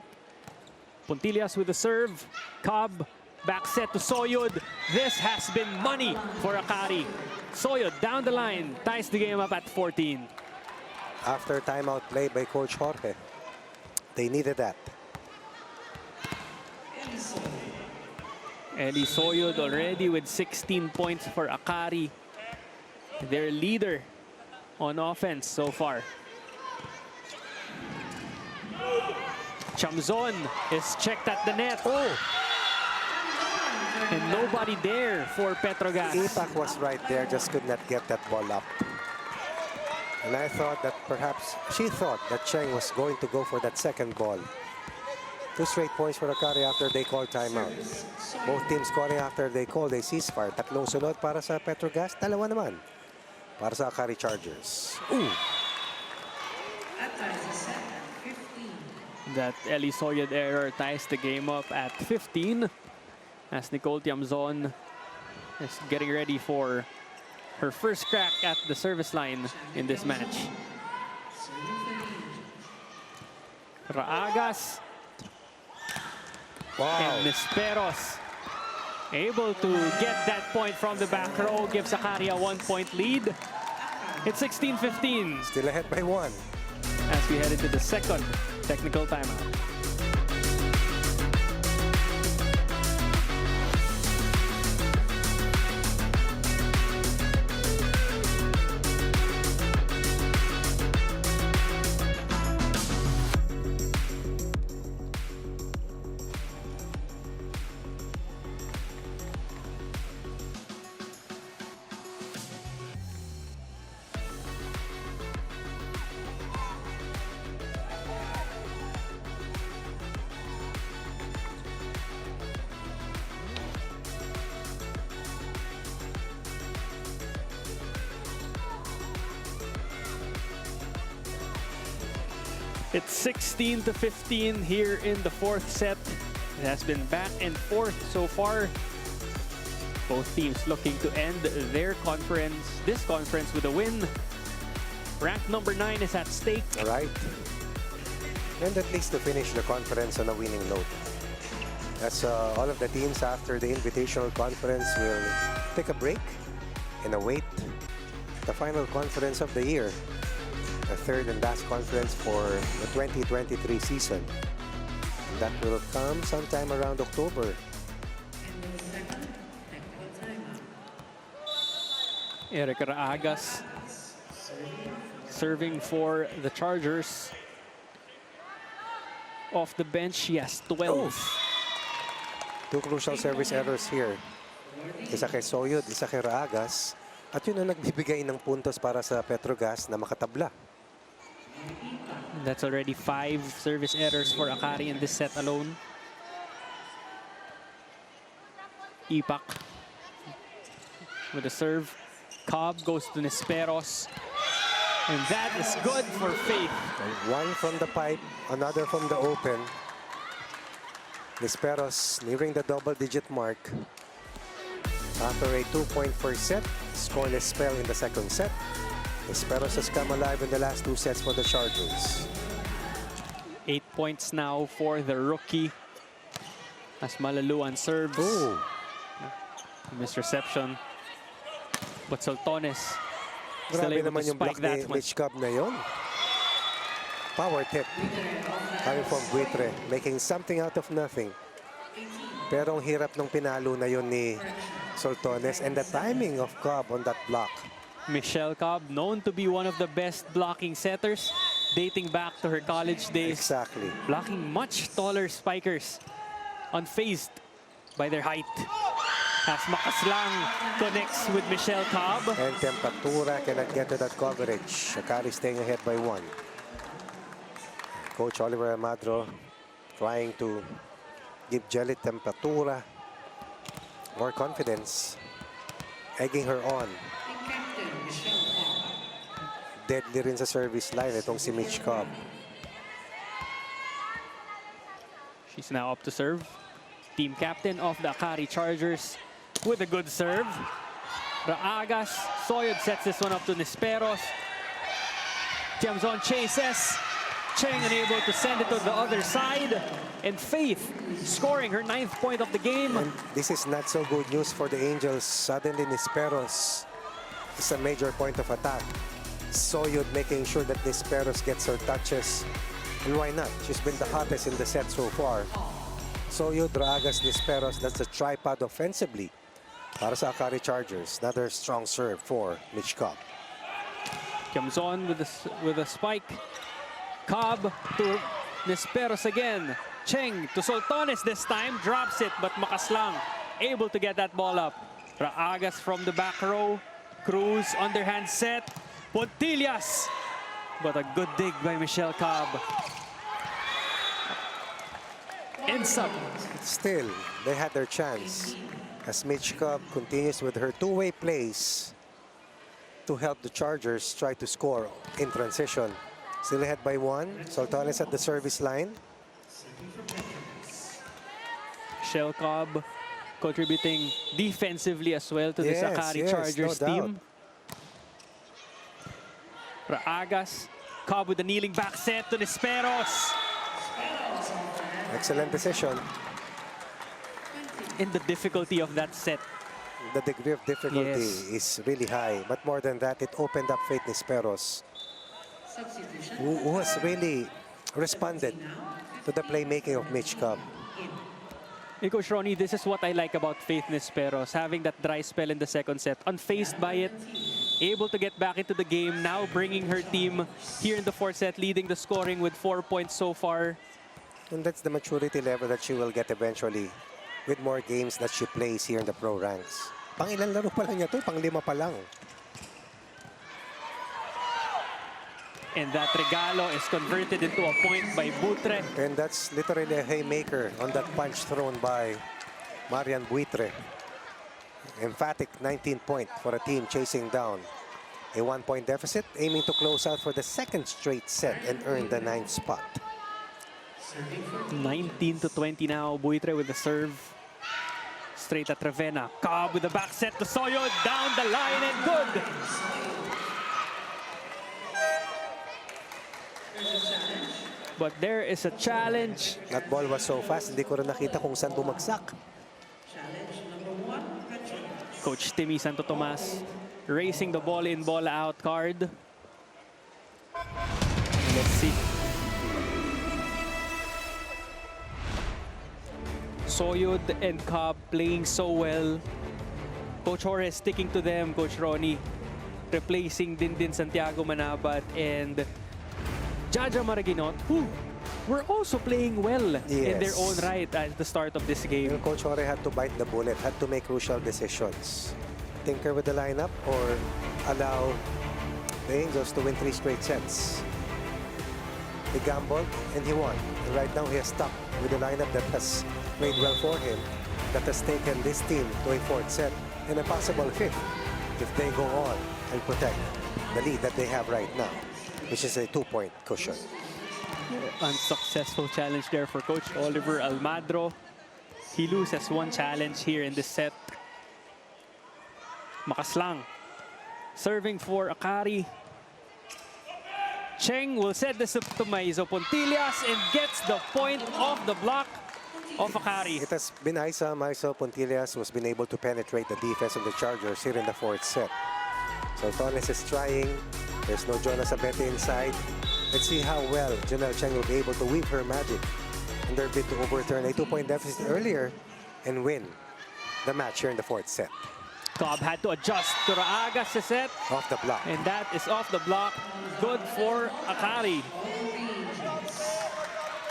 Puntillas with the serve. Cobb, back set to Soyod. This has been money for Akari. Soyod down the line, ties the game up at 14. After timeout play by Coach Jorge, they needed that. Eli Soyod already with 16 points for Akari. Their leader on offense so far. Chamzon is checked at the net. Oh, And nobody there for Petro Gazz. Ipak was right there, just could not get that ball up. And I thought that perhaps, she thought that Cheng was going to go for that second ball. 2 straight points for Akari after they called timeout. Both teams scoring after they called a ceasefire. Tatlong sunod para sa Petro Gazz, dalawa naman para sa Akari Chargers. Ooh. That Ellie Soyud error ties the game up at 15 as Nicole Tiamzon is getting ready for her first crack at the service line in this match. Raagas and Nisperos able to get that point from the back row, gives Akari a 1-point lead. It's 16-15 Still ahead by 1. as we head into the second technical timeout. It's 16-15 here in the fourth set. It has been back and forth so far. Both teams looking to end this conference with a win. Rank number 9 is at stake. All right. And at least to finish the conference on a winning note. As all of the teams after the Invitational Conference will take a break and await the final conference of the year. The third and last conference for the 2023 season. And that will come sometime around October. Eric Raagas serving for the Chargers. Off the bench, he has 12. Two crucial service errors here. Isa kay Soyud, isa kay Raagas. At yun ang nagbibigay ng puntos para sa Petro Gazz na makatabla. That's already 5 service errors for Akari in this set alone. Ipak with a serve. Cobb goes to Nisperos. And that is good for Faith. One from the pipe, another from the open. Nisperos nearing the double-digit mark. After a 2-point first set, scoreless spell in the second set. Nisperos has come alive in the last 2 sets for the Chargers. 8 points now for the rookie. As Malaluan serves. Ooh. Misreception. But Soltones still Grabe able naman to yung spike block that ni one. Mitch Cobb na yun. Power tip. Coming from Buitre. Making something out of nothing. Pero ang hirap ng pinalo na yun ni Soltones. And the timing of Cobb on that block. Michelle Cobb, known to be one of the best blocking setters, dating back to her college days. Exactly. Blocking much taller spikers, unfazed by their height. As Makaslang connects with Michelle Cobb. And Temperatura cannot get to that coverage. Akari staying ahead by 1. Coach Oliver Amadro trying to give Jelly Temperatura more confidence, egging her on. Deadly rin sa service line itong si Mitch Cobb. She's now up to serve. Team captain of the Akari Chargers with a good serve. Raagas, Soyud sets this one up to Nisperos. Tiamzon chases. Cheng unable to send it to the other side. And Faith scoring her 9th point of the game. And this is not so good news for the Angels. Suddenly Nisperos is a major point of attack. Soyud making sure that Nisperos gets her touches. And why not? She's been the hottest in the set so far. Soyud, Raagas, Nisperos, that's a tripod offensively para sa Akari Chargers. Another strong serve for Mitch Cobb. Tiamzon with a spike. Cobb to Nisperos again. Cheng to Soltones this time. Drops it, but Makaslang able to get that ball up. Raagas from the back row. Cruz underhand set. Pontillas. But a good dig by Michelle Cobb. Ends up. Still, they had their chance as Mitch Cobb continues with her two-way plays. to help the Chargers try to score in transition. Still ahead by 1. Sultanes at the service line. Shell Cobb contributing defensively as well to this Yes, AKARI yes, Chargers no team. Raagas, Cobb with the kneeling back set to Nisperos. Excellent decision. In the difficulty of that set. The degree of difficulty Yes. is really high. But more than that, it opened up Faith Nisperos, who has really responded to the playmaking of Mitch Cobb. Hey, Coach Ronnie, this is what I like about Faith Nisperos, having that dry spell in the second set, unfazed by it, able to get back into the game, now bringing her team here in the fourth set, leading the scoring with 4 points so far. And that's the maturity level that she will get eventually with more games that she plays here in the pro ranks. Pang ilang laro pa lang niya to? Pang 5 pa lang. And that regalo is converted into a point by Butre. And that's literally a haymaker on that punch thrown by Marian Buitre. Emphatic 19-point for a team chasing down a 1-point deficit, aiming to close out for the second straight set and earn the 9th spot. 19-20 now. Buitre with the serve. Straight at Ravenna. Cobb with the back set to Soyod. Down the line and good. But there is a challenge. That ball was so fast, hindi ko rin nakita kung saan bumagsak. Coach Timmy Santo Tomas racing the ball in, ball out card. Let's see. Soyud and Cobb playing so well. Coach Jorge sticking to them, Coach Ronnie. Replacing din Santiago Manabat and Jaja Maraginot, who were also playing well in their own right at the start of this game. Coach Jorge had to bite the bullet, had to make crucial decisions. Tinker with the lineup or allow the Angels to win 3 straight sets. He gambled and he won. And right now he has stuck with the lineup that has played well for him, that has taken this team to a 4th set and a possible 5th if they go on and protect the lead that they have right now, which is a 2-point cushion. Unsuccessful challenge there for Coach Oliver Almadro. He loses 1 challenge here in this set. Makaslang serving for AKARI. Cheng will set this up to Maizo Pontillas and gets the point off the block of AKARI. It has been Isa Maiso Pontillas who has been able to penetrate the defense of the Chargers here in the 4th set. So Tones is trying. There's no Jonas Abete inside. Let's see how well Janelle Cheng will be able to weave her magic in their bid to overturn a 2-point deficit earlier and win the match here in the 4th set. Cobb had to adjust to Raagas' set. Off the block. And that is off the block. Good for AKARI.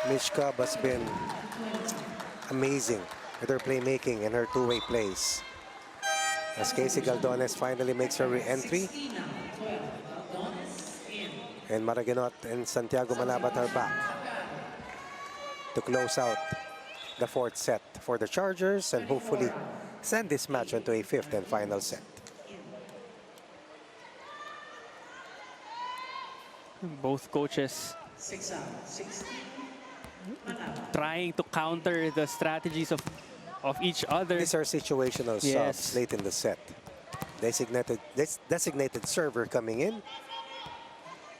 Mitch Cobb has been amazing with her playmaking and her two-way plays. As Casey Galdones finally makes her re-entry. And Maraginot and Santiago Manabat are back to close out the 4th set for the Chargers and hopefully send this match into a 5th and final set. Both coaches trying to counter the strategies of each other. These are situational Yes. subs late in the set. Designated server coming in.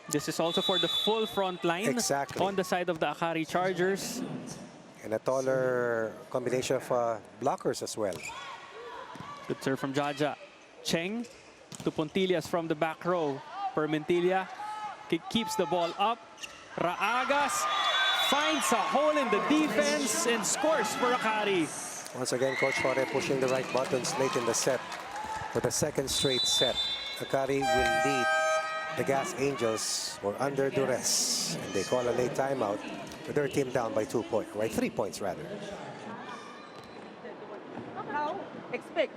This is also for the full front line Exactly. on the side of the AKARI Chargers. And a taller combination of blockers as well. Good serve from Jaja. Cheng to Pontillas from the back row. Permentilla keeps the ball up. Raagas finds a hole in the defense and scores for AKARI. Once again, Coach Jorge pushing the right buttons late in the set for the 2nd straight set. AKARI will lead the Gas Angels or under duress. And they call a late timeout with their team down by 2 points, right? 3 points rather. Now, I expect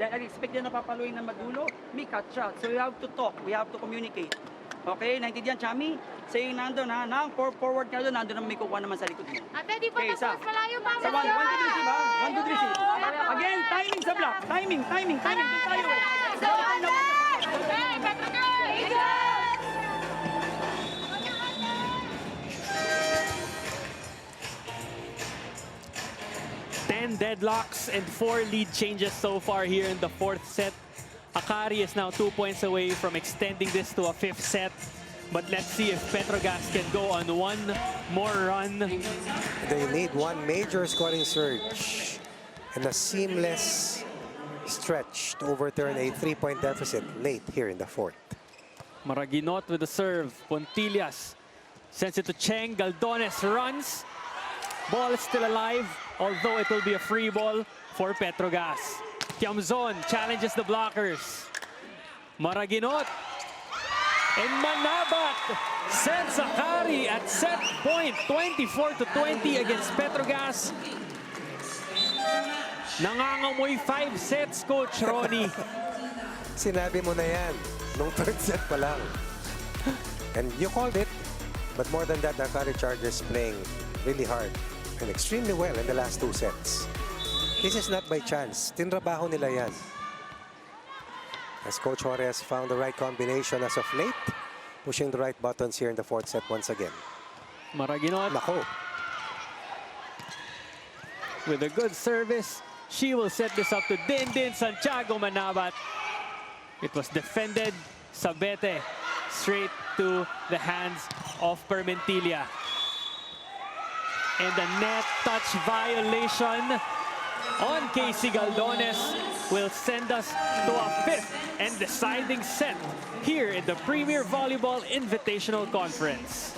na napapaluin na madulo, may cut shot. So we have to talk, we have to communicate. Okay, naintindihan, Chami? Sa'yo nandun ha, na forward ka doon, nandun na may kukuha naman sa likod mo. Ate, di pa Okay, tapos, malayo pa. Sa 1, 2, 3, ba? 1, 2, 3, Again, timing sa block. Timing. Doon tayo eh. Go, ate! Okay, Petro Girl, 10 deadlocks and 4 lead changes so far here in the 4th set. AKARI is now 2 points away from extending this to a 5th set. But let's see if PETRO GAZZ can go on one more run. They need one major scoring surge and a seamless stretch to overturn a 3-point deficit late here in the 4th. Maraginot with the serve. Pontillas sends it to Cheng. Galdones runs. Ball is still alive, although it will be a free ball for PETRO GAZZ. Tiamzon challenges the blockers. Maraginot. And Manabat sends AKARI at set point, 24-20 against PETRO GAZZ. Nangangamoy 5 sets, Coach Ronnie. Sinabi mo na yan nung 3rd set pa lang. And you called it. But more than that, the AKARI Chargers playing really hard and extremely well in the last 2 sets. This is not by chance. Tinrabaho nila yan. As Coach Jorge has found the right combination as of late, pushing the right buttons here in the 4th set once again. Maraginot Nako. with a good service. She will set this up to Dindin Santiago Manabat. It was defended. Sabete straight to the hands of Permentilla. And the net touch violation on Casey Galdones will send us to a 5th and deciding set here in the Premier Volleyball Invitational Conference.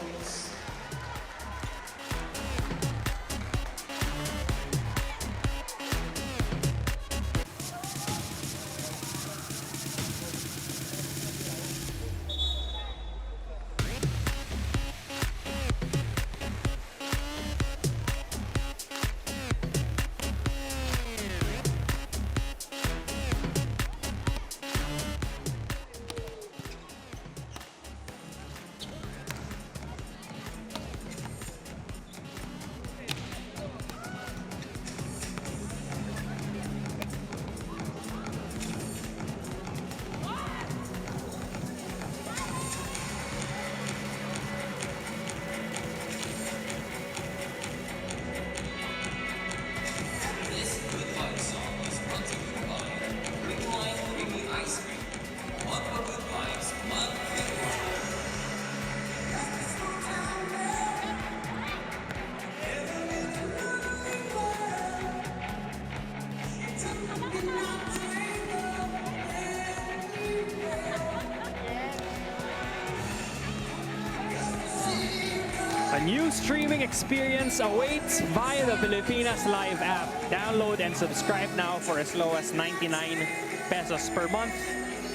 A new streaming experience awaits via the Pilipinas Live app. Download and subscribe now for as low as 99 pesos per month.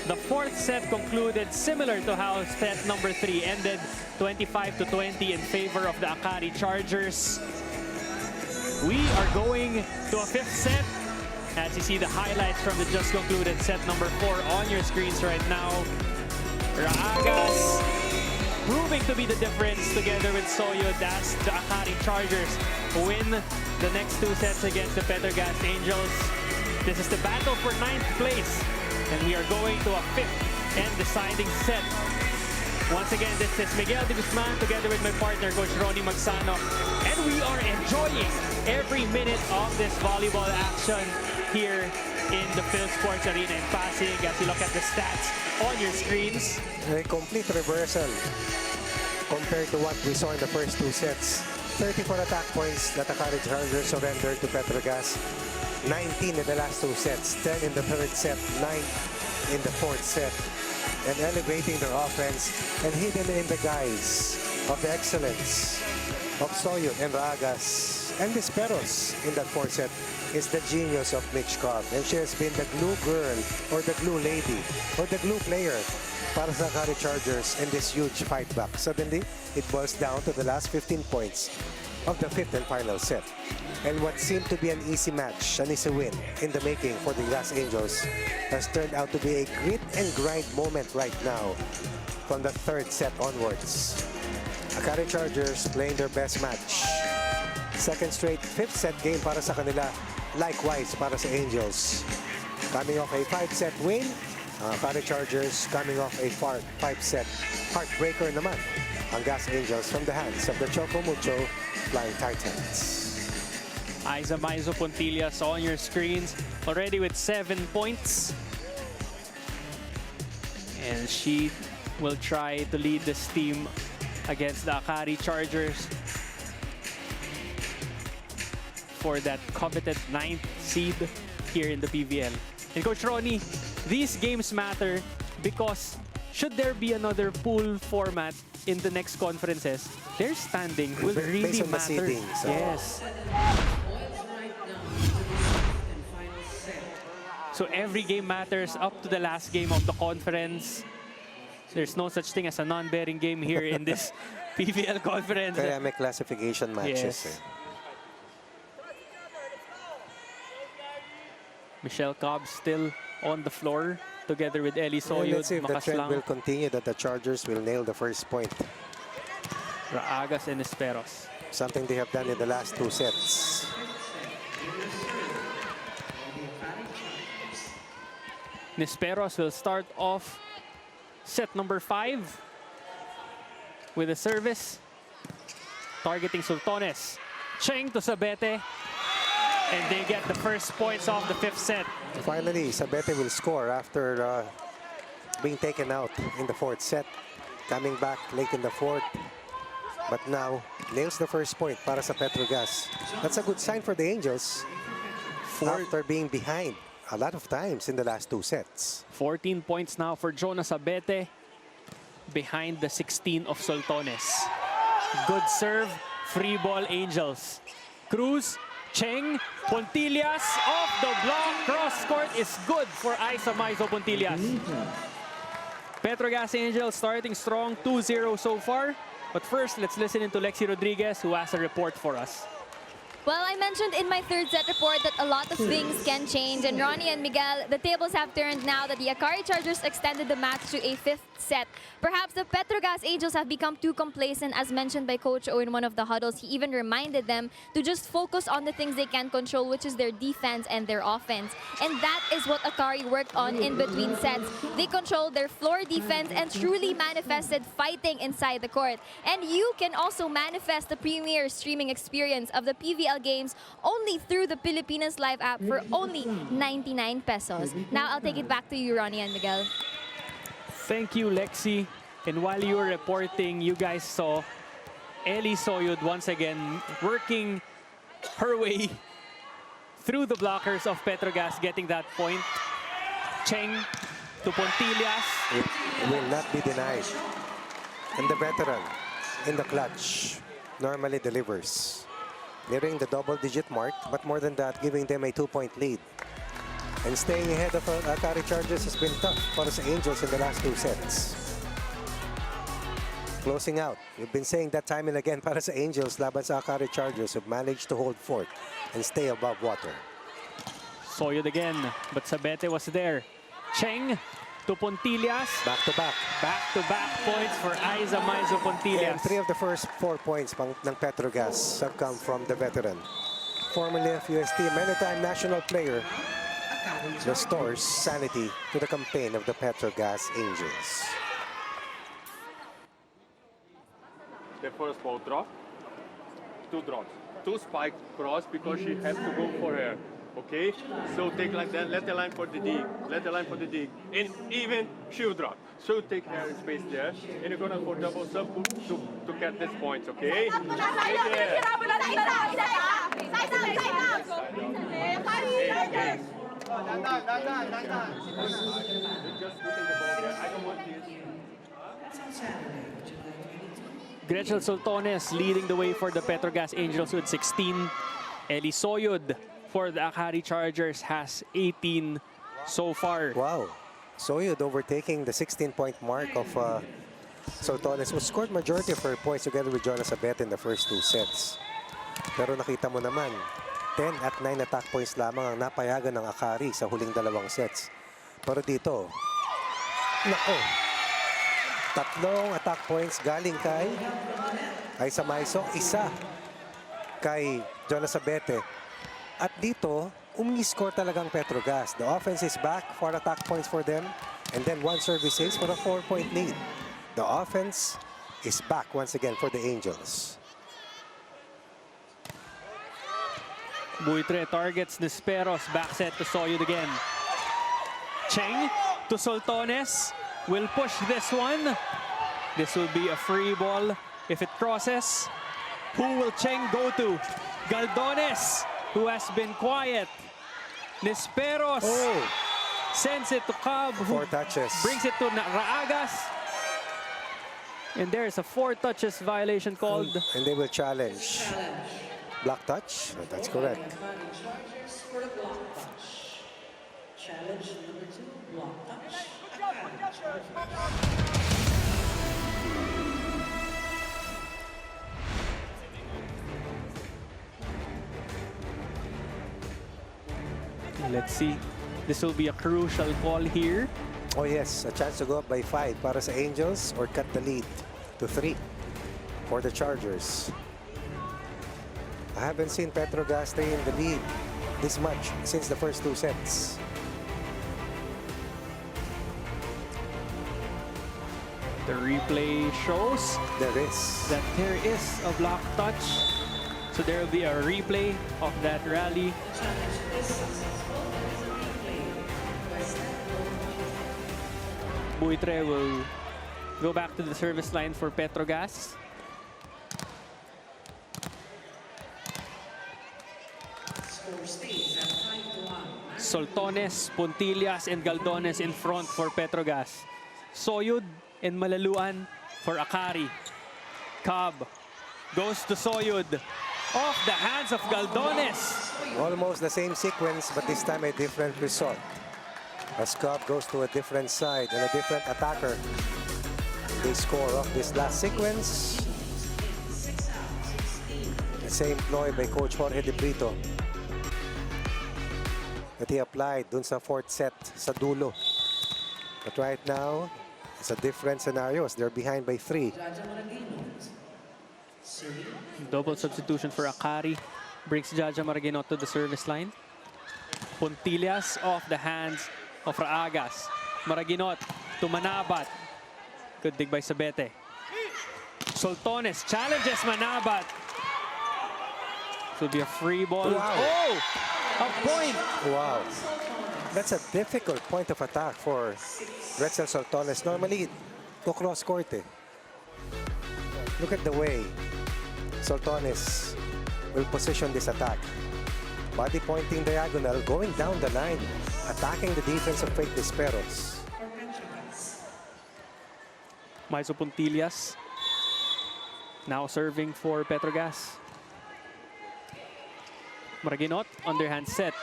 The 4th set concluded similar to how set number 3 ended, 25-20 in favor of the AKARI Chargers. We are going to a 5th set. As you see the highlights from the just concluded set number 4 on your screens right now. Raagas proving to be the difference together with Soyud as the AKARI Chargers win the next 2 sets against the PETRO GAZZ Angels. This is the battle for 9th place, and we are going to a 5th and deciding set. Once again, this is Miguel de Guzman together with my partner, Coach Ronnie Magsano, and we are enjoying every minute of this volleyball action here in the Phil Sports Arena in Pasig. As you look at the stats on your screens, A complete reversal compared to what we saw in the first 2 sets. 34 attack points that AKARI Chargers surrendered to PETRO GAZZ. 19 in the last 2 sets, 10 in the 3rd set, 9 in the 4th set. And elevating their offense and hidden in the guise of the excellence of Soyud and Raagas. And Disperos in that 4th set is the genius of Mitch Cobb. And she has been the glue girl or the glue lady or the glue player para sa AKARI Chargers in this huge fight back. Suddenly, it boils down to the last 15 points of the 5th and final set. And what seemed to be an easy match, an easy win in the making for the GAZZ Angels has turned out to be a grit and grind moment right now from the 3rd set onwards. AKARI Chargers playing their best match. Second straight 5th set game para sa kanila. Likewise para sa Angels. Coming off a 5-set win, AKARI Chargers coming off a 5-set heartbreaker naman. Ang GAZZ Angels from the hands of the Choco Mucho Flying Titans. Aiza Maizo Puntillas on your screens, already with 7 points. And she will try to lead this team against the AKARI Chargers for that coveted 9th seed here in the PVL. And Coach Ronnie, these games matter because should there be another pool format in the next conferences, their standing will really Based on the matter. seedings, Yes. So every game matters up to the last game of the conference. There's no such thing as a non-bearing game here in this PVL conference. Kaya may classification matches. Yes. Michelle Cobb still on the floor together with Ellie And Soyud, let's see if the trend Makaslang, will continue, that the Chargers will nail the first point. Raagas, and Esperos. Something they have done in the last 2 sets. Nisperos will start off set number 5 with a service targeting Sultones. Cheng to Sabete, and they get the first points off the 5th set. Finally, Sabete will score after being taken out in the 4th set. Coming back late in the 4th. But now, nails the first point para sa PETRO GAZZ. That's a good sign for the Angels after being behind a lot of times in the last 2 sets. 14 points now for Jonas Abete behind the 16 of Sultones. Good serve, free ball Angels. Cruz, Cheng, Puntillas off the block. Cross court is good for Aiza Maizo Puntillas. PETRO GAZZ Angels starting strong, 2-0 so far. But first, let's listen into Lexi Rodriguez, who has a report for us. Well, I mentioned in my 3rd set report that a lot of things can change. And Ronnie and Miguel, the tables have turned now that the AKARI Chargers extended the match to a 5th set. Perhaps the PETRO GAZZ Angels have become too complacent, as mentioned by Coach O in one of the huddles. He even reminded them to just focus on the things they can control, which is their defense and their offense. And that is what AKARI worked on in between sets. They controlled their floor defense and truly manifested fighting inside the court. And you can also manifest the premier streaming experience of the PVL games only through the Pilipinas Live app for only 99 pesos. Now I'll take it back to you, Ronnie and Miguel. Thank you, Lexi. And while you were reporting, you guys saw Ellie Soyud once again working her way through the blockers of PETRO GAZZ, getting that point. Cheng to Puntillas. It will not be denied. And the veteran in the clutch normally delivers. Nearing the double-digit mark, but more than that, giving them a 2-point lead. And staying ahead of AKARI Chargers has been tough for the Angels in the last 2 sets. Closing out. We've been saying that time and again para sa Angels laban sa AKARI Chargers have managed to hold forth and stay above water. Soyud again, but Sabete was there. Cheng to Puntillas. Back-to-back. Back-to-back points for Aiza Maizo Puntillas. And 3 of the first 4 points ng PETRO GAZZ have come from the veteran. Formerly of UST, many-time national player, restores sanity to the campaign of the PETRO GAZZ Angels. The first ball drop, 2 drops, 2 spike cross because she has to go for her. Okay, so take like that, let the line for the dig, let the line for the dig, and even she'll drop. So take her space there, and you're gonna for double sub to get this points, okay? Gretchen Sultones leading the way for the PETRO GAZZ Angels with 16. Ellie Soyud for the AKARI Chargers has 18 so far. Wow. Soyud overtaking the 16-point mark of Sultones, who scored majority of her points together with Jonas Abete in the first 2 sets. Pero nakita mo naman, 10 at 9 attack points lamang ang napayagan ng AKARI sa huling 2 sets. Pero dito, nako, 3 attack points galing kay Aiza Maizo, 1 kay Jonas Abete. At dito, umi-score talagang PETRO GAZZ. The offense is back, 4 attack points for them, and then 1 service ace for a 4-point lead. The offense is back once again for the Angels. Buitre targets Nisperos. Back set to Soyud again. Cheng to Soltones. Will push this one. This will be a free ball if it crosses. Who will Cheng go to? Galdones, who has been quiet. Nisperos sends it to Cobb, who 4 touches. brings it to Raagas. And there's a 4 touches violation called. And they will challenge. Block touch? That's correct. AKARI Chargers for the block touch. Challenge number 2, block touch. AKARI Chargers. Let's see. This will be a crucial call here. Oh yes, a chance to go up by 5 para sa Angels or cut the lead to 3 for the Chargers. I haven't seen Petro Gazz stay in the lead this much since the first 2 sets. The replay shows There is. that there is a block touch. So there will be a replay of that rally. The challenge is successful. There is a replay. Requested no point. Buitre will go back to the service line for Petro Gazz. Score stays at 5-1. Soltones, Puntillas, and Galdones in front for Petro Gazz. Soyud and Malaluan for AKARI. Cobb goes to Soyud. Off the hands of Galdones. Almost the same sequence, but this time a different result. As Cobb goes to a different side and a different attacker. They score off this last sequence. The same ploy by Coach Jorge De Brito that he applied dun sa 4th set sa dulo. But right now, it's a different scenario as they're behind by 3. Double substitution for AKARI. Brings Jaja Maraguinot to the service line. Puntillas off the hands of Raagas. Maraguinot to Manabat. Good dig by Sabete. Soltones challenges Manabat. This will be a free ball. Wow. Oh! A point! Wow. That's a difficult point of attack for Retzel Soltones. Normally, to cross court eh. Look at the way Soltones will position this attack. Body pointing diagonal, going down the line, attacking the defense of Fake Nisperos. Maiso Puntillas now serving for Petro Gazz. Maraguinot, underhand set.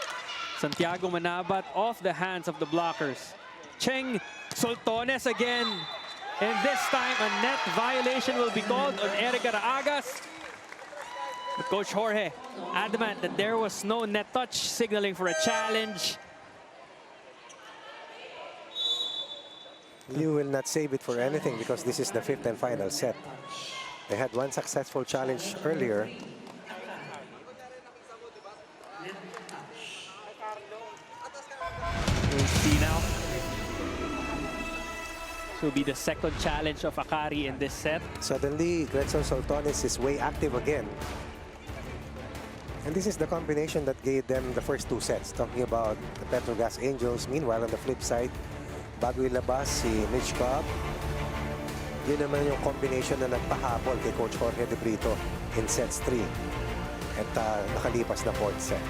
Santiago Manabat off the hands of the blockers. Cheng, Soltones again. And this time, a net violation will be called on Erica Raagas. But Coach Jorge adamant that there was no net touch, signaling for a challenge. You will not save it for anything because this is the 5th and final set. They had one successful challenge earlier. We'll see now. This will be the second challenge of AKARI in this set. Suddenly, Retzel Soltones is way active again. And this is the combination that gave them the first 2 sets. Talking about the Petro Gazz Angels. Meanwhile, on the flip side, bago ilabas si Mitch Cobb, yun naman yung combination na nagpahabol kay Coach Jorge De Brito in sets 3. At nakalipas na 4th set.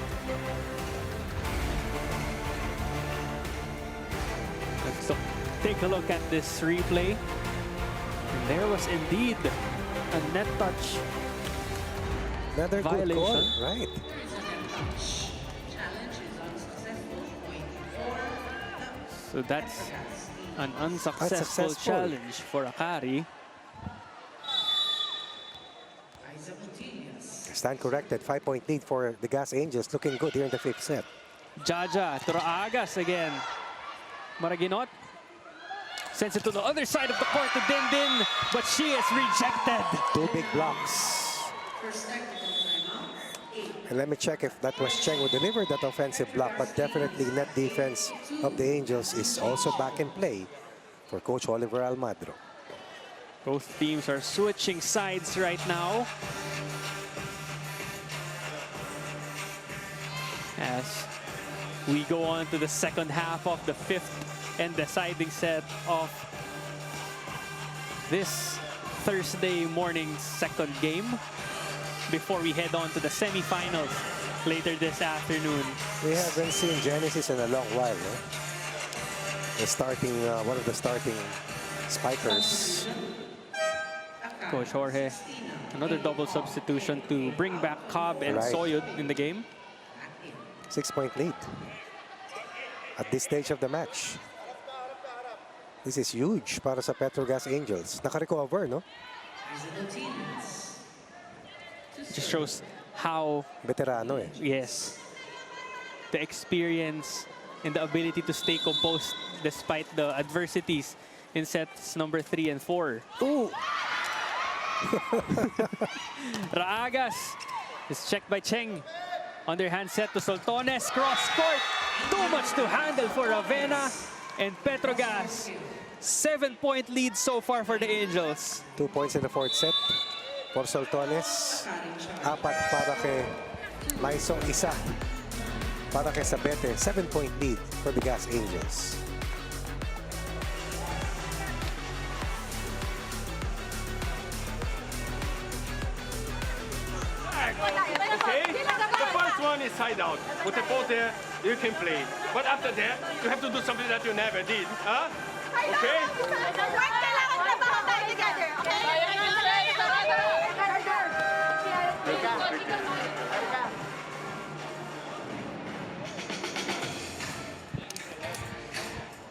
So take a look at this replay. And there was indeed a net touch. Another good Violation. call, right? So that's an unsuccessful challenge for AKARI. Stand corrected. 5-point lead for the Gazz Angels. Looking good here in the 5th set. Jaja to Raagas again. Maraguinot sends it to the other side of the court to Din Din, but she is rejected. 2 big blocks. And let me check if that was Cheng who delivered that offensive block, but definitely net defense of the Angels is also back in play for Coach Oliver Almagro. Both teams are switching sides right now. as we go on to the second half of the fifth and deciding set of this Thursday morning second game before we head on to the semifinals later this afternoon. We haven't seen Genesis in a long while. No? The starting, one of the starting spikers. Coach Jorge, another double substitution to bring back Cobb and Right. Soyud in the game. 6-point lead at this stage of the match. This is huge para sa Petro Gazz Angels. Naka-recover, no? Just shows how, Veterano eh. yes, the experience and the ability to stay composed despite the adversities in sets number 3 and 4. Ooh! Raagas is checked by Cheng. Underhand set to Soltones. Cross court. Too much to handle for Ravenna and Petro Gazz. 7-point lead so far for the Angels. 2 points in the fourth set for Soltones. 4 para kay Maiso. 1 para kay Sabete. 7-point lead for the Gazz Angels. Okay? The first one is side out. With the ball there, you can play. But after that, you have to do something that you never did. Huh? Okay?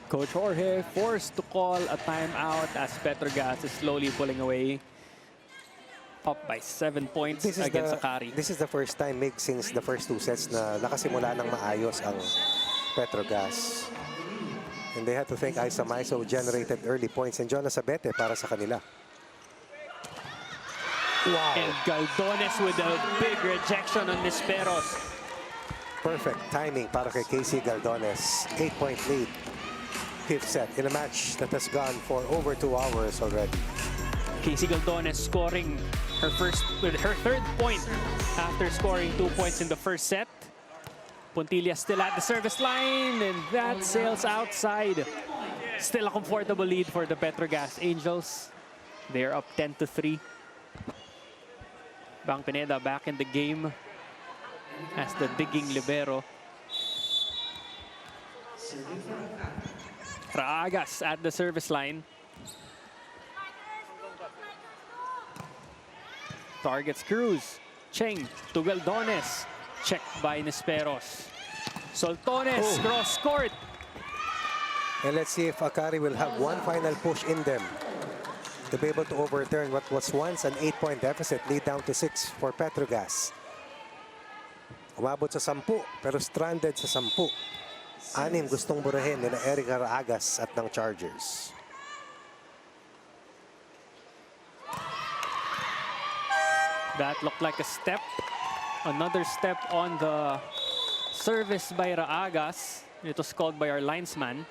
Coach Jorge forced to call a timeout as Petro Gazz is slowly pulling away. Up by 7 points against AKARI. This is the first time, Mig, since the first 2 sets na nakasimula ng maayos ang Petro Gazz. And they had to thank Isa Maiso who generated early points and Jonas Sabete para sa kanila. Wow! And Galdones with a big rejection on Nisperos. Perfect timing para kay Casey Galdones. 8-point lead. 5th set in a match that has gone for over 2 hours already. Casey Galdones scoring her third point after scoring 2 points in the first set. Pontilla still at the service line, and that sails outside. Still a comfortable lead for the Petro Gazz Angels. They're up 10-3. Bang Pineda back in the game as the digging libero. Raagas at the service line. Targets Cruz. Cheng to Galdones. Checked by Nisperos. Soltones cross court. And let's see if AKARI will have one final push in them to be able to overturn what was once an 8-point deficit, lead down to 6 for Petro Gazz. Umabot sa 10 pero stranded sa 10. 6 gustong burahin nila Erica Raagas at ng Chargers. That looked like a step. Another step on the service by Raagas. It was called by our linesman.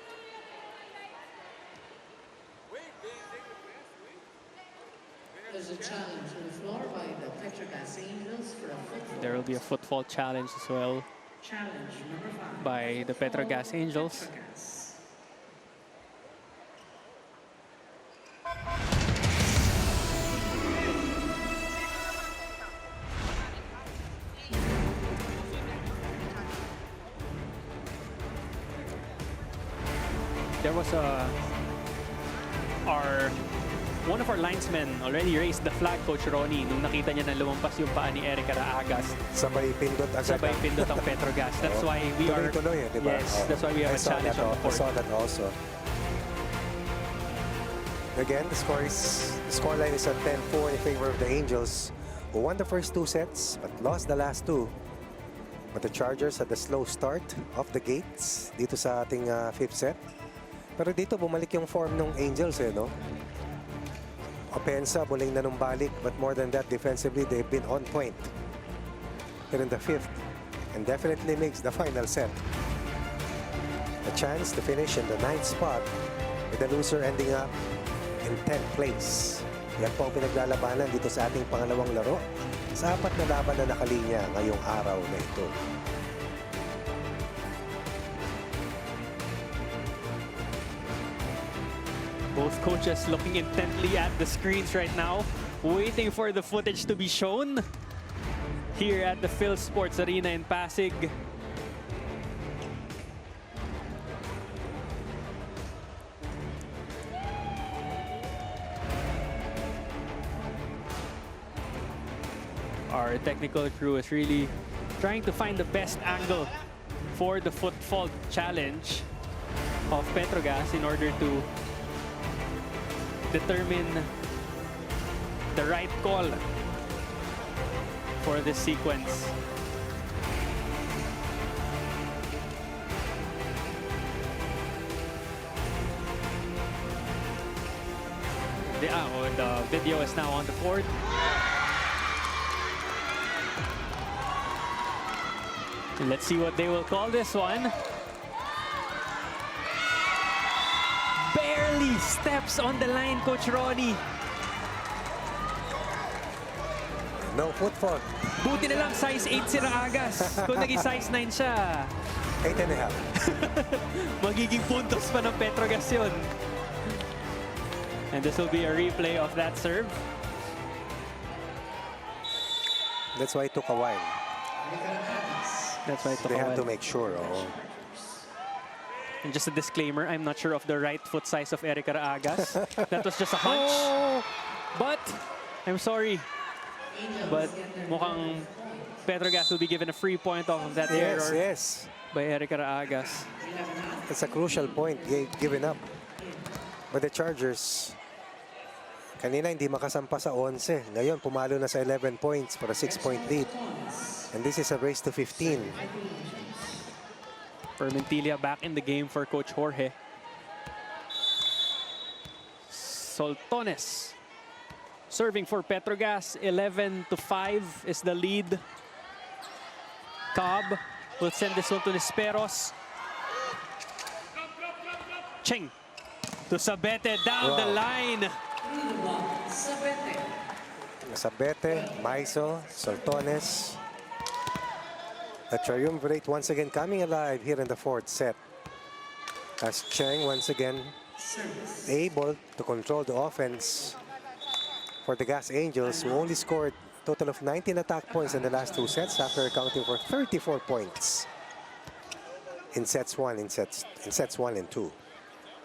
There's a challenge on the floor by the Petro Gazz Angels for a football. There will be a footfall challenge as well Challenge number 5. by the Petro Gazz Angels. Petro Gazz. There was one of our linesmen already raised the flag, Coach Ronnie, nung nakita niya na lumampas yung paa ni Erica Raagas. Sabay pindot agad. Sabay pindot ang Petro Gazz. That's why we are... Tuloy-tuloy, di ba? Yes, that's why we have a challenge on the I court. saw that also. Again, the scoreline is at 10-4 in favor of the Angels, who won the first 2 sets but lost the last 2. But the Chargers had a slow start off the gates dito sa ating 5th set. Pero dito bumalik yung form ng Angels no? Opensa muling nanumbalik, but more than that, defensively they've been on point. Here in the 5th, and definitely makes the final set. A chance to finish in the 9th spot, with the loser ending up in 10th place. Yan po ang pinaglalabanan dito sa ating pangalawang laro sa 4 na laban na nakalinya ngayong araw na ito. Both coaches looking intently at the screens right now, waiting for the footage to be shown here at the Phil Sports Arena in Pasig. Our technical crew is really trying to find the best angle for the foot fault challenge of PETRO GAZZ in order to determine the right call for this sequence. The video is now on the board. Let's see what they will call this one. Barely steps on the line, Coach Ronnie. No foot fault. Buti na lang size 8 si Raagas. Kung naging size 9 siya, 8.5. magiging puntos pa ng PETRO GAZZ yun. And this will be a replay of that serve. That's why it took a while. That's why it took They a had to while. make sure. Oh. And just a disclaimer, I'm not sure of the right foot size of Eric Raagas. That was just a hunch. But, I'm sorry. But mukhang PETRO GAZZ will be given a free point off of that error Yes. by Eric Raagas. It's a crucial point given up. But the Chargers, kanina hindi makasampa sa 11. Ngayon, pumalo na sa 11 points for a 6-point lead. And this is a race to 15. Permentilla back in the game for Coach Jorge. Soltones serving for PETRO GAZZ. 11-5 is the lead. Cobb will send this one to Nisperos. Cheng to Sabete down the line. Sabete, Maiso, Soltones. The triumvirate once again coming alive here in the fourth set. As Cheng once again able to control the offense for the Gas Angels, who only scored a total of 19 attack points in the last two sets after accounting for 34 points in sets 1 and 2.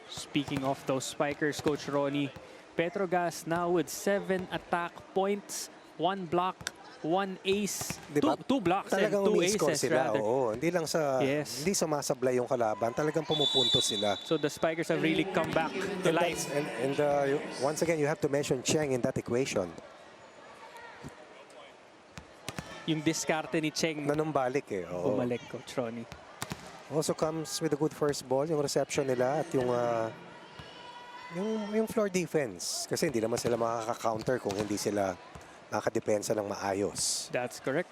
Speaking of those spikers, Coach Ronnie, PETRO GAZZ now with 7 attack points, 1 block, 1 ace, Diba? two blocks and Talagang 2 umi-score aces sila. rather. Oo, hindi lang sa Yes. hindi sumasablay yung kalaban, talagang pumupunto sila. So the spikers have really come back to life. Once again, you have to mention Cheng in that equation. Yung diskarte ni Cheng Nanumbalik eh. Oo. bumalik, Coach Ronnie. Also comes with a good first ball, yung reception nila at yung floor defense. Kasi hindi naman sila makaka-counter kung hindi sila nakadepensa ng maayos. That's correct.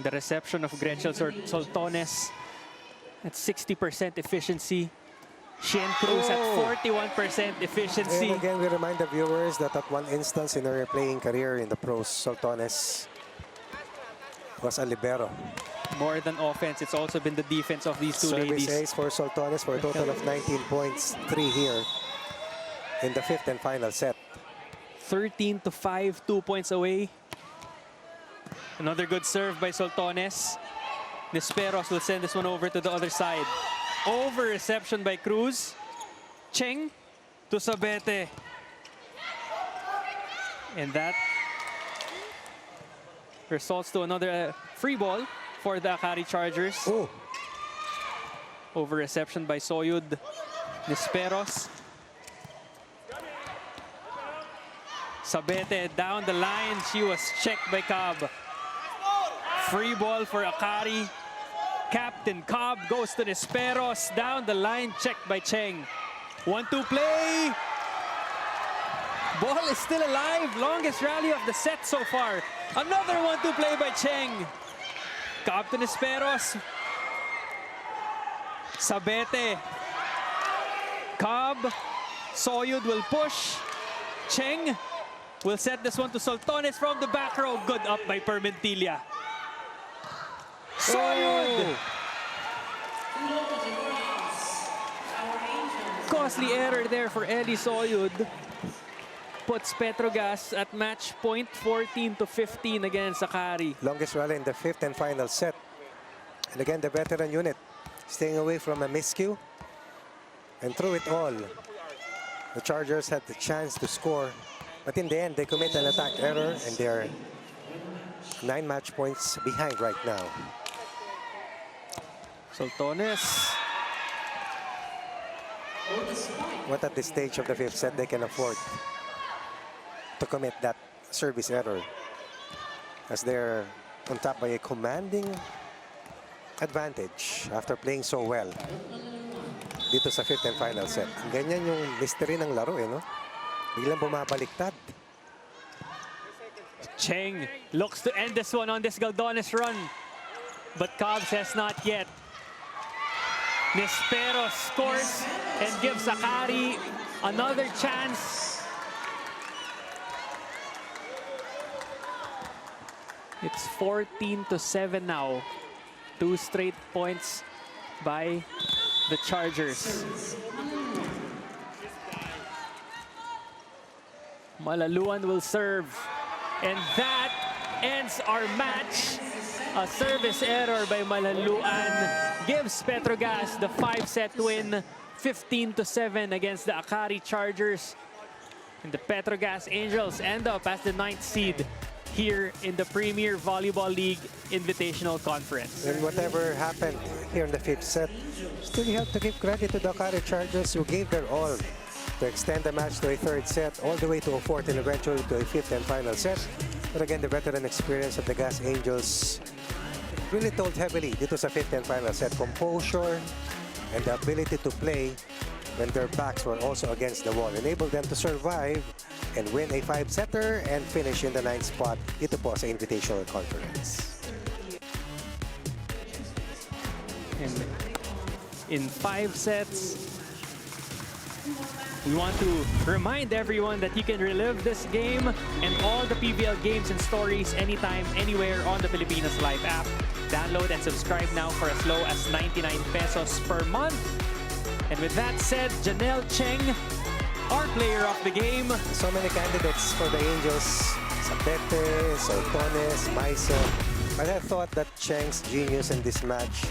The reception of Gretchen Soltones at 60% efficiency. Shane Cruz at 41% efficiency. And again, we remind the viewers that at one instance in her playing career in the pros, Soltones was a libero. More than offense, it's also been the defense of these two Service ladies. ace for Soltones for a total of 19 points, 3 here in the fifth and final set. 13-5, 2 points away. Another good serve by Soltones. Nisperos will send this one over to the other side. Over reception by Cruz. Cheng to Sabete. And that results to another free ball for the AKARI Chargers. Oh, Over reception by Soyud. Nisperos. Sabete down the line. She was checked by Cobb. Free ball for AKARI. Captain Cobb goes to Nisperos. Down the line, checked by Cheng. 1-2 play. Ball is still alive. Longest rally of the set so far. Another 1-2 play by Cheng. Cobb to Nisperos. Sabete. Cobb, Soyud will push. Cheng will set this one to Soltones from the back row. Good up by Permentilla. Soyud! Costly error there for Eddie Soyud. Puts Petro Gazz at match point 14-15 against AKARI. Longest rally in the fifth and final set. And again, the veteran unit staying away from a miscue. And through it all, the Chargers had the chance to score. But in the end, they commit an attack error and they're 9 match points behind right now. Soltones. What at this stage of the fifth set they can afford to commit that service error, as they're on top by a commanding advantage after playing so well dito sa fifth and final set. Ganyan yung mystery ng laro, eh, no? Biglang bumabaliktad. Cheng looks to end this one on this Galdones run. But Cobb says not yet. Nispero scores and gives AKARI another chance. It's 14-7 now. 2 straight points by the Chargers. Malaluan will serve. And that ends our match. A service error by Malaluan gives Petro Gazz the 5-set win, 15-7 against the AKARI Chargers. And the Petro Gazz Angels end up as the 9th seed here in the Premier Volleyball League Invitational Conference. And whatever happened here in the fifth set, still you have to give credit to the AKARI Chargers, who gave their all to extend the match to a third set, all the way to a fourth and eventually to a fifth and final set. But again, the veteran experience of the Gazz Angels really told heavily dito sa fifth and final set. Composure and the ability to play when their backs were also against the wall enabled them to survive and win a 5-setter and finish in the 9th spot dito po sa Invitational Conference. And in 5 sets, we want to remind everyone that you can relive this game and all the PVL games and stories anytime, anywhere on the Pilipinas Live app. Download and subscribe now for as low as 99 pesos per month. And with that said, Janelle Cheng, our player of the game. So many candidates for the Angels. Sapete, Soltones, Maiso. But I thought that Cheng's genius in this match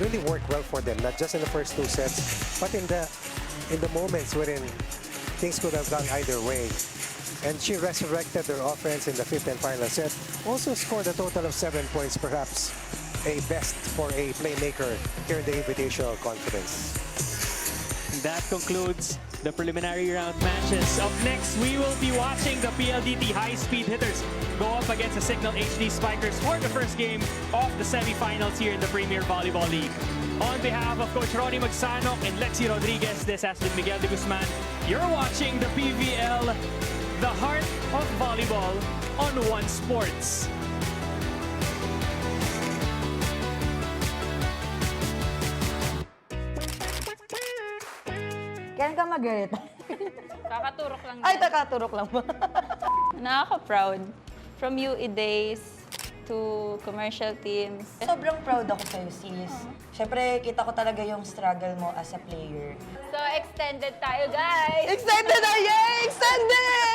really worked well for them, not just in the first 2 sets, but in the moments wherein things could have gone either way. And she resurrected their offense in the fifth and final set. Also scored a total of 7 points, perhaps a best for a playmaker here in the Invitational Conference. And that concludes the preliminary round matches. Up next, we will be watching the PLDT high-speed hitters go up against the Signal HD Spikers for the first game of the semifinals here in the Premier Volleyball League. On behalf of Coach Ronnie Magsanok and Lexi Rodriguez, this has been Miguel de Guzman. You're watching the PVL, the heart of volleyball on One Sports. Kailan ka mag-grit? Kakaturok lang. Ay, nakaturok lang ba? Nakaka-proud. From UE days to commercial teams. Sobrang proud ako sa'yo, sis. Siyempre, kita ko talaga yung struggle mo as a player. So, extended tayo, guys! Extended na! Yay! Extended!